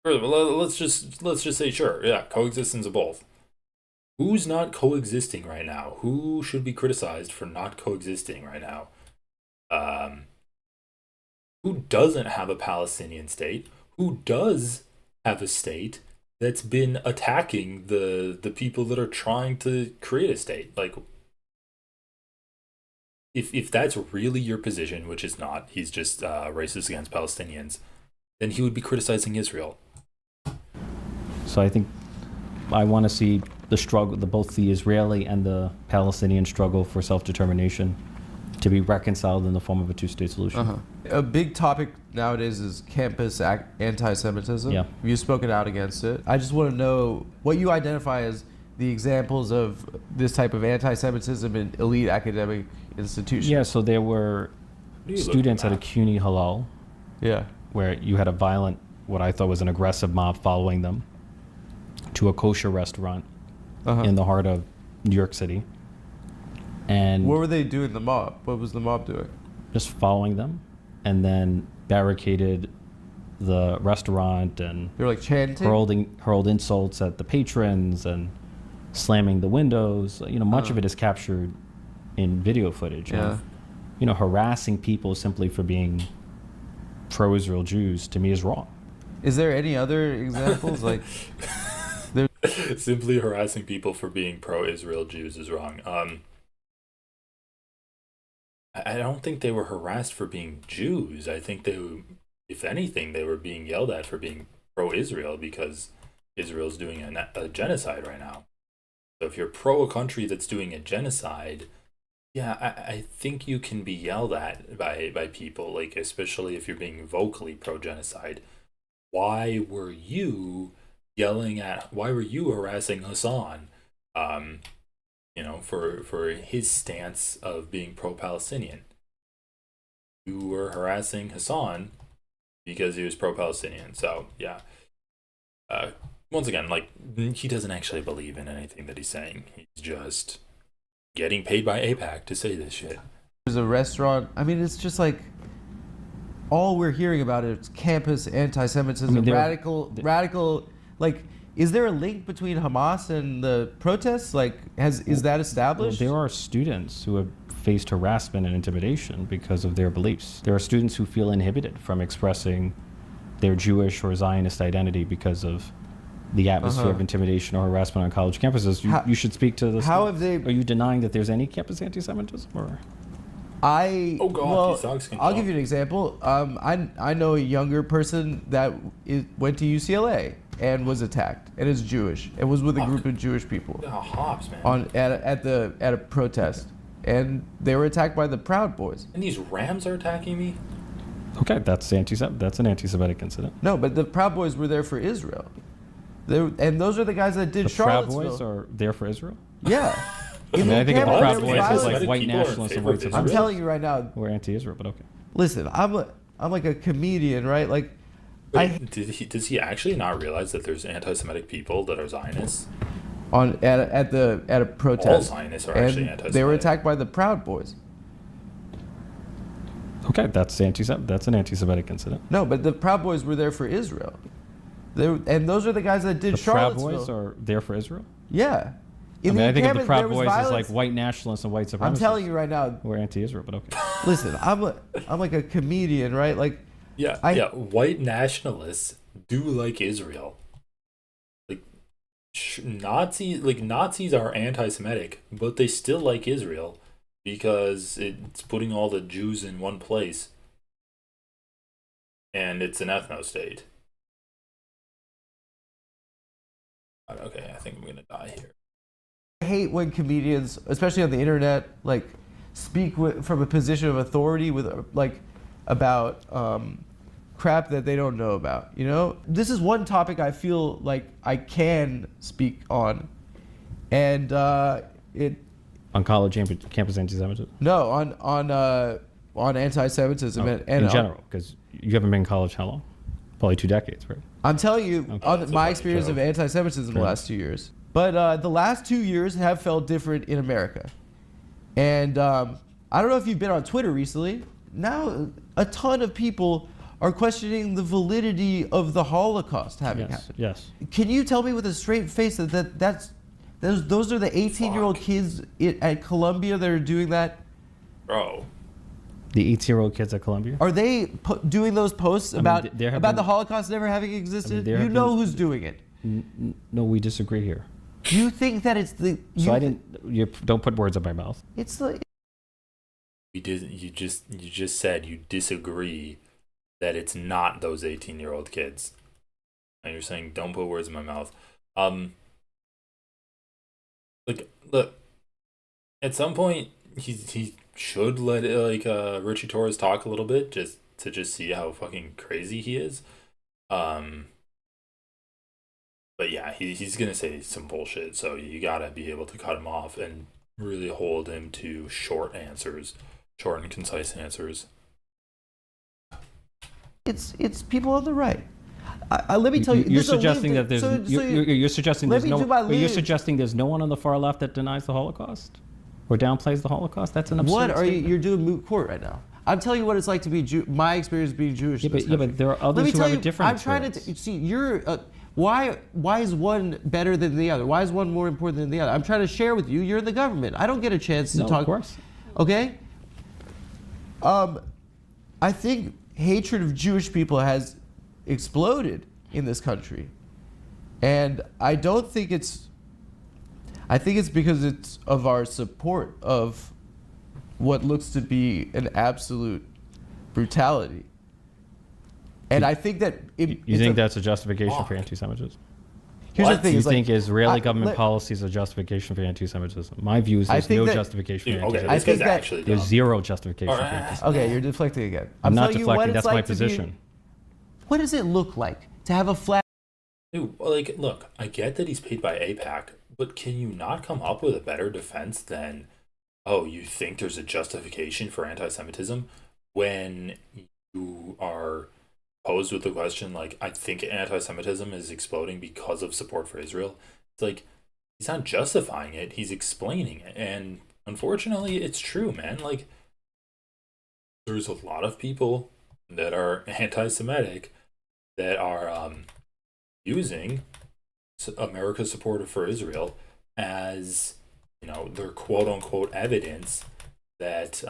let's just say sure, yeah, coexistence of both. Who's not coexisting right now? Who should be criticized for not coexisting right now? Who doesn't have a Palestinian state? Who does have a state that's been attacking the people that are trying to create a state? Like, if that's really your position, which is not, he's just racist against Palestinians, then he would be criticizing Israel. So I think I want to see the struggle, both the Israeli and the Palestinian struggle for self-determination, to be reconciled in the form of a two-state solution. A big topic nowadays is campus anti-Semitism. Yeah. You've spoken out against it. I just want to know what you identify as the examples of this type of anti-Semitism in elite academic institutions. Yeah, so there were students at a CUNY Halal, where you had a violent, what I thought was an aggressive mob following them to a kosher restaurant in the heart of New York City. And what were they doing, the mob? What was the mob doing? Just following them, and then barricaded the restaurant, and they were like chanting? hurled insults at the patrons and slamming the windows. You know, much of it is captured in video footage. And, you know, harassing people simply for being pro-Israel Jews, to me, is wrong. Is there any other examples? Like, simply harassing people for being pro-Israel Jews is wrong. I don't think they were harassed for being Jews. I think if anything, they were being yelled at for being pro-Israel because Israel's doing a genocide right now. So if you're pro a country that's doing a genocide, yeah, I think you can be yelled at by people, like especially if you're being vocally pro-genocide. Why were you why were you harassing Hassan? For his stance of being pro-Palestinian. You were harassing Hassan because he was pro-Palestinian. So yeah. Once again, like, he doesn't actually believe in anything that he's saying. He's just getting paid by AIPAC to say this shit. There's a restaurant. I mean, it's just like all we're hearing about is campus anti-Semitism, radical. Like, is there a link between Hamas and the protests? Like, is that established? Well, there are students who have faced harassment and intimidation because of their beliefs. There are students who feel inhibited from expressing their Jewish or Zionist identity because of the atmosphere of intimidation or harassment on college campuses. You should speak to this. How have they? Are you denying that there's any campus anti-Semitism? Or Oh God, these dogs can I'll talk. give you an example. I know a younger person that went to UCLA and was attacked and is Jewish and was with a group of Jewish people Hobbs, man. at a protest, and they were attacked by the Proud Boys. And these Rams are attacking me. okay, that's an anti-Semitic incident. No, but the Proud Boys were there for Israel. And those are the guys that did The Proud Charlottesville. Boys are there for Israel. Yeah. I mean, I think of the Proud violence. Boys as like Anti-Semitic white people are in nationalists and favor white of Israel. I'm supremacists. telling you right now. We're anti-Israel, but okay. Listen, I'm like a comedian, right? Like, Wait, does he actually not realize that there's anti-Semitic people that are Zionists? at a protest. All Zionists are actually and anti-Semitic. they were attacked by the Proud Boys. Okay, that's an anti-Semitic incident. No, but the Proud Boys were there for Israel. And those are the guys that did The Proud Charlottesville. Boys are there for Israel. Yeah. I mean, I think of the encampment, Proud there was Boys as violence. like white nationalists and white supremacists. I'm telling you right now. We're anti-Israel, but okay. Listen, I'm like a comedian, right? Like, Yeah, white nationalists do like Israel. Like Nazis are anti-Semitic, but they still like Israel because it's putting all the Jews in one place, and it's an ethno-state. Okay, I think I'm gonna die here. I hate when comedians, especially on the internet, like speak from a position of authority with like about crap that they don't know about. You know, this is one topic I feel like I can speak on, and On college campus anti-Semitism? no on anti-Semitism and in general, because you haven't been in college how long? Probably 2 decades, right? I'm telling you That's on a my funny experience joke. of anti-Semitism the last 2 years. But the last 2 years have felt different in America. And I don't know if you've been on Twitter recently. Now a ton of people are questioning the validity of the Holocaust having happened. Yes. Can you tell me with a straight face that those are the 18-year-old kids at Columbia that are doing that? Bro, The 18-year-old kids at Columbia? Are they doing those posts about there have about been- the Holocaust never having existed? there You have know been- who's doing it. No, we disagree here. You think that it's the So you don't put words in my mouth. It's the you just said you disagree that it's not those 18-year-old kids, and you're saying don't put words in my mouth. Like, look, at some point he should let Richie Torres talk a little bit just to see how fucking crazy he is. But yeah, he's gonna say some bullshit, so you gotta be able to cut him off and really hold him to short and concise answers. it's people on the right. Let me tell you. You're this is a suggesting leave- that there's you're suggesting let there's me no do my you're leave. suggesting there's no one on the far left that denies the Holocaust or downplays the Holocaust. That's an absurd What are you? statement. You're doing moot court right now. I'm telling you what it's like to be my experience being Jewish. in this country. but there are Let others me who tell have you, a different I'm trying experience. to see. You're why is one better than the other? Why is one more important than the other? I'm trying to share with you. You're in the government. I don't get a chance to No, talk. of course. Okay. I think hatred of Jewish people has exploded in this country, and I don't think it's. I think it's because it's of our support of what looks to be an absolute brutality. And I think that You think that's a justification for anti-Semitism? here's the thing: You is think like, Israeli government policy is a justification for anti-Semitism? My view is there's no justification for Okay, anti-Semitism. this guy's actually There's dumb. zero justification for anti-Semitism. Okay, you're deflecting again. I'm not telling you what deflecting. it's That's my like to be- position. What does it look like to have a flag? Dude, like, look, I get that he's paid by AIPAC, but can you not come up with a better defense than, oh, you think there's a justification for anti-Semitism when you are posed with the question, like, I think anti-Semitism is exploding because of support for Israel? It's like, he's not justifying it, he's explaining it. And unfortunately, it's true, man. Like, there's a lot of people that are anti-Semitic that are using America's support for Israel as, you know, their quote-unquote evidence that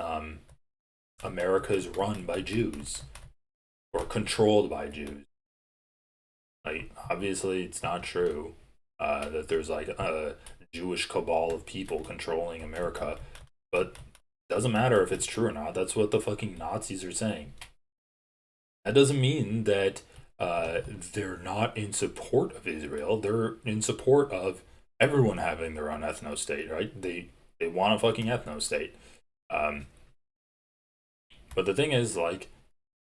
America is run by Jews or controlled by Jews. Like, obviously, it's not true that there's like a Jewish cabal of people controlling America, but it doesn't matter if it's true or not. That's what the fucking Nazis are saying. That doesn't mean that they're not in support of Israel. They're in support of everyone having their own ethno-state, right? They want a fucking ethno-state. But the thing is, like,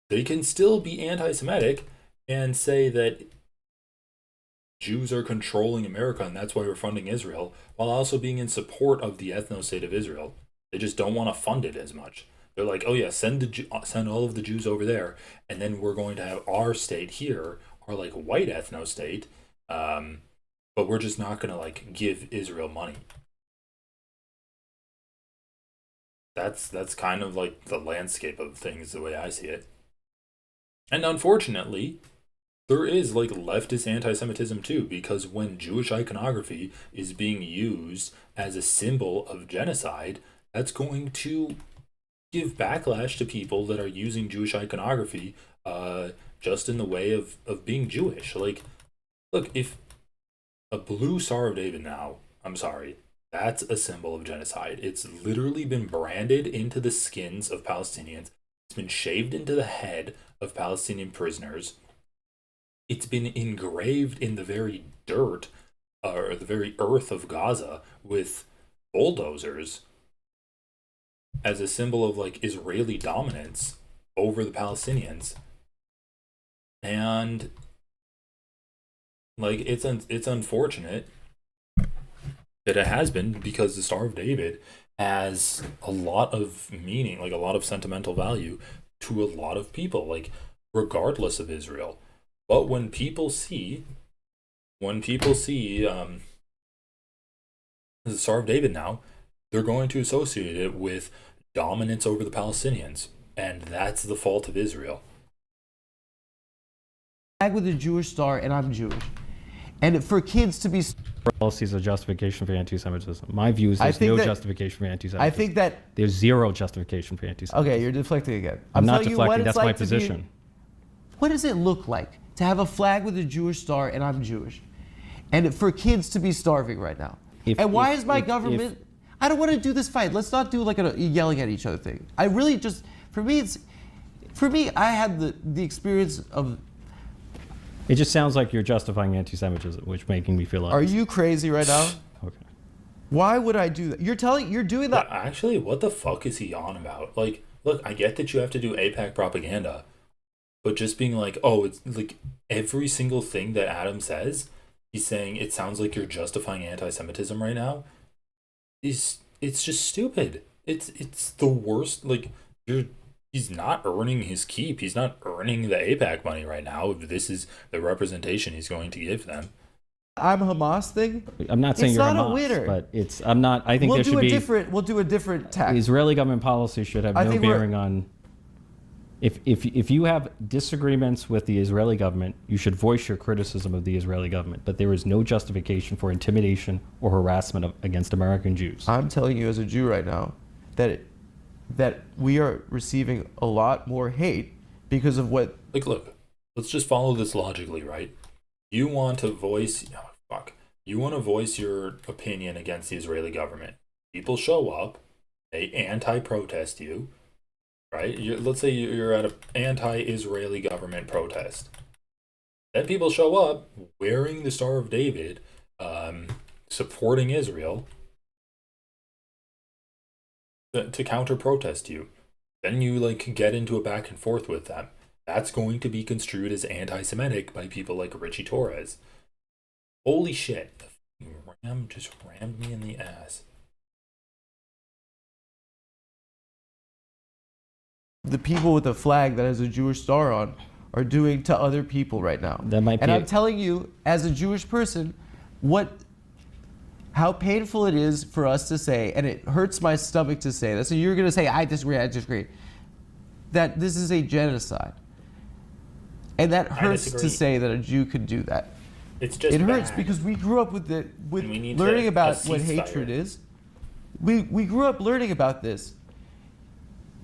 they can still be anti-Semitic and say that Jews are controlling America and that's why we're funding Israel, while also being in support of the ethno-state of Israel. They just don't want to fund it as much. They're like, oh yeah, send all of the Jews over there, and then we're going to have our state here, our like white ethno state, but we're just not going to like give Israel money. That's kind of like the landscape of things the way I see it. And unfortunately, there is like leftist anti-Semitism too, because when Jewish iconography is being used as a symbol of genocide, that's going to give backlash to people that are using Jewish iconography just in the way of being Jewish. Like, look, if a blue Star of David now, I'm sorry, that's a symbol of genocide. It's literally been branded into the skins of Palestinians. It's been shaved into the head of Palestinian prisoners. It's been engraved in the very dirt or the very earth of Gaza with bulldozers as a symbol of like Israeli dominance over the Palestinians. And like it's unfortunate that it has been, because the Star of David has a lot of meaning, like a lot of sentimental value to a lot of people, like regardless of Israel. But when people see the Star of David now, they're going to associate it with dominance over the Palestinians, and that's the fault of Israel. With a Jewish star, and I'm Jewish, and for kids to be Policy is a justification for anti-Semitism. My view is there's no justification for anti-Semitism. I think that there's zero justification for anti-Semitism. okay, you're deflecting again. I'm not telling you what deflecting. it's That's my like to be- position. What does it look like to have a flag with a Jewish star, and I'm Jewish, and for kids to be starving right now? And why is my government? I don't want to do this fight. Let's not do like a yelling at each other thing. I really just, for me, I had the experience of. It just sounds like you're justifying anti-Semitism, which making me feel like. Are you crazy right now? Okay. Why would I do that? You're doing that. Actually, what the fuck is he on about? Like, look, I get that you have to do AIPAC propaganda, but just being like, oh, it's like every single thing that Adam says, he's saying it sounds like you're justifying anti-Semitism right now. It's just stupid. It's the worst. Like, he's not earning his keep. He's not earning the AIPAC money right now. This is the representation he's going to give them. I'm Hamas thing. I'm not saying It's you're not a Hamas, winner. but I'm not. I think there should be We'll do a different tack. Israeli government policy should have no bearing on. If you have disagreements with the Israeli government, you should voice your criticism of the Israeli government. But there is no justification for intimidation or harassment against American Jews. I'm telling you as a Jew right now that we are receiving a lot more hate because of what. Like, look, let's just follow this logically, right? You want to voice your opinion against the Israeli government. People show up they anti-protest you, right? Let's say you're at an anti-Israeli government protest. Then people show up wearing the Star of David, supporting Israel to counter-protest you. Then you like get into a back and forth with them. That's going to be construed as anti-Semitic by people like Richie Torres. Holy shit. The ram just rammed me in the ass. The people with a flag that has a Jewish star on are doing to other people right now. That might and be I'm telling you, as a Jewish person, how painful it is for us to say, and it hurts my stomach to say this, so you're going to say, I disagree, that this is a genocide. And that hurts to say that a Jew could do that. It's just it hurts bad. because we grew up with learning about what hatred is. We grew up learning about this.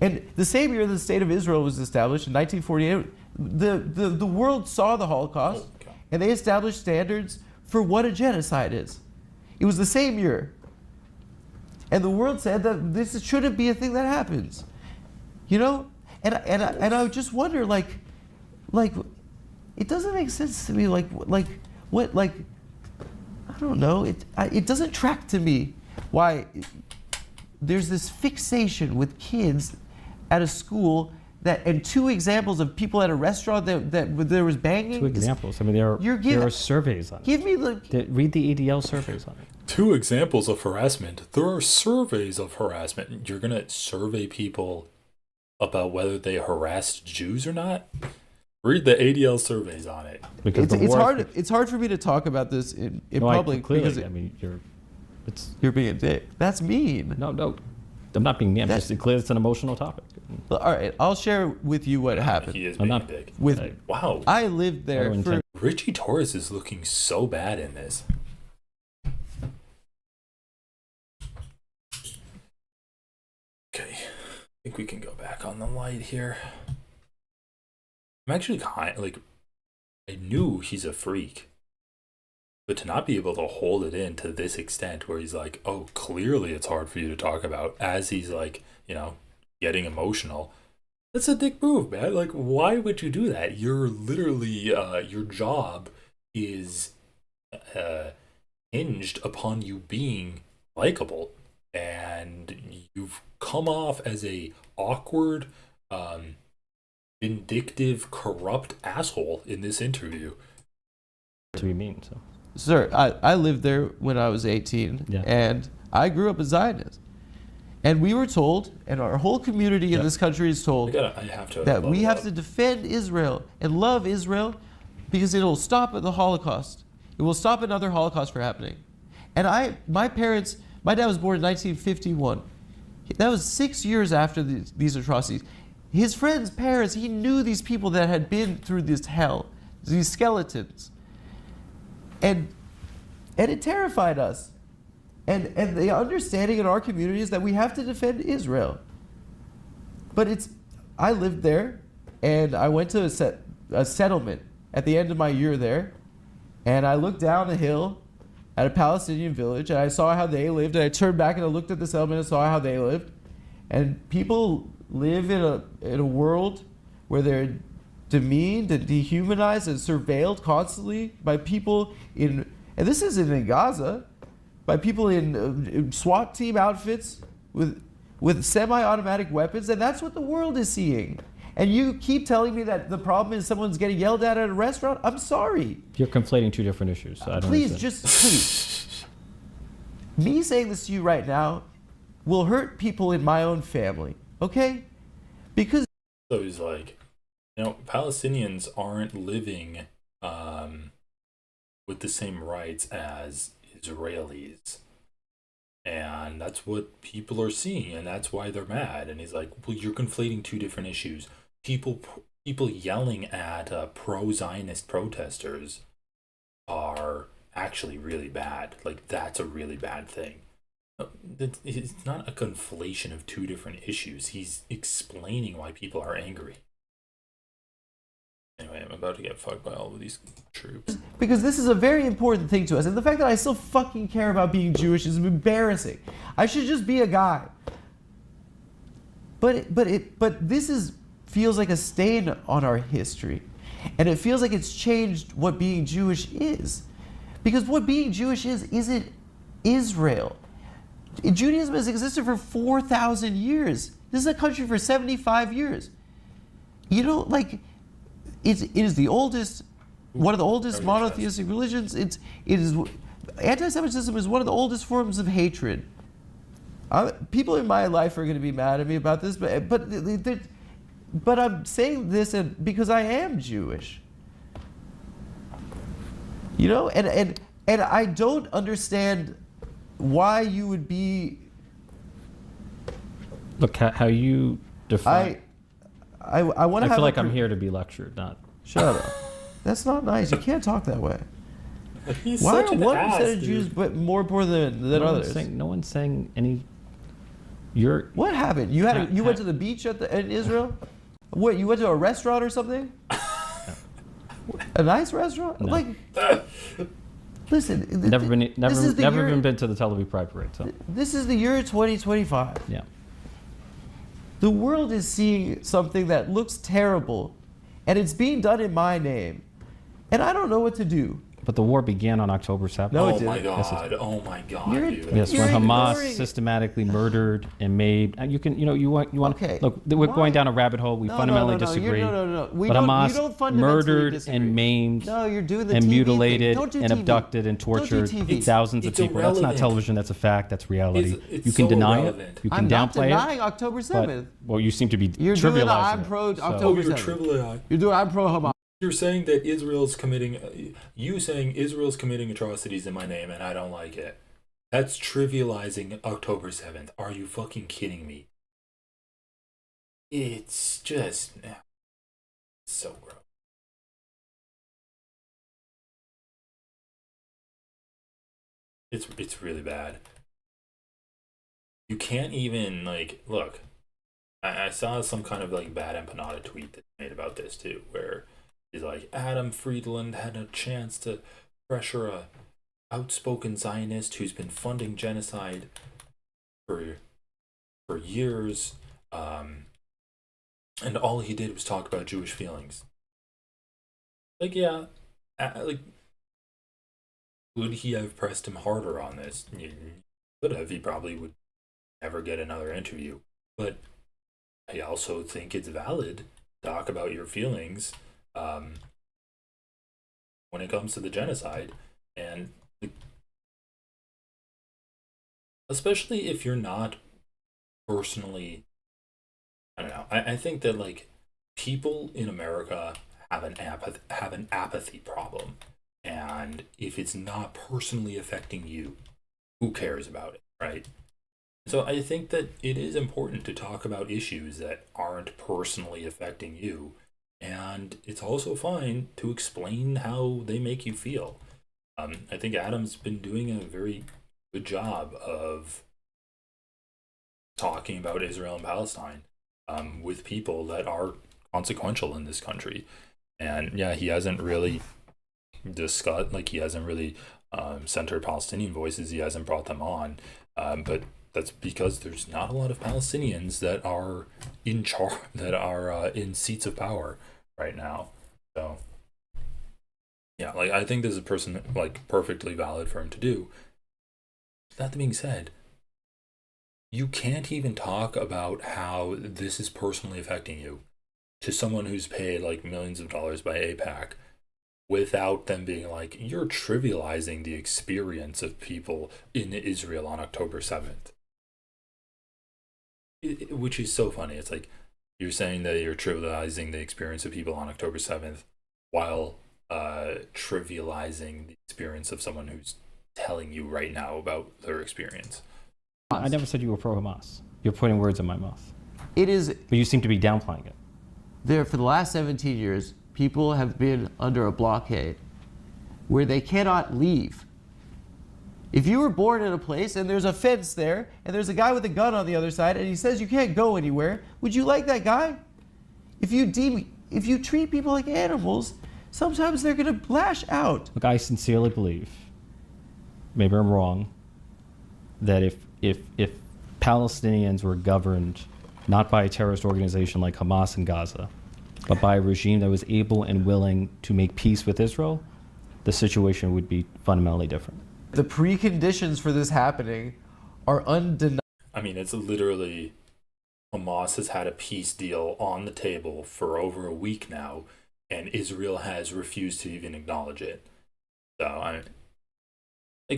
And the same year the state of Israel was established, in 1948, the world saw the Holocaust, and they established standards for what a genocide is. It was the same year. And the world said that this shouldn't be a thing that happens. You know? And I just wonder, like, it doesn't make sense to me, I don't know, it doesn't track to me why there's this fixation with kids at a school and two examples of people at a restaurant that there was banging. Two examples. I mean, there are surveys on it. Give me read the ADL surveys on it. Two examples of harassment. There are surveys of harassment. You're going to survey people about whether they harassed Jews or not? Read the ADL surveys on it. Because it's hard for me to talk about this in public because you're being a dick. That's mean. No. I'm not being mean. It's an emotional topic. Well, all right, I'll share with you what happened. He is being big. Wow. I lived there for... Richie Torres is looking so bad in this. Okay. I think we can go back on the light here. I'm actually I knew he's a freak. But to not be able to hold it in to this extent where he's like, oh, clearly it's hard for you to talk about, as he's like, getting emotional. That's a dick move, man. Like, why would you do that? You're literally, your job is hinged upon you being likable. And you've come off as a awkward, vindictive, corrupt asshole in this interview. That's what you mean, so. Sir, I lived there when I was 18, and I grew up a Zionist. And we were told, and our whole community in this country is told, that we have to defend Israel and love Israel because it'll stop the Holocaust. It will stop another Holocaust from happening. And my dad was born in 1951. That was 6 years after these atrocities. His friends' parents, he knew these people that had been through this hell, these skeletons. And it terrified us. And the understanding in our community is that we have to defend Israel. But I lived there, and I went to a settlement at the end of my year there, and I looked down a hill at a Palestinian village, and I saw how they lived, and I turned back and I looked at the settlement and saw how they lived. And people live in a world where they're demeaned and dehumanized and surveilled constantly by people and this isn't in Gaza, by people in SWAT team outfits with semi-automatic weapons, and that's what the world is seeing. And you keep telling me that the problem is someone's getting yelled at a restaurant? I'm sorry. You're conflating two different issues. So I don't please. Me saying this to you right now will hurt people in my own family, okay? Because... So he's like, Palestinians aren't living with the same rights as Israelis. And that's what people are seeing, and that's why they're mad. And he's like, well, you're conflating two different issues. People yelling at pro-Zionist protesters are actually really bad. Like, that's a really bad thing. It's not a conflation of two different issues. He's explaining why people are angry. Anyway, I'm about to get fucked by all of these troops. Because this is a very important thing to us. And the fact that I still fucking care about being Jewish is embarrassing. I should just be a guy. but this feels like a stain on our history, and it feels like it's changed what being Jewish is, because what being Jewish is isn't Israel. Judaism has existed for 4,000 years. This is a country for 75 years. You know, like, it is the oldest, one of the oldest monotheistic religions. Anti-Semitism is one of the oldest forms of hatred. People in my life are going to be mad at me about this, but I'm saying this because I am Jewish. You know, and I don't understand why you would be. Look how you define. I want to. I feel like I'm here to be lectured, not. Shut up. That's not nice. You can't talk that way. He's Why such are an 1% ass, of Jews dude. but more poor than others? No one's saying any. What happened? You went to the beach in Israel? What, you went to a restaurant or something? A nice restaurant? No. Like, listen. Never been year, been to the Tel Aviv Pride Parade. So this is the year 2025. yeah. The world is seeing something that looks terrible, and it's being done in my name, and I don't know what to do. But the war began on October 7th. No, it Oh didn't. my Yes, god! Oh my god, You're- dude! Yes, You're when Hamas ignoring- systematically murdered and made, and you want. Okay, Look, we're why? going down a rabbit hole. We fundamentally disagree. No. But Hamas murdered and maimed No, you're doing the and TV mutilated thing. Don't do and TV. abducted and Don't do tortured TV. thousands of It's people. That's not irrelevant. television. That's a fact. That's reality. It's You can so deny irrelevant. it. You can I'm not downplay denying it. October But, 7th. well, you seem to be You're doing the trivializing I'm pro it. So- October Oh, you're 7th. trivializing. You're doing I'm pro Hamas. You're saying that Israel's committing. You saying Israel's committing atrocities in my name, and I don't like it. That's trivializing October 7th. Are you fucking kidding me? It's just so gross. It's really bad. You can't even look. I saw some kind of bad empanada tweet that made about this too, where he's like, Adam Friedland had a chance to pressure a outspoken Zionist who's been funding genocide for years, and all he did was talk about Jewish feelings. Would he have pressed him harder on this? Could have. He probably would never get another interview. But I also think it's valid to talk about your feelings when it comes to the genocide, and especially if you're not personally, I don't know. I think that people in America have an apathy problem, and if it's not personally affecting you, who cares about it, right? So I think that it is important to talk about issues that aren't personally affecting you, and it's also fine to explain how they make you feel. I think Adam's been doing a very good job of talking about Israel and Palestine with people that are consequential in this country. And yeah, he hasn't really discussed, he hasn't really centered Palestinian voices. He hasn't brought them on. But that's because there's not a lot of Palestinians that are in charge, that are in seats of power right now. So yeah, I think this is a person perfectly valid for him to do. That being said, you can't even talk about how this is personally affecting you to someone who's paid millions of dollars by AIPAC without them being you're trivializing the experience of people in Israel on October 7th. Which is so funny. It's you're saying that you're trivializing the experience of people on October 7th while trivializing the experience of someone who's telling you right now about their experience. I never said you were pro Hamas. You're putting words in my mouth. It is But you seem to be downplaying it. there for the last 17 years. People have been under a blockade where they cannot leave. If you were born in a place and there's a fence there and there's a guy with a gun on the other side and he says you can't go anywhere, would you like that guy? If you treat people like animals, sometimes they're going to lash out. Look, I sincerely believe, maybe I'm wrong, that if Palestinians were governed not by a terrorist organization like Hamas in Gaza, but by a regime that was able and willing to make peace with Israel, the situation would be fundamentally different. The preconditions for this happening are undeniable. I mean, it's literally Hamas has had a peace deal on the table for over a week now, and Israel has refused to even acknowledge it. So,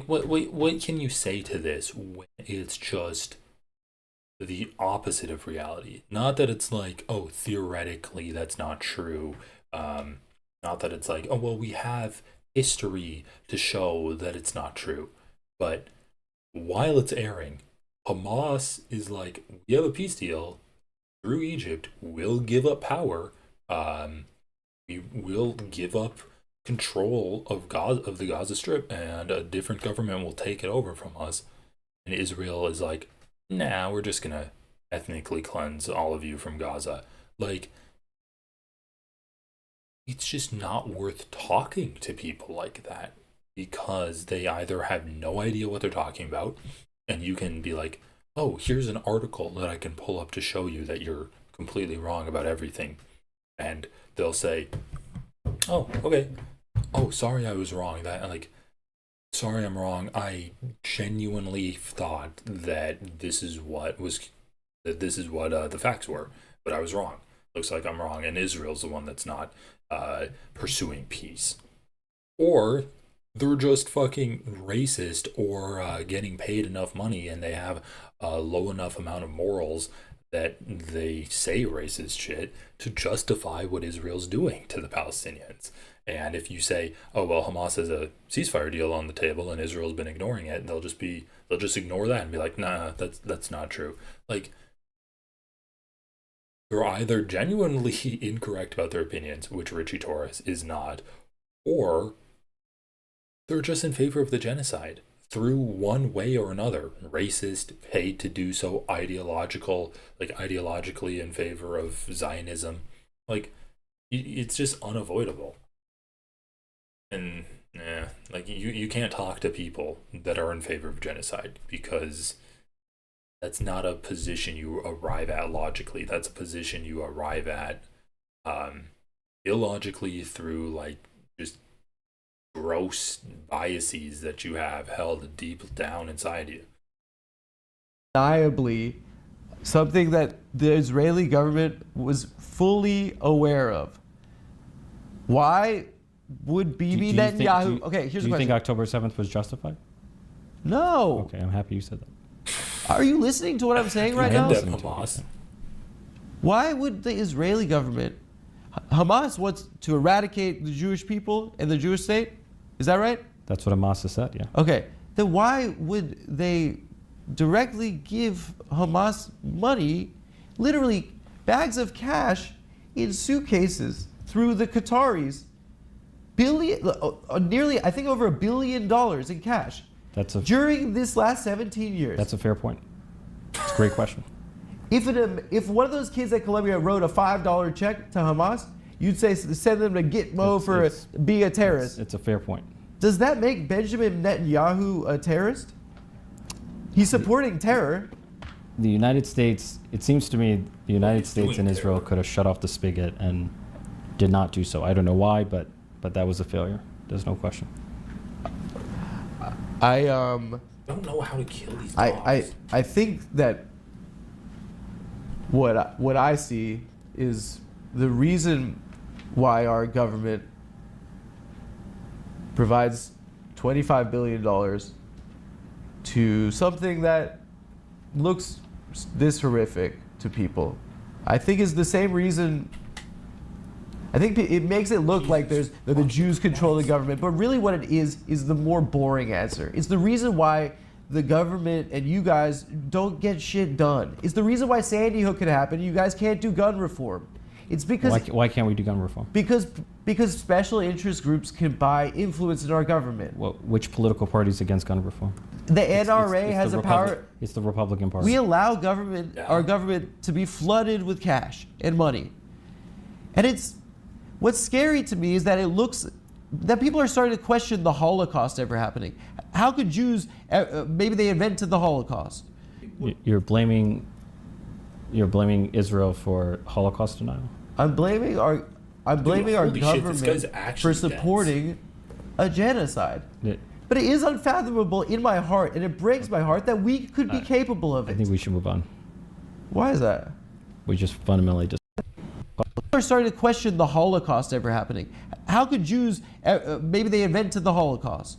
what can you say to this when it's just the opposite of reality? Not that it's like, oh, theoretically that's not true. Not that it's like, oh, well, we have history to show that it's not true. But while it's airing, Hamas is like, we have a peace deal through Egypt. We'll give up power. We will give up control of the Gaza Strip, and a different government will take it over from us. And Israel is like, nah, we're just gonna ethnically cleanse all of you from Gaza. Like, it's just not worth talking to people like that, because they either have no idea what they're talking about, and you can be like, oh, here's an article that I can pull up to show you that you're completely wrong about everything. And they'll say, oh, okay. Oh, sorry, I was wrong. Sorry, I'm wrong. I genuinely thought that this is what the facts were, but I was wrong. Looks like I'm wrong, and Israel's the one that's not pursuing peace. Or they're just fucking racist, or getting paid enough money, and they have a low enough amount of morals that they say racist shit to justify what Israel's doing to the Palestinians. And if you say, oh, well, Hamas has a ceasefire deal on the table and Israel's been ignoring it, they'll just ignore that and be like, nah, that's not true. Like, they're either genuinely incorrect about their opinions, which Richie Torres is not, or they're just in favor of the genocide through one way or another. Racist, paid to do so, ideologically in favor of Zionism. Like, it's just unavoidable. And you can't talk to people that are in favor of genocide, because that's not a position you arrive at logically. That's a position you arrive at illogically through like just gross biases that you have held deep down inside you. Undeniably, something that the Israeli government was fully aware of. Why would Bibi Netanyahu... Okay, here's the question. Do you think October 7th was justified? No. Okay, I'm happy you said that. Are you listening to what I'm saying right now? Hamas. Why would the Israeli government... Hamas wants to eradicate the Jewish people and the Jewish state? Is that right? That's what Hamas has said, yeah. Okay. Then why would they directly give Hamas money, literally bags of cash in suitcases through the Qataris, nearly, I think, over $1 billion in cash during this last 17 years? That's a fair point. It's a great question. If one of those kids at Columbia wrote a $5 check to Hamas, you'd say send them to Gitmo for being a terrorist. It's a fair point. Does that make Benjamin Netanyahu a terrorist? He's supporting terror. The United States, it seems to me, the United States and Israel could have shut off the spigot and did not do so. I don't know why, but that was a failure. There's no question. I don't know how to kill these dogs. I think that what I see is the reason why our government provides $25 billion to something that looks this horrific to people, I think is the same reason. I think it makes it look like that the Jews control the government, but really what it is the more boring answer. It's the reason why the government and you guys don't get shit done. It's the reason why Sandy Hook could happen. You guys can't do gun reform. It's because why can't we do gun reform? Because special interest groups can buy influence in our government. Well, which political parties against gun reform? The NRA has the a power. It's the Republican Party. We allow our government to be flooded with cash and money, and what's scary to me is that it looks that people are starting to question the Holocaust ever happening. How could Jews, maybe they invented the Holocaust? You're blaming You're blaming Israel for Holocaust denial? I'm blaming our holy shit, this guy's government actually for supporting a genocide. Yeah. But it is unfathomable in my heart, and it breaks my heart that we could be capable of I it. think we should move on. Why is that? We just fundamentally People are starting to question the Holocaust ever happening. How could Jews, maybe they invented the Holocaust?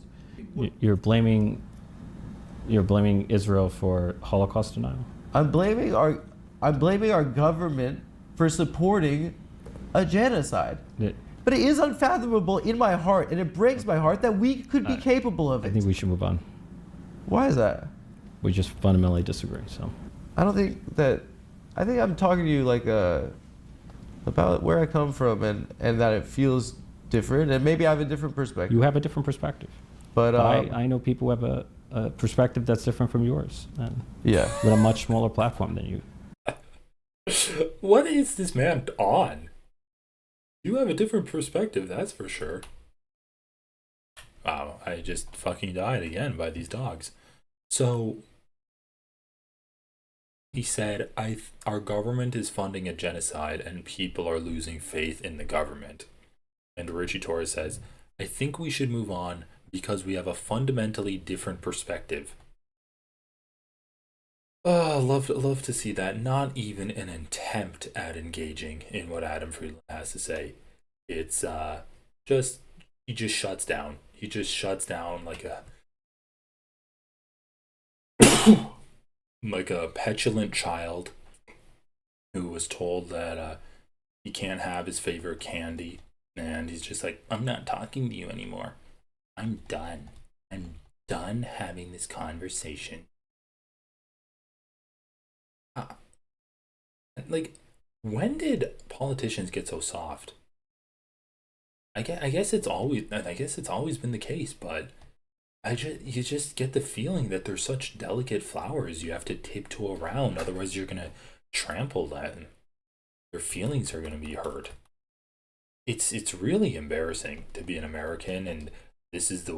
You're blaming Israel for Holocaust denial? I'm blaming our government for supporting a genocide. Yeah. But it is unfathomable in my heart, and it breaks my heart that we could be capable of I it. think we should move on. Why is that? We just fundamentally disagree. So I think I'm talking to you like about where I come from and that it feels different, and maybe I have a different perspective. you have a different perspective. But I know people who have a perspective that's different from yours, and yeah. with a much smaller platform than you. What is this man on? You have a different perspective, that's for sure. Wow, I just fucking died again by these dogs. So, he said, our government is funding a genocide and people are losing faith in the government. And Richie Torres says, I think we should move on because we have a fundamentally different perspective. Oh, love to see that. Not even an attempt at engaging in what Adam Friedland has to say. It's he just shuts down. He just shuts down like a petulant child who was told that he can't have his favorite candy, and he's just like, I'm not talking to you anymore. I'm done. I'm done having this conversation. Like, when did politicians get so soft? I guess it's always been the case, but you just get the feeling that they're such delicate flowers you have to tiptoe around, otherwise you're gonna trample them. Your feelings are gonna be hurt. It's really embarrassing to be an American, and this is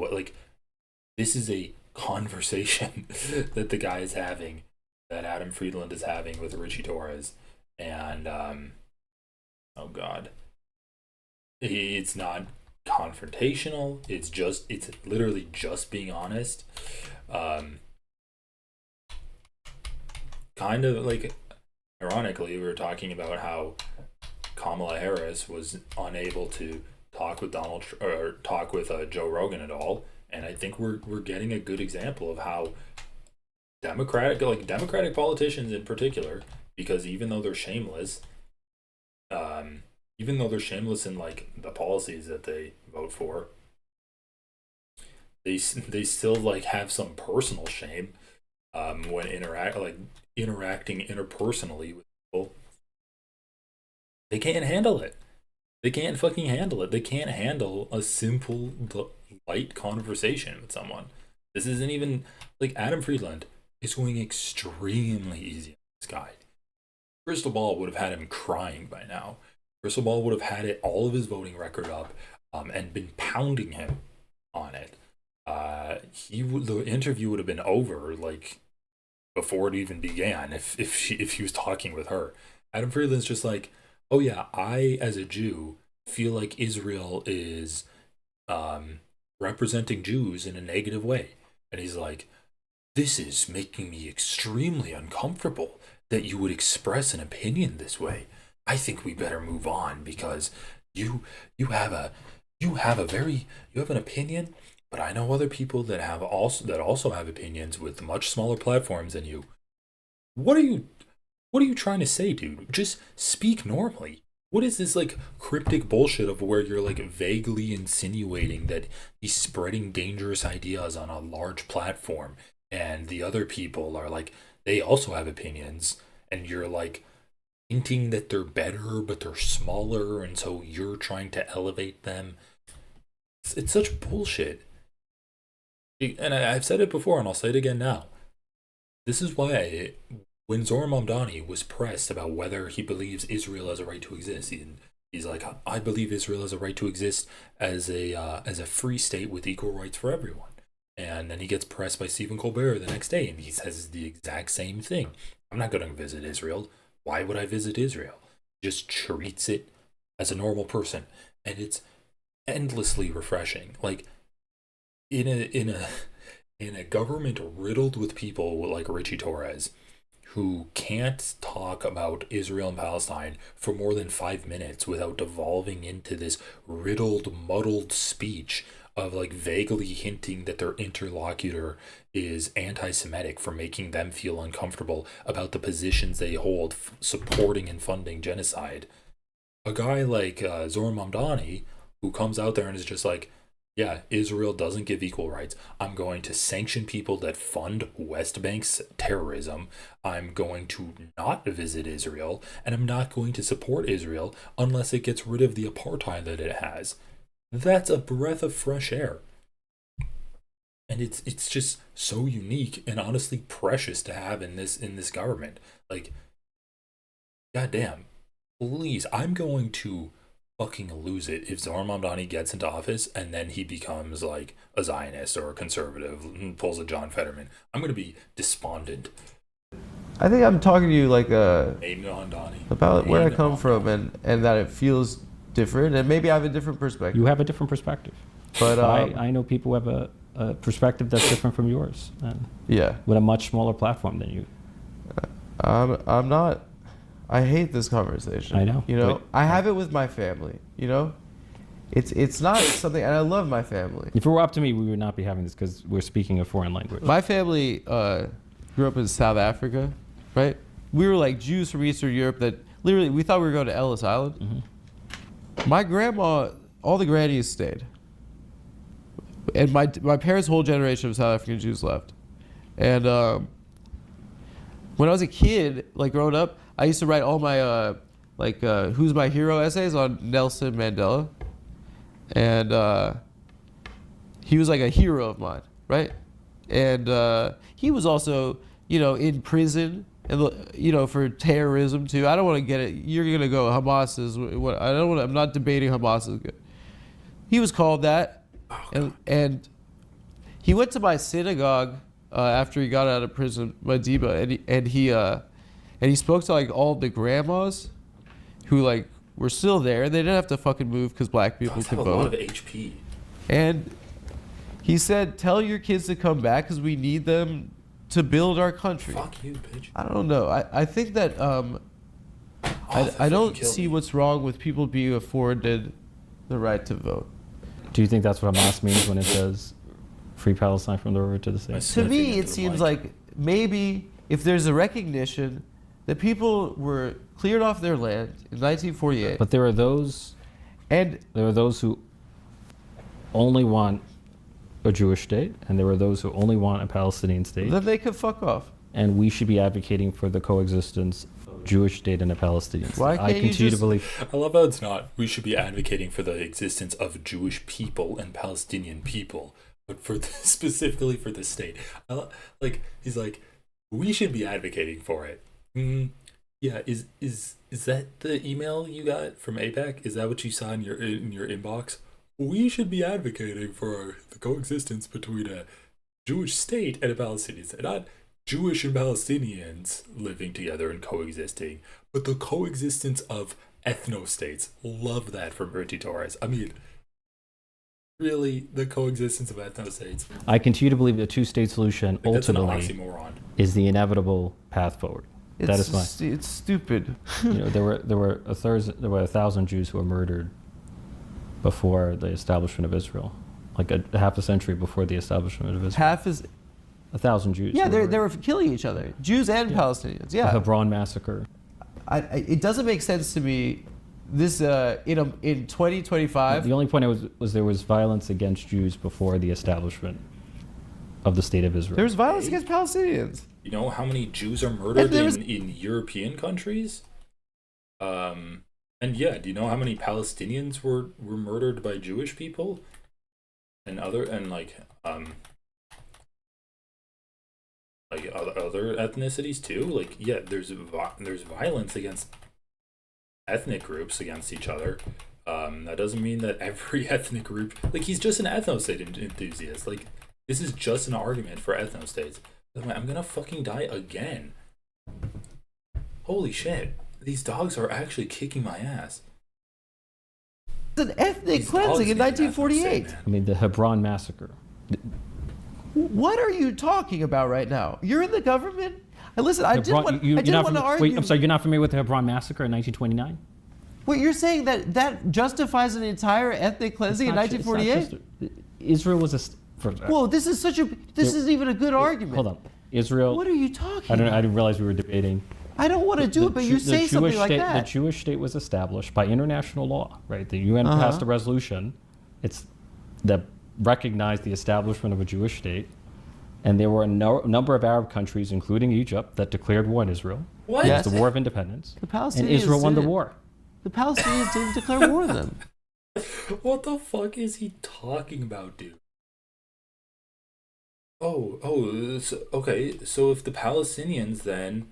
a conversation that the guy is having, that Adam Friedland is having with Richie Torres, and oh god, it's not confrontational. It's literally just being honest. Kind of like, ironically, we were talking about how Kamala Harris was unable to talk with Joe Rogan at all, and I think we're getting a good example of how Democratic politicians in particular, because even though they're shameless in like the policies that they vote for, they still like have some personal shame when interacting interpersonally with people. They can't handle it. They can't fucking handle it. They can't handle a simple, light conversation with someone. This isn't even like Adam Friedland is going extremely easy on this guy. Crystal Ball would have had him crying by now. Crystal Ball would have had all of his voting record up and been pounding him on it. The interview would have been over like before it even began if he was talking with her. Adam Friedland's just like, oh yeah, I as a Jew feel like Israel is representing Jews in a negative way, and he's like, this is making me extremely uncomfortable that you would express an opinion this way. I think we better move on because you have an opinion, but I know other people that also have opinions with much smaller platforms than you. What are you trying to say, dude? Just speak normally. What is this like cryptic bullshit of where you're like vaguely insinuating that he's spreading dangerous ideas on a large platform and the other people are like, they also have opinions, and you're like hinting that they're better but they're smaller, and so you're trying to elevate them. It's such bullshit. And I've said it before and I'll say it again now. This is why when Zohar Mamdani was pressed about whether he believes Israel has a right to exist, he's like, I believe Israel has a right to exist as a free state with equal rights for everyone. And then he gets pressed by Stephen Colbert the next day, and he says the exact same thing. I'm not going to visit Israel. why would I visit Israel? Just treats it as a normal person, and it's endlessly refreshing. Like in a government riddled with people like Richie Torres, who can't talk about Israel and Palestine for more than 5 minutes without devolving into this riddled, muddled speech of like vaguely hinting that their interlocutor is anti-Semitic for making them feel uncomfortable about the positions they hold supporting and funding genocide. A guy like Zohar Mamdani, who comes out there and is just like, yeah, Israel doesn't give equal rights. I'm going to sanction people that fund West Bank's terrorism. I'm going to not visit Israel, and I'm not going to support Israel unless it gets rid of the apartheid that it has. That's a breath of fresh air. And it's just so unique and honestly precious to have in this government. Like, goddamn, please, I'm going to fucking lose it if Zohar Mamdani gets into office and then he becomes like a Zionist or a conservative and pulls a John Fetterman. I'm going to be despondent. I think I'm talking to you like about where I come from and that it feels different, and maybe I have a different perspective. You have a different perspective. But I know people who have a perspective that's different from yours. And yeah. With a much smaller platform than you. I'm not. I hate this conversation. I know. You know, I have it with my family. You know, it's not something, and I love my family. If it were up to me, we would not be having this because we're speaking a foreign language. My family grew up in South Africa, right? We were like Jews from Eastern Europe that literally we thought we were going to Ellis Island. Mm-hmm. My grandma, all the grannies stayed, and my parents' whole generation of South African Jews left. And when I was a kid, like growing up, I used to write all my who's my hero essays on Nelson Mandela, and he was like a hero of mine, right? And he was also, you know, in prison, and you know, for terrorism too. I don't want to get it. You're gonna go Hamas is what I don't want. I'm not debating Hamas is good. He was called that, and he went to my synagogue after he got out of prison, Madiba, and he spoke to like all the grandmas who like were still there. They didn't have to fucking move because black people could vote. A lot of HP. And he said, "Tell your kids to come back because we need them to build our country." Fuck you, bitch. I don't know. I think that I don't see what's wrong with people being afforded the right to vote. Do you think that's what Hamas means when it says free Palestine from the river to the sea? To me, it seems like maybe if there's a recognition that people were cleared off their land in 1948. But there are those who only want a Jewish state, and there are those who only want a Palestinian state. Then they could fuck off. And we should be advocating for the coexistence of a Jewish state and a Palestinian state. Why can't I continue to believe. I love how it's not. We should be advocating for the existence of Jewish people and Palestinian people, but specifically for the state. He's like, we should be advocating for it. Yeah, is that the email you got from APAC? Is that what you saw in your inbox? We should be advocating for the coexistence between a Jewish state and a Palestinian state. Not Jewish and Palestinians living together and coexisting, but the coexistence of ethno-states. Love that from Richie Torres. I mean, really, the coexistence of ethno-states. I continue to believe the two-state solution ultimately is the inevitable path forward. That is fine. It's stupid. You know, there were 1,000 Jews who were murdered before the establishment of Israel, like a half a century before the establishment of Israel. 1,000 Jews. Yeah, they were killing each other, Jews and Palestinians. Yeah, the Hebron massacre. It doesn't make sense to me. This in 2025. The only point was there was violence against Jews before the establishment of the state of Israel. There was violence against Palestinians. You know how many Jews are murdered in European countries? And yeah, do you know how many Palestinians were murdered by Jewish people? And other ethnicities too? Like, yeah, there's violence against ethnic groups against each other. That doesn't mean that every ethnic group, like, he's just an ethno-state enthusiast. Like, this is just an argument for ethno-states. I'm gonna fucking die again. Holy shit. These dogs are actually kicking my ass. It's an ethnic These cleansing in dogs need ethno 1948. man. I mean, the Hebron massacre. What are you talking about right now? You're in the government? And listen, I didn't want You're to not argue. Wait, I'm sorry, you're not familiar with the Hebron massacre in 1929? Wait, you're saying that justifies an entire ethnic cleansing in 1948? Israel was a... Whoa, this isn't even a good argument. Hold on. Israel... What are you talking I about? didn't realize we were debating. I don't want to do it, but you say something like that. The Jewish state was established by international law, right? The UN passed a resolution that recognized the establishment of a Jewish state. And there were a number of Arab countries, including Egypt, that declared war on Israel. What? Yes. It was the War of Independence. The Palestinians And Israel won the didn't. war. The Palestinians didn't declare war on them. What the fuck is he talking about, dude? Okay. So if the Palestinians then,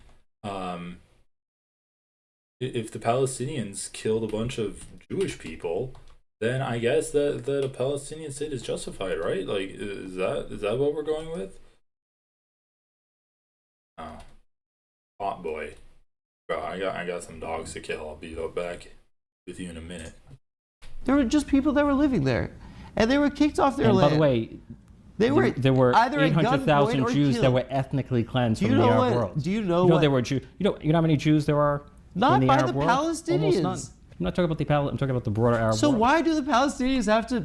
if the Palestinians killed a bunch of Jewish people, then I guess that a Palestinian state is justified, right? Like, is that what we're going with? Oh, hot boy, bro. I got some dogs to kill. I'll be right back with you in a minute. There were just people that were living there, and they were kicked off their And land. by the way, there were either at 800,000 gunpoint or Jews killed. that were ethnically cleansed Do you from the know Arab what- world. do you know know what- there were Jews? You know how many Jews there are Not in the by Arab the world? Almost none. Palestinians. I'm not talking about I'm talking about the broader Arab So world. why do the Palestinians have to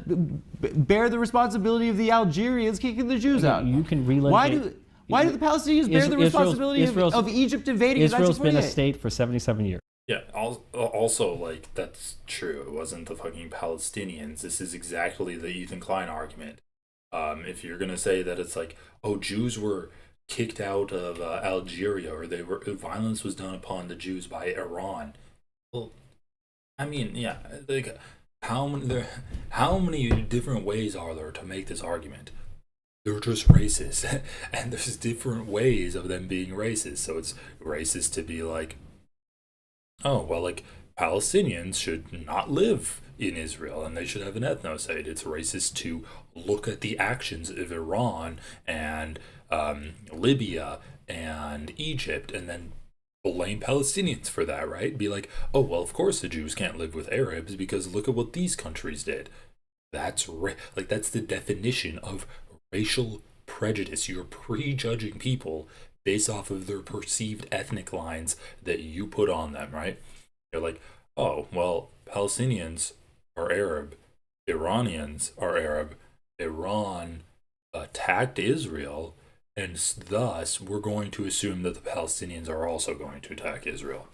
bear the responsibility of the Algerians kicking the Jews out? You can relitigate. Why do the Palestinians bear the responsibility of Egypt invading Israel's in been a 1948? state for 77 years. Yeah, also, like, that's true. It wasn't the fucking Palestinians. This is exactly the Ethan Klein argument. If you're going to say that it's like, oh, Jews were kicked out of Algeria, or violence was done upon the Jews by Iran. Well, I mean, yeah, like, how many different ways are there to make this argument? They're just racist, and there's different ways of them being racist. So it's racist to be like, oh, well, like, Palestinians should not live in Israel and they should have an ethno-state. It's racist to look at the actions of Iran and Libya and Egypt and then blame Palestinians for that, right? Be like, oh, well, of course the Jews can't live with Arabs because look at what these countries did. That's that's the definition of racial prejudice. You're prejudging people based off of their perceived ethnic lines that you put on them, right? You're like, oh, well, Palestinians are Arab, Iranians are Arab, Iran attacked Israel, and thus we're going to assume that the Palestinians are also going to attack Israel.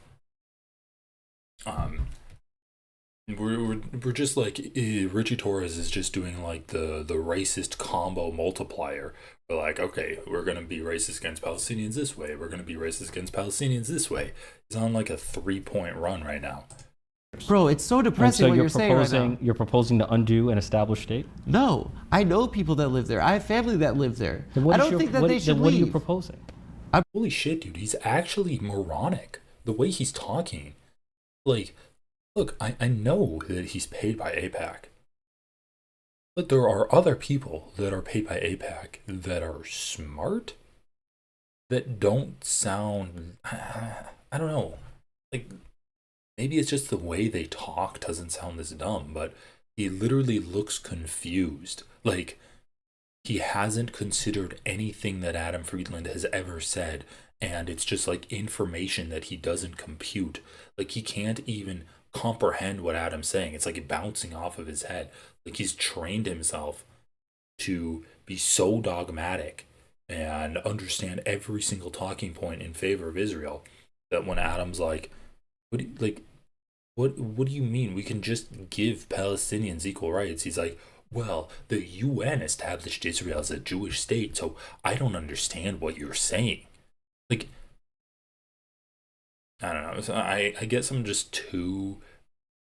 We're just like, Richie Torres is just doing like the racist combo multiplier. We're like, okay, we're going to be racist against Palestinians this way. We're going to be racist against Palestinians this way. He's on like a 3-point run right now. Bro, it's so depressing So what you're saying right now. you're proposing to undo an established state? No, I know people that live there. I have family that live there. Then I don't think that they should then what are you leave. proposing? Holy shit, dude, he's actually moronic. The way he's talking. Like, look, I know that he's paid by AIPAC. But there are other people that are paid by AIPAC that are smart, that don't sound, I don't know, like, maybe it's just the way they talk doesn't sound this dumb, but he literally looks confused. Like, he hasn't considered anything that Adam Friedland has ever said, and it's just like information that he doesn't compute. Like, he can't even comprehend what Adam's saying. It's like bouncing off of his head. Like, he's trained himself to be so dogmatic and understand every single talking point in favor of Israel that when Adam's like, what do you mean we can just give Palestinians equal rights? He's like, well, the UN established Israel as a Jewish state, so I don't understand what you're saying. Like, I don't know. So I guess I'm just too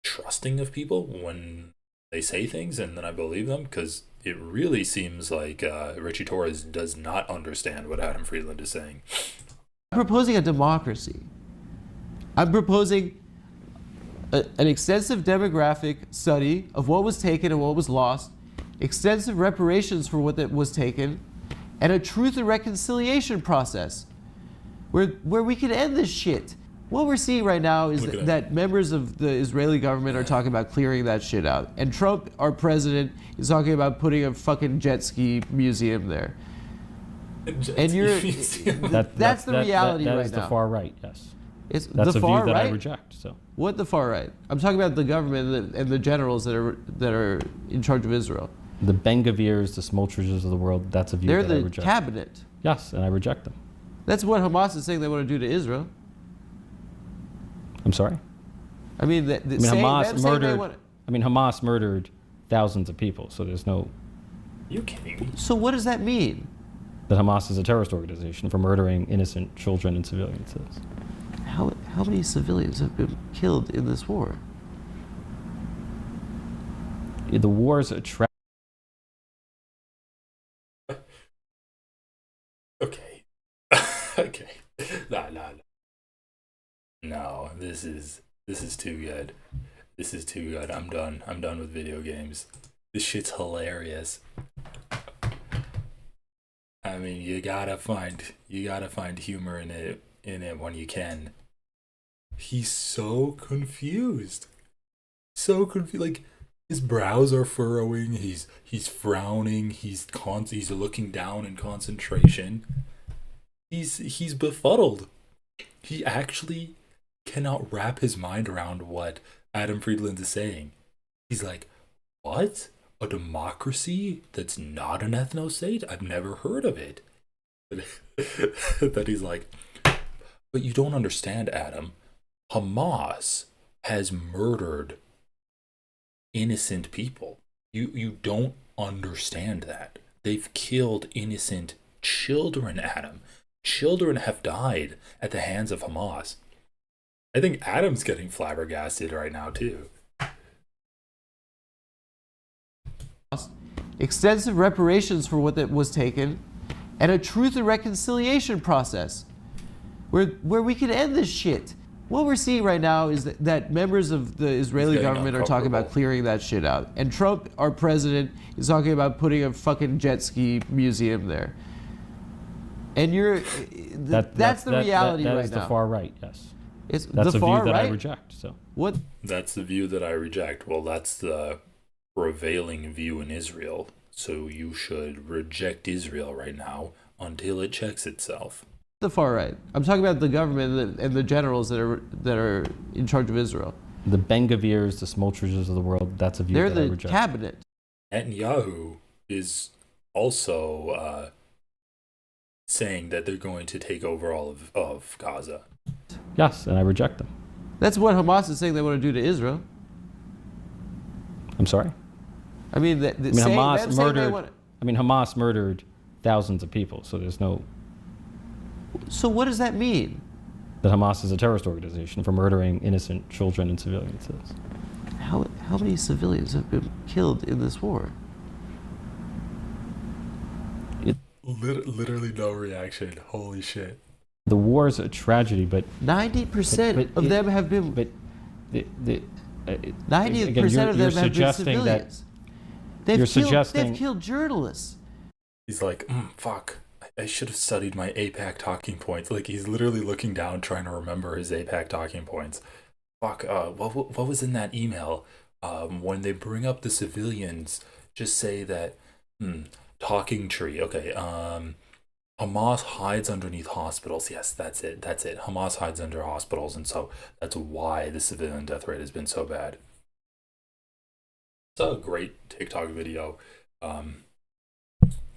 trusting of people when they say things, and then I believe them, because it really seems like Richie Torres does not understand what Adam Friedland is saying. I'm proposing a democracy. I'm proposing an extensive demographic study of what was taken and what was lost, extensive reparations for what that was taken, and a truth and reconciliation process where we can end this shit. What we're seeing right now is Look at that members of the Israeli government are talking about clearing that shit out. And Trump, our president, is talking about putting a fucking jet ski museum there. And you're that's the reality that right is now. the far right, yes. It's That's the a far view that right. I reject. So What the far right? I'm talking about the government and the generals that are in charge of Israel. the Ben-Gavirs, the Smoltridges of the world, that's a view They're that I the reject. cabinet. Yes, and I reject them. That's what Hamas is saying they want to do to Israel. I'm sorry? I mean, Hamas murdered thousands of people, so there's no... You kidding me? So what does that mean? that Hamas is a terrorist organization for murdering innocent children and civilians. How many civilians have been killed in this war? The war is a tragedy. Okay. Okay. No. No, this is too good. This is too good. I'm done. I'm done with video games. This shit's hilarious. I mean, you gotta find humor in it when you can. He's so confused. So confused. Like, his brows are furrowing. He's frowning. He's looking down in concentration. He's befuddled. He actually cannot wrap his mind around what Adam Friedland is saying. He's like, what? A democracy that's not an ethno-state? I've never heard of it. That he's like, but you don't understand, Adam. Hamas has murdered innocent people. You don't understand that. They've killed innocent children, Adam. Children have died at the hands of Hamas. I think Adam's getting flabbergasted right now, too. Extensive reparations for what that was taken, and a truth and reconciliation process where we can end this shit. What we're seeing right now is that members of the Israeli government are talking about clearing that shit out. And Trump, our president, is talking about putting a fucking jet ski museum there. And that's the reality right now. That is the far right, yes. It's that's the a far view that right? I reject. So what? That's the view that I reject. Well, that's the prevailing view in Israel. So you should reject Israel right now until it checks itself. The far right. I'm talking about the government and the generals that are in charge of Israel. The Ben-Gavirs, the Smoltridges of the world, that's a view They're that I the reject. cabinet. Netanyahu is also saying that they're going to take over all of Gaza. Yes, and I reject them. That's what Hamas is saying they want to do to Israel. I'm sorry? Hamas murdered thousands of people, so there's no... So what does that mean? That Hamas is a terrorist organization for murdering innocent children and civilians. How many civilians have been killed in this war? Literally no reaction. Holy shit. The war is a tragedy, but 90% of them have been... But 90% of them have been civilians. They've killed journalists. He's like, fuck. I should have studied my APAC talking points. Like, he's literally looking down trying to remember his APAC talking points. Fuck, what was in that email? When they bring up the civilians, just say that, talking tree. Okay, Hamas hides underneath hospitals. Yes, that's it. Hamas hides under hospitals, and so that's why the civilian death rate has been so bad. It's a great TikTok video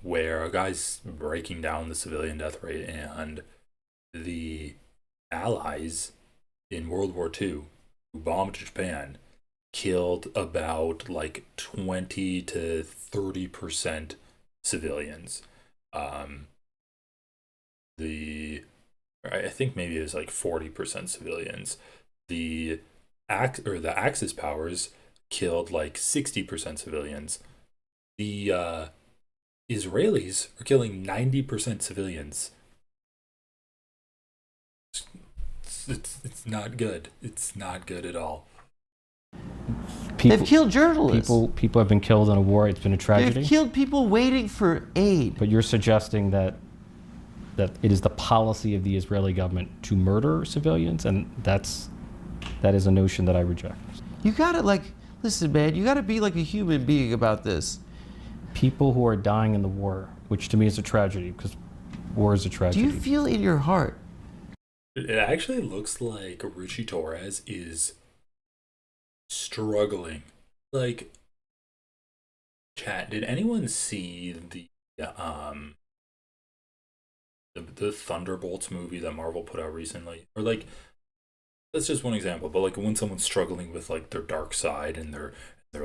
where a guy's breaking down the civilian death rate, and the Allies in World War II who bombed Japan killed about 20 to 30% civilians. I think maybe it was 40% civilians. The Axis powers killed 60% civilians. The Israelis are killing 90% civilians. It's not good. It's not good at all. They've killed journalists. People have been killed in a war. It's been a tragedy. They've killed people waiting for aid. But you're suggesting that that it is the policy of the Israeli government to murder civilians, and that is a notion that I reject. You gotta listen, man. You gotta be like a human being about this. People who are dying in the war, which to me is a tragedy, because war is a tragedy. Do you feel in your heart? It actually looks like Richie Torres is struggling. Like, chat, did anyone see the Thunderbolts movie that Marvel put out recently? Or like, that's just one example, but like when someone's struggling with like their dark side and their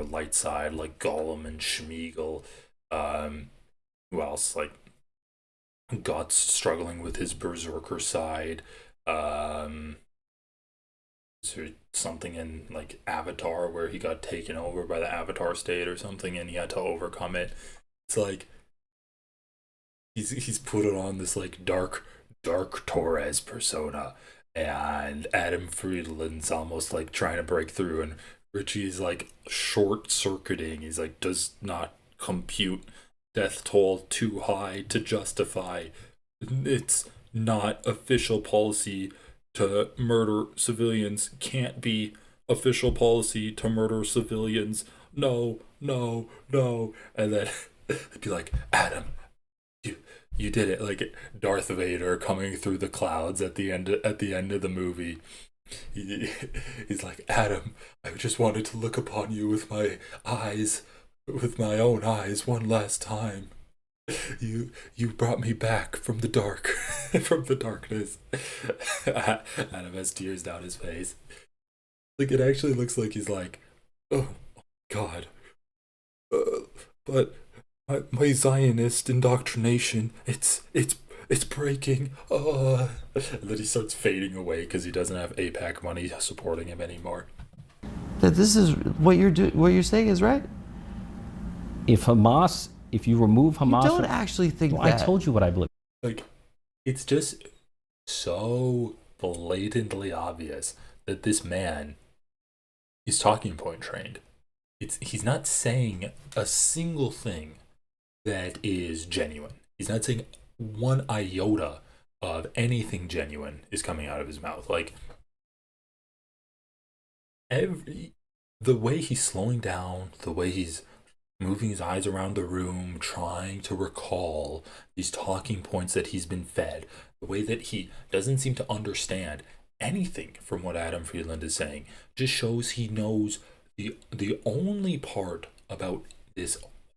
light side, like Gollum and Schmeagol, who else? Like Guts struggling with his berserker side. Is there something in like Avatar where he got taken over by the Avatar state or something and he had to overcome it? It's like he's put it on this like dark Torres persona, and Adam Friedland's almost like trying to break through, and Richie's like short circuiting. He's like, does not compute death toll too high to justify. It's not official policy to murder civilians. Can't be official policy to murder civilians. No. And then it'd be like, Adam, you did it. Like Darth Vader coming through the clouds at the end of the movie. He's like, Adam, I just wanted to look upon you with my own eyes one last time. You brought me back from the dark, from the darkness. Adam has tears down his face. Like, it actually looks like he's like, oh God, but my Zionist indoctrination, it's breaking. And then he starts fading away because he doesn't have AIPAC money supporting him anymore. That this is what you're saying is right. If you remove Hamas, you don't actually think that. I told you what I believe. Like, it's just so blatantly obvious that this man is talking point trained. He's not saying a single thing that is genuine. He's not saying one iota of anything genuine is coming out of his mouth. Like, the way he's slowing down, the way he's moving his eyes around the room, trying to recall these talking points that he's been fed, the way that he doesn't seem to understand anything from what Adam Friedland is saying, just shows he knows the only part about this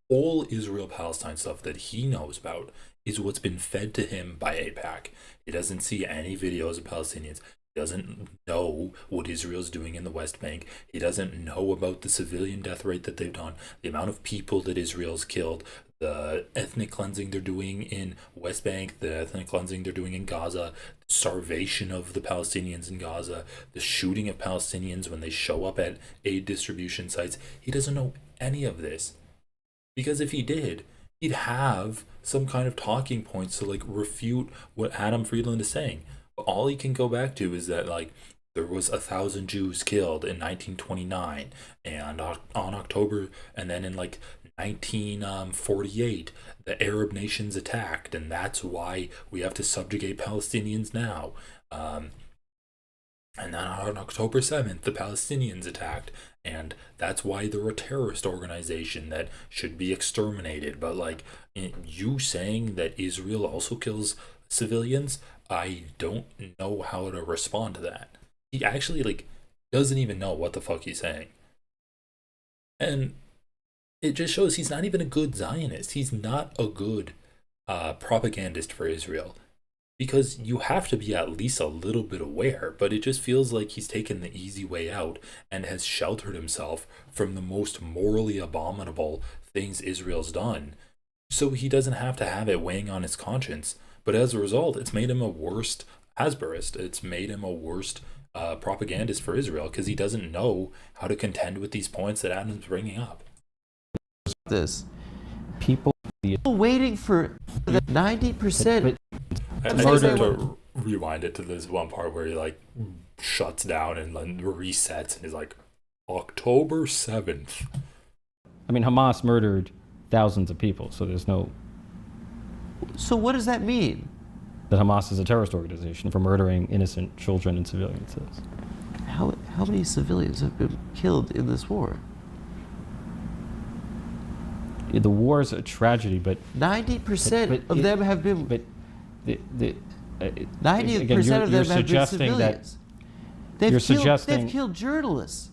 whole Israel-Palestine stuff that he knows about is what's been fed to him by AIPAC. He doesn't see any videos of Palestinians. He doesn't know what Israel's doing in the West Bank. He doesn't know about the civilian death rate that they've done, the amount of people that Israel's killed, the ethnic cleansing they're doing in West Bank, the ethnic cleansing they're doing in Gaza, the starvation of the Palestinians in Gaza, the shooting of Palestinians when they show up at aid distribution sites. He doesn't know any of this. Because if he did, he'd have some kind of talking points to like refute what Adam Friedland is saying. But all he can go back to is that like there was 1,000 Jews killed in 1929 and on October, and then in like 1948 the Arab nations attacked, and that's why we have to subjugate Palestinians now. And then on October 7th, the Palestinians attacked, and that's why they're a terrorist organization that should be exterminated. But like, you saying that Israel also kills civilians, I don't know how to respond to that. He actually like doesn't even know what the fuck he's saying. And it just shows he's not even a good Zionist. He's not a good propagandist for Israel. Because you have to be at least a little bit aware, but it just feels like he's taken the easy way out and has sheltered himself from the most morally abominable things Israel's done. So he doesn't have to have it weighing on his conscience. But as a result, it's made him a worse Hasbarist. It's made him a worse propagandist for Israel because he doesn't know how to contend with these points that Adam's bringing up. This People waiting for the 90%. I think to rewind it to this one part where he like shuts down and then resets and he's like, October 7th. I mean, Hamas murdered thousands of people, so there's no... So what does that mean? that Hamas is a terrorist organization for murdering innocent children and civilians. How many civilians have been killed in this war? The war is a tragedy, but 90% of them have been. But 90% of them have been civilians. They've killed journalists.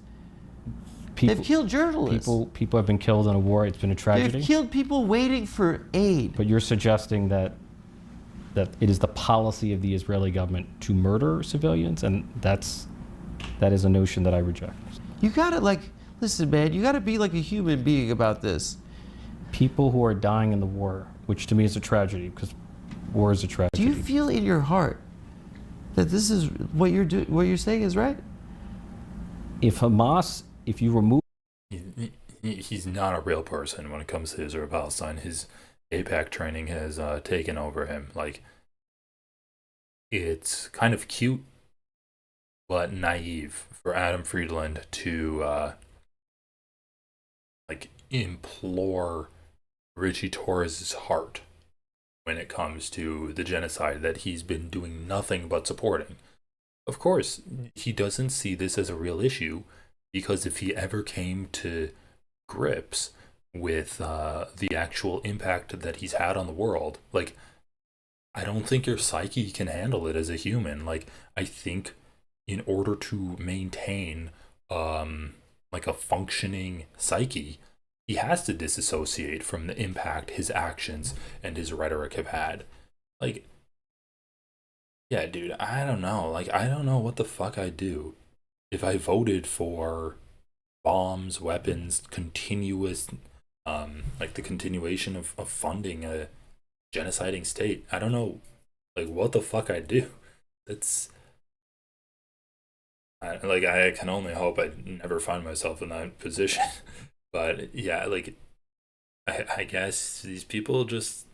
They've killed journalists. People have been killed in a war. It's been a tragedy. They've killed people waiting for aid. But you're suggesting that it is the policy of the Israeli government to murder civilians, and that is a notion that I reject. You gotta listen, man. You gotta be like a human being about this. People who are dying in the war, which to me is a tragedy, because war is a tragedy. Do you feel in your heart that this is what you're doing? What you're saying is right? If you remove, he's not a real person when it comes to Israel-Palestine. His APAC training has taken over him. Like, it's kind of cute but naive for Adam Friedland to implore Richie Torres' heart when it comes to the genocide that he's been doing nothing but supporting. Of course, he doesn't see this as a real issue, because if he ever came to grips with the actual impact that he's had on the world, I don't think your psyche can handle it as a human. I think in order to maintain a functioning psyche, he has to disassociate from the impact his actions and his rhetoric have had. Yeah, dude, I don't know. I don't know what the fuck I'd do if I voted for bombs, weapons, continuous, the continuation of funding a genociding state. I don't know, what the fuck I'd do. I can only hope I never find myself in that position. But yeah, I guess these people just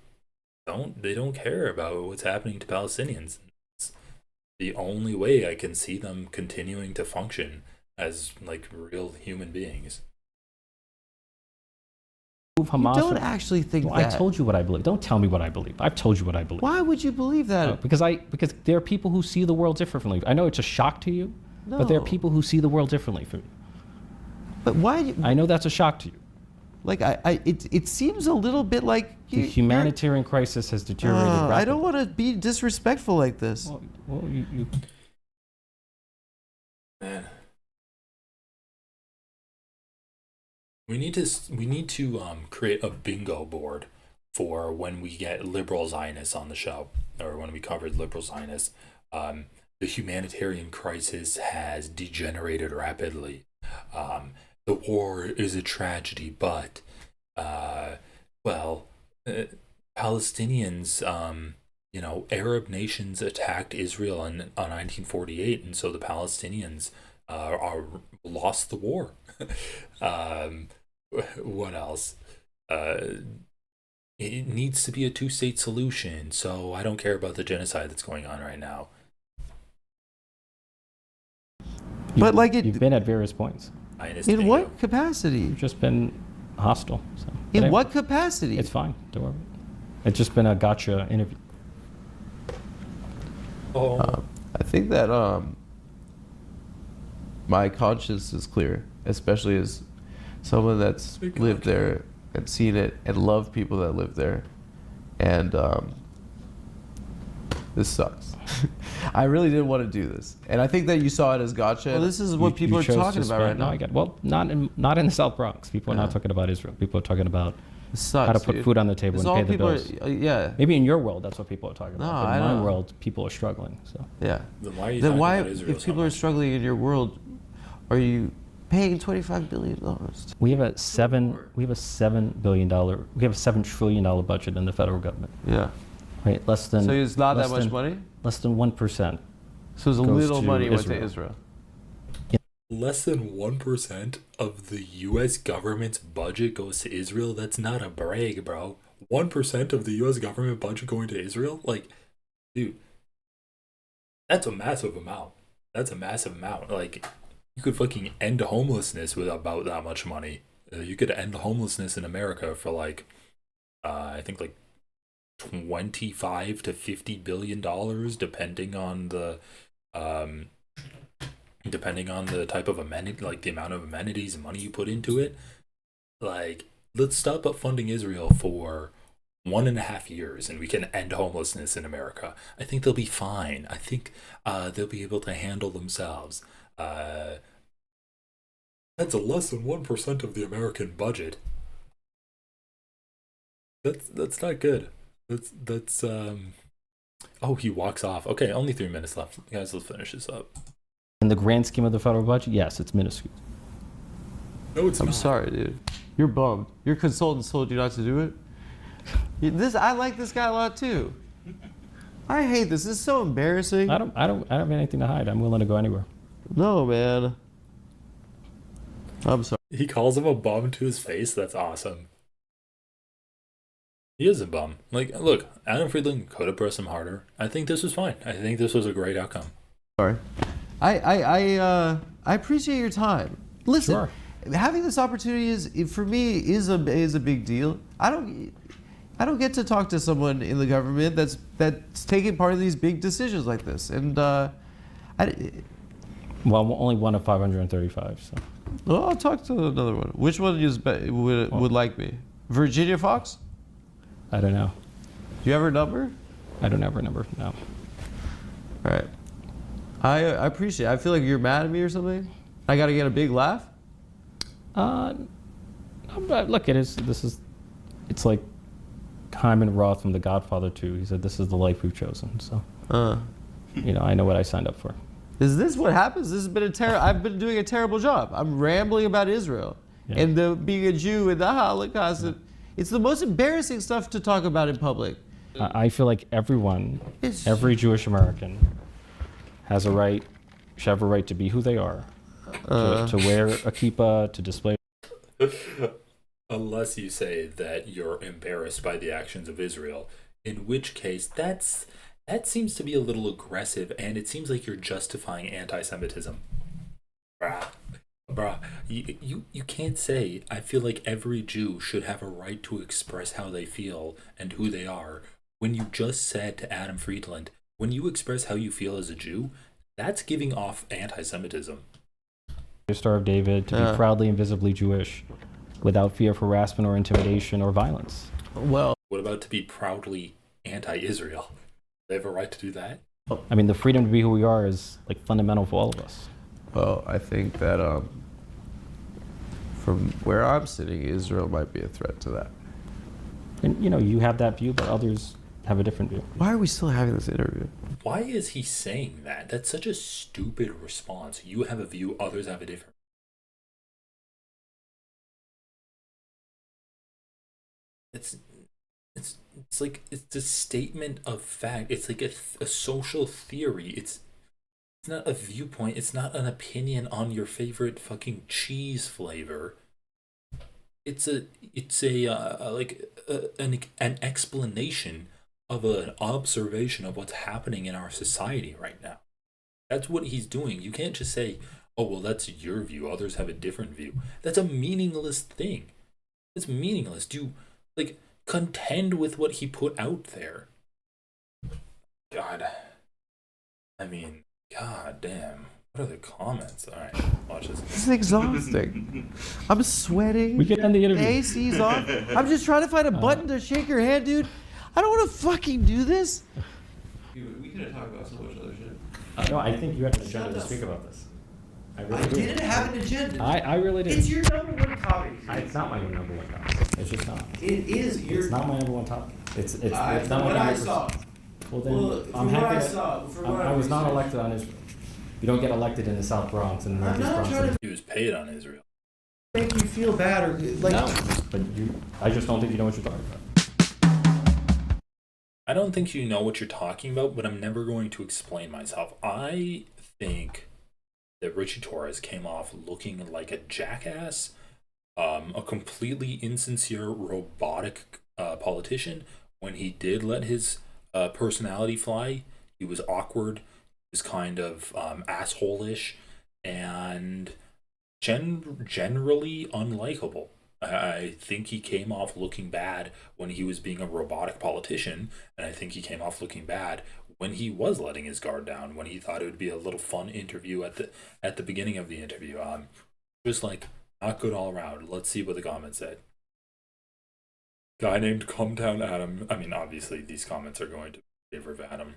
don't care about what's happening to Palestinians. It's the only way I can see them continuing to function as real human beings. Hamas, you don't actually think that. I told you what I believe. Don't tell me what I believe. I've told you what I believe. Why would you believe that? Because there are people who see the world differently. I know it's a shock to you, but there are people who see the world differently from you. But why? I know that's a shock to you. It seems a little bit like the humanitarian crisis has deteriorated rapidly. I don't want to be disrespectful like this. Well, you Man, we need to create a bingo board for when we get liberal Zionists on the show, or when we covered liberal Zionists. The humanitarian crisis has degenerated rapidly. The war is a tragedy, but Palestinians, Arab nations attacked Israel in 1948, and so the Palestinians are lost the war. What else? It needs to be a two-state solution, so I don't care about the genocide that's going on right now. But you've been at various points. In what capacity? You've just been hostile. So. In what capacity? It's fine. Don't worry. It's just been a gotcha interview. I think that my conscience is clear, especially as someone that's lived there and seen it and loved people that live there. And this sucks. I really didn't want to do this, and I think that you saw it as gotcha. Well, this is what people are talking about right now. No, I get it. Well, not in the South Bronx. People are not talking about Israel. People are talking about how to put food on the table and pay the bills. Maybe in your world, that's what people are talking about. But in my world, people are struggling. So yeah. Then why are you talking about Israel if people are struggling in your world, are you paying $25 billion? We have a $7 trillion budget in the federal government. Yeah. Right, less than. So it's not that much money? Less than 1%. So it's a little money went to Israel. Yeah. Less than 1% of the U.S. government's budget goes to Israel? That's not a brag, bro. 1% of the U.S. government budget going to Israel? Dude, that's a massive amount. You could fucking end homelessness with about that much money. You could end homelessness in America for I think $25 to $50 billion, depending on the type of amenity, like the amount of amenities and money you put into it. Like, let's stop funding Israel for 1.5 years and we can end homelessness in America. I think they'll be fine. I think they'll be able to handle themselves. That's less than 1% of the American budget. That's not good. That's Oh, he walks off. Okay, only 3 minutes left. Guys, let's finish this up. In the grand scheme of the federal budget, yes, it's minuscule. No, it's I'm not. sorry, dude. You're bummed. Your consultant told you not to do it. I like this guy a lot too. I hate this. This is so embarrassing. I don't have anything to hide. I'm willing to go anywhere. No, man. I'm sorry. He calls him a bum to his face. That's awesome. He is a bum. Like, look, Adam Friedland could have pressed him harder. I think this was fine. I think this was a great outcome. Sorry. I appreciate your time. Listen, Sure. having this opportunity is a big deal. I don't get to talk to someone in the government that's taking part in these big decisions like this. And Well, I'm only one of 535. So well, I'll talk to another one. Which one would like me? Virginia Fox? I don't know. Do you have her number? I don't have her number. No. All right. I appreciate it. I feel like you're mad at me or something. I got to get a big laugh. No, but look, it's like Hyman Roth from The Godfather 2. He said, "This is the life we've chosen." So, I know what I signed up for. Is this what happens? This has been I've been doing a terrible job. I'm rambling about Israel and being a Jew and the Holocaust. Yeah. It's the most embarrassing stuff to talk about in public. I feel like every Jewish American should have a right to be who they are, to wear a kippah, to display. Unless you say that you're embarrassed by the actions of Israel, in which case that seems to be a little aggressive, and it seems like you're justifying anti-Semitism. Bruh, you can't say, I feel like every Jew should have a right to express how they feel and who they are, when you just said to Adam Friedland, when you express how you feel as a Jew, that's giving off anti-Semitism. Star of David, to be proudly and visibly Jewish, without fear of harassment or intimidation or violence. Well, what about to be proudly anti-Israel? They have a right to do that? I mean, the freedom to be who we are is like fundamental for all of us. Well, I think that from where I'm sitting, Israel might be a threat to that. And you have that view, but others have a different view. Why are we still having this interview? Why is he saying that? That's such a stupid response. You have a view, others have a different. It's like it's a statement of fact. It's like a social theory. It's not a viewpoint. It's not an opinion on your favorite fucking cheese flavor. It's an explanation of an observation of what's happening in our society right now. That's what he's doing. You can't just say, "Oh, well, that's your view. Others have a different view." That's a meaningless thing. It's meaningless. Do you contend with what he put out there? God. I mean, god damn. What are the comments? All right, watch this. This is exhausting. I'm sweating. We can end the interview. The AC's off. I'm just trying to find a button to shake your hand, dude. I don't want to fucking do this. Dude, we could have talked about so much other shit. No, I think you have an agenda to speak about this. I didn't have an agenda. I really did. It's your number one topic. It's not my number one topic. It's just not. It is your. It's not my number one topic. It's not what my I number. saw. Well, then I'm happy. I was not elected on Israel. You don't get elected in the South Bronx and the Northeast Bronx. He was paid on Israel. Make you feel bad or like. No, but I just don't think you know what you're talking about. I don't think you know what you're talking about, but I'm never going to explain myself. I think that Richie Torres came off looking like a jackass, a completely insincere, robotic politician. When he did let his personality fly, he was awkward, he was kind of asshole-ish, and generally unlikable. I think he came off looking bad when he was being a robotic politician, and I think he came off looking bad when he was letting his guard down, when he thought it would be a little fun interview at the beginning of the interview. Just like not good all around. Let's see what the comments said. Guy named Calm Down Adam. I mean, obviously these comments are going to favor of Adam.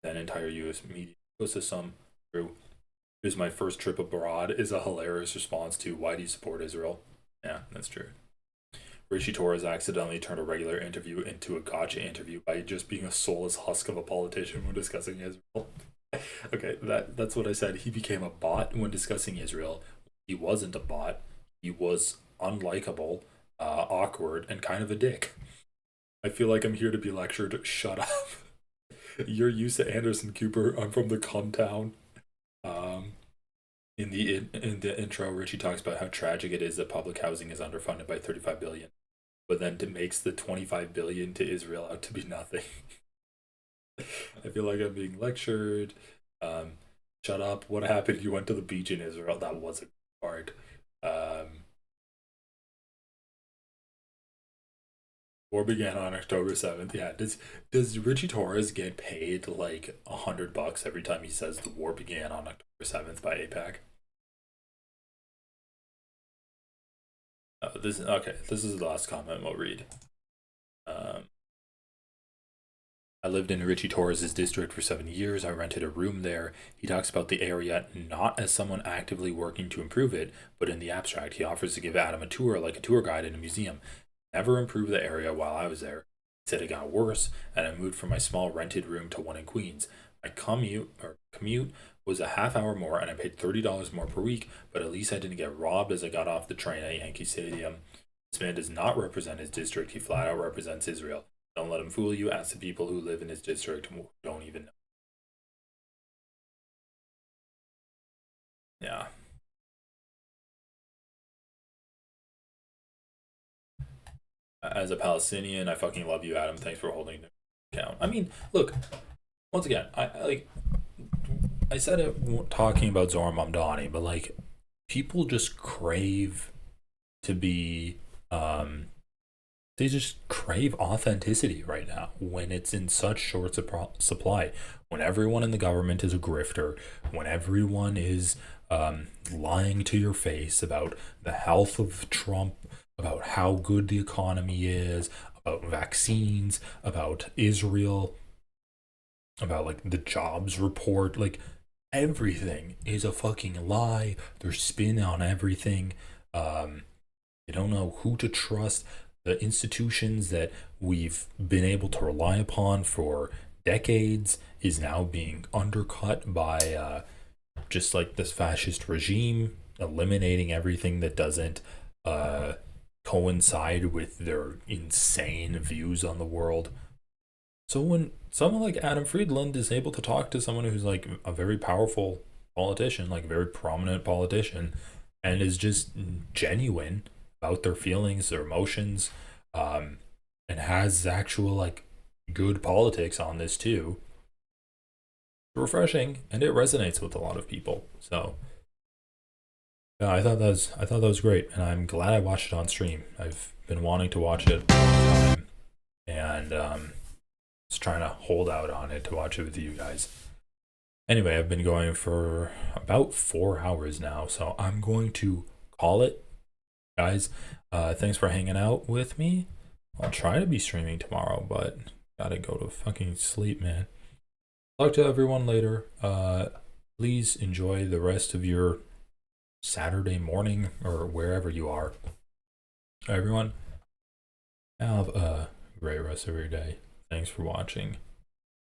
That entire U.S. media ecosystem. True. Here's my first trip abroad is a hilarious response to why do you support Israel? Yeah, that's true. Richie Torres accidentally turned a regular interview into a gotcha interview by just being a soulless husk of a politician when discussing Israel. Okay, that's what I said. He became a bot when discussing Israel. He wasn't a bot. He was unlikable, awkward, and kind of a dick. I feel like I'm here to be lectured. Shut up. You're used to Anderson Cooper. I'm from the cum town. In the intro, Richie talks about how tragic it is that public housing is underfunded by 35 billion, but then makes the 25 billion to Israel out to be nothing. I feel like I'm being lectured. Shut up. What happened? You went to the beach in Israel. That wasn't hard. War began on October 7th. Yeah. Does Richie Torres get paid like $100 every time he says the war began on October 7th by AIPAC? This is the last comment we'll read. I lived in Richie Torres' district for 7 years. I rented a room there. He talks about the area not as someone actively working to improve it, but in the abstract. He offers to give Adam a tour like a tour guide in a museum. Never improved the area while I was there. He said it got worse, and I moved from my small rented room to one in Queens. My commute was a half hour more, and I paid $30 more per week, but at least I didn't get robbed as I got off the train at Yankee Stadium. This man does not represent his district. He flat out represents Israel. Don't let him fool you. Ask the people who live in his district who don't even know. Yeah. As a Palestinian, I fucking love you, Adam. Thanks for holding the account. I mean, look, once again, I said it talking about Zohar Mamdani, but like, people just crave to be, they just crave authenticity right now when it's in such short supply. When everyone in the government is a grifter, when everyone is lying to your face about the health of Trump, about how good the economy is, about vaccines, about Israel, about like the jobs report, like everything is a fucking lie. There's spin on everything. They don't know who to trust. The institutions that we've been able to rely upon for decades is now being undercut by just like this fascist regime, eliminating everything that doesn't coincide with their insane views on the world. So when someone like Adam Friedland is able to talk to someone who's like a very powerful politician, like a very prominent politician, and is just genuine about their feelings, their emotions, and has actual like good politics on this too, it's refreshing and it resonates with a lot of people. So yeah, I thought that was great, and I'm glad I watched it on stream. I've been wanting to watch it a long time, and just trying to hold out on it to watch it with you guys. Anyway, I've been going for about 4 hours now, so I'm going to call it, guys. Thanks for hanging out with me. I'll try to be streaming tomorrow, but gotta go to fucking sleep, man. Talk to everyone later. Please enjoy the rest of your Saturday morning or wherever you are. Everyone, have a great rest of your day. Thanks for watching.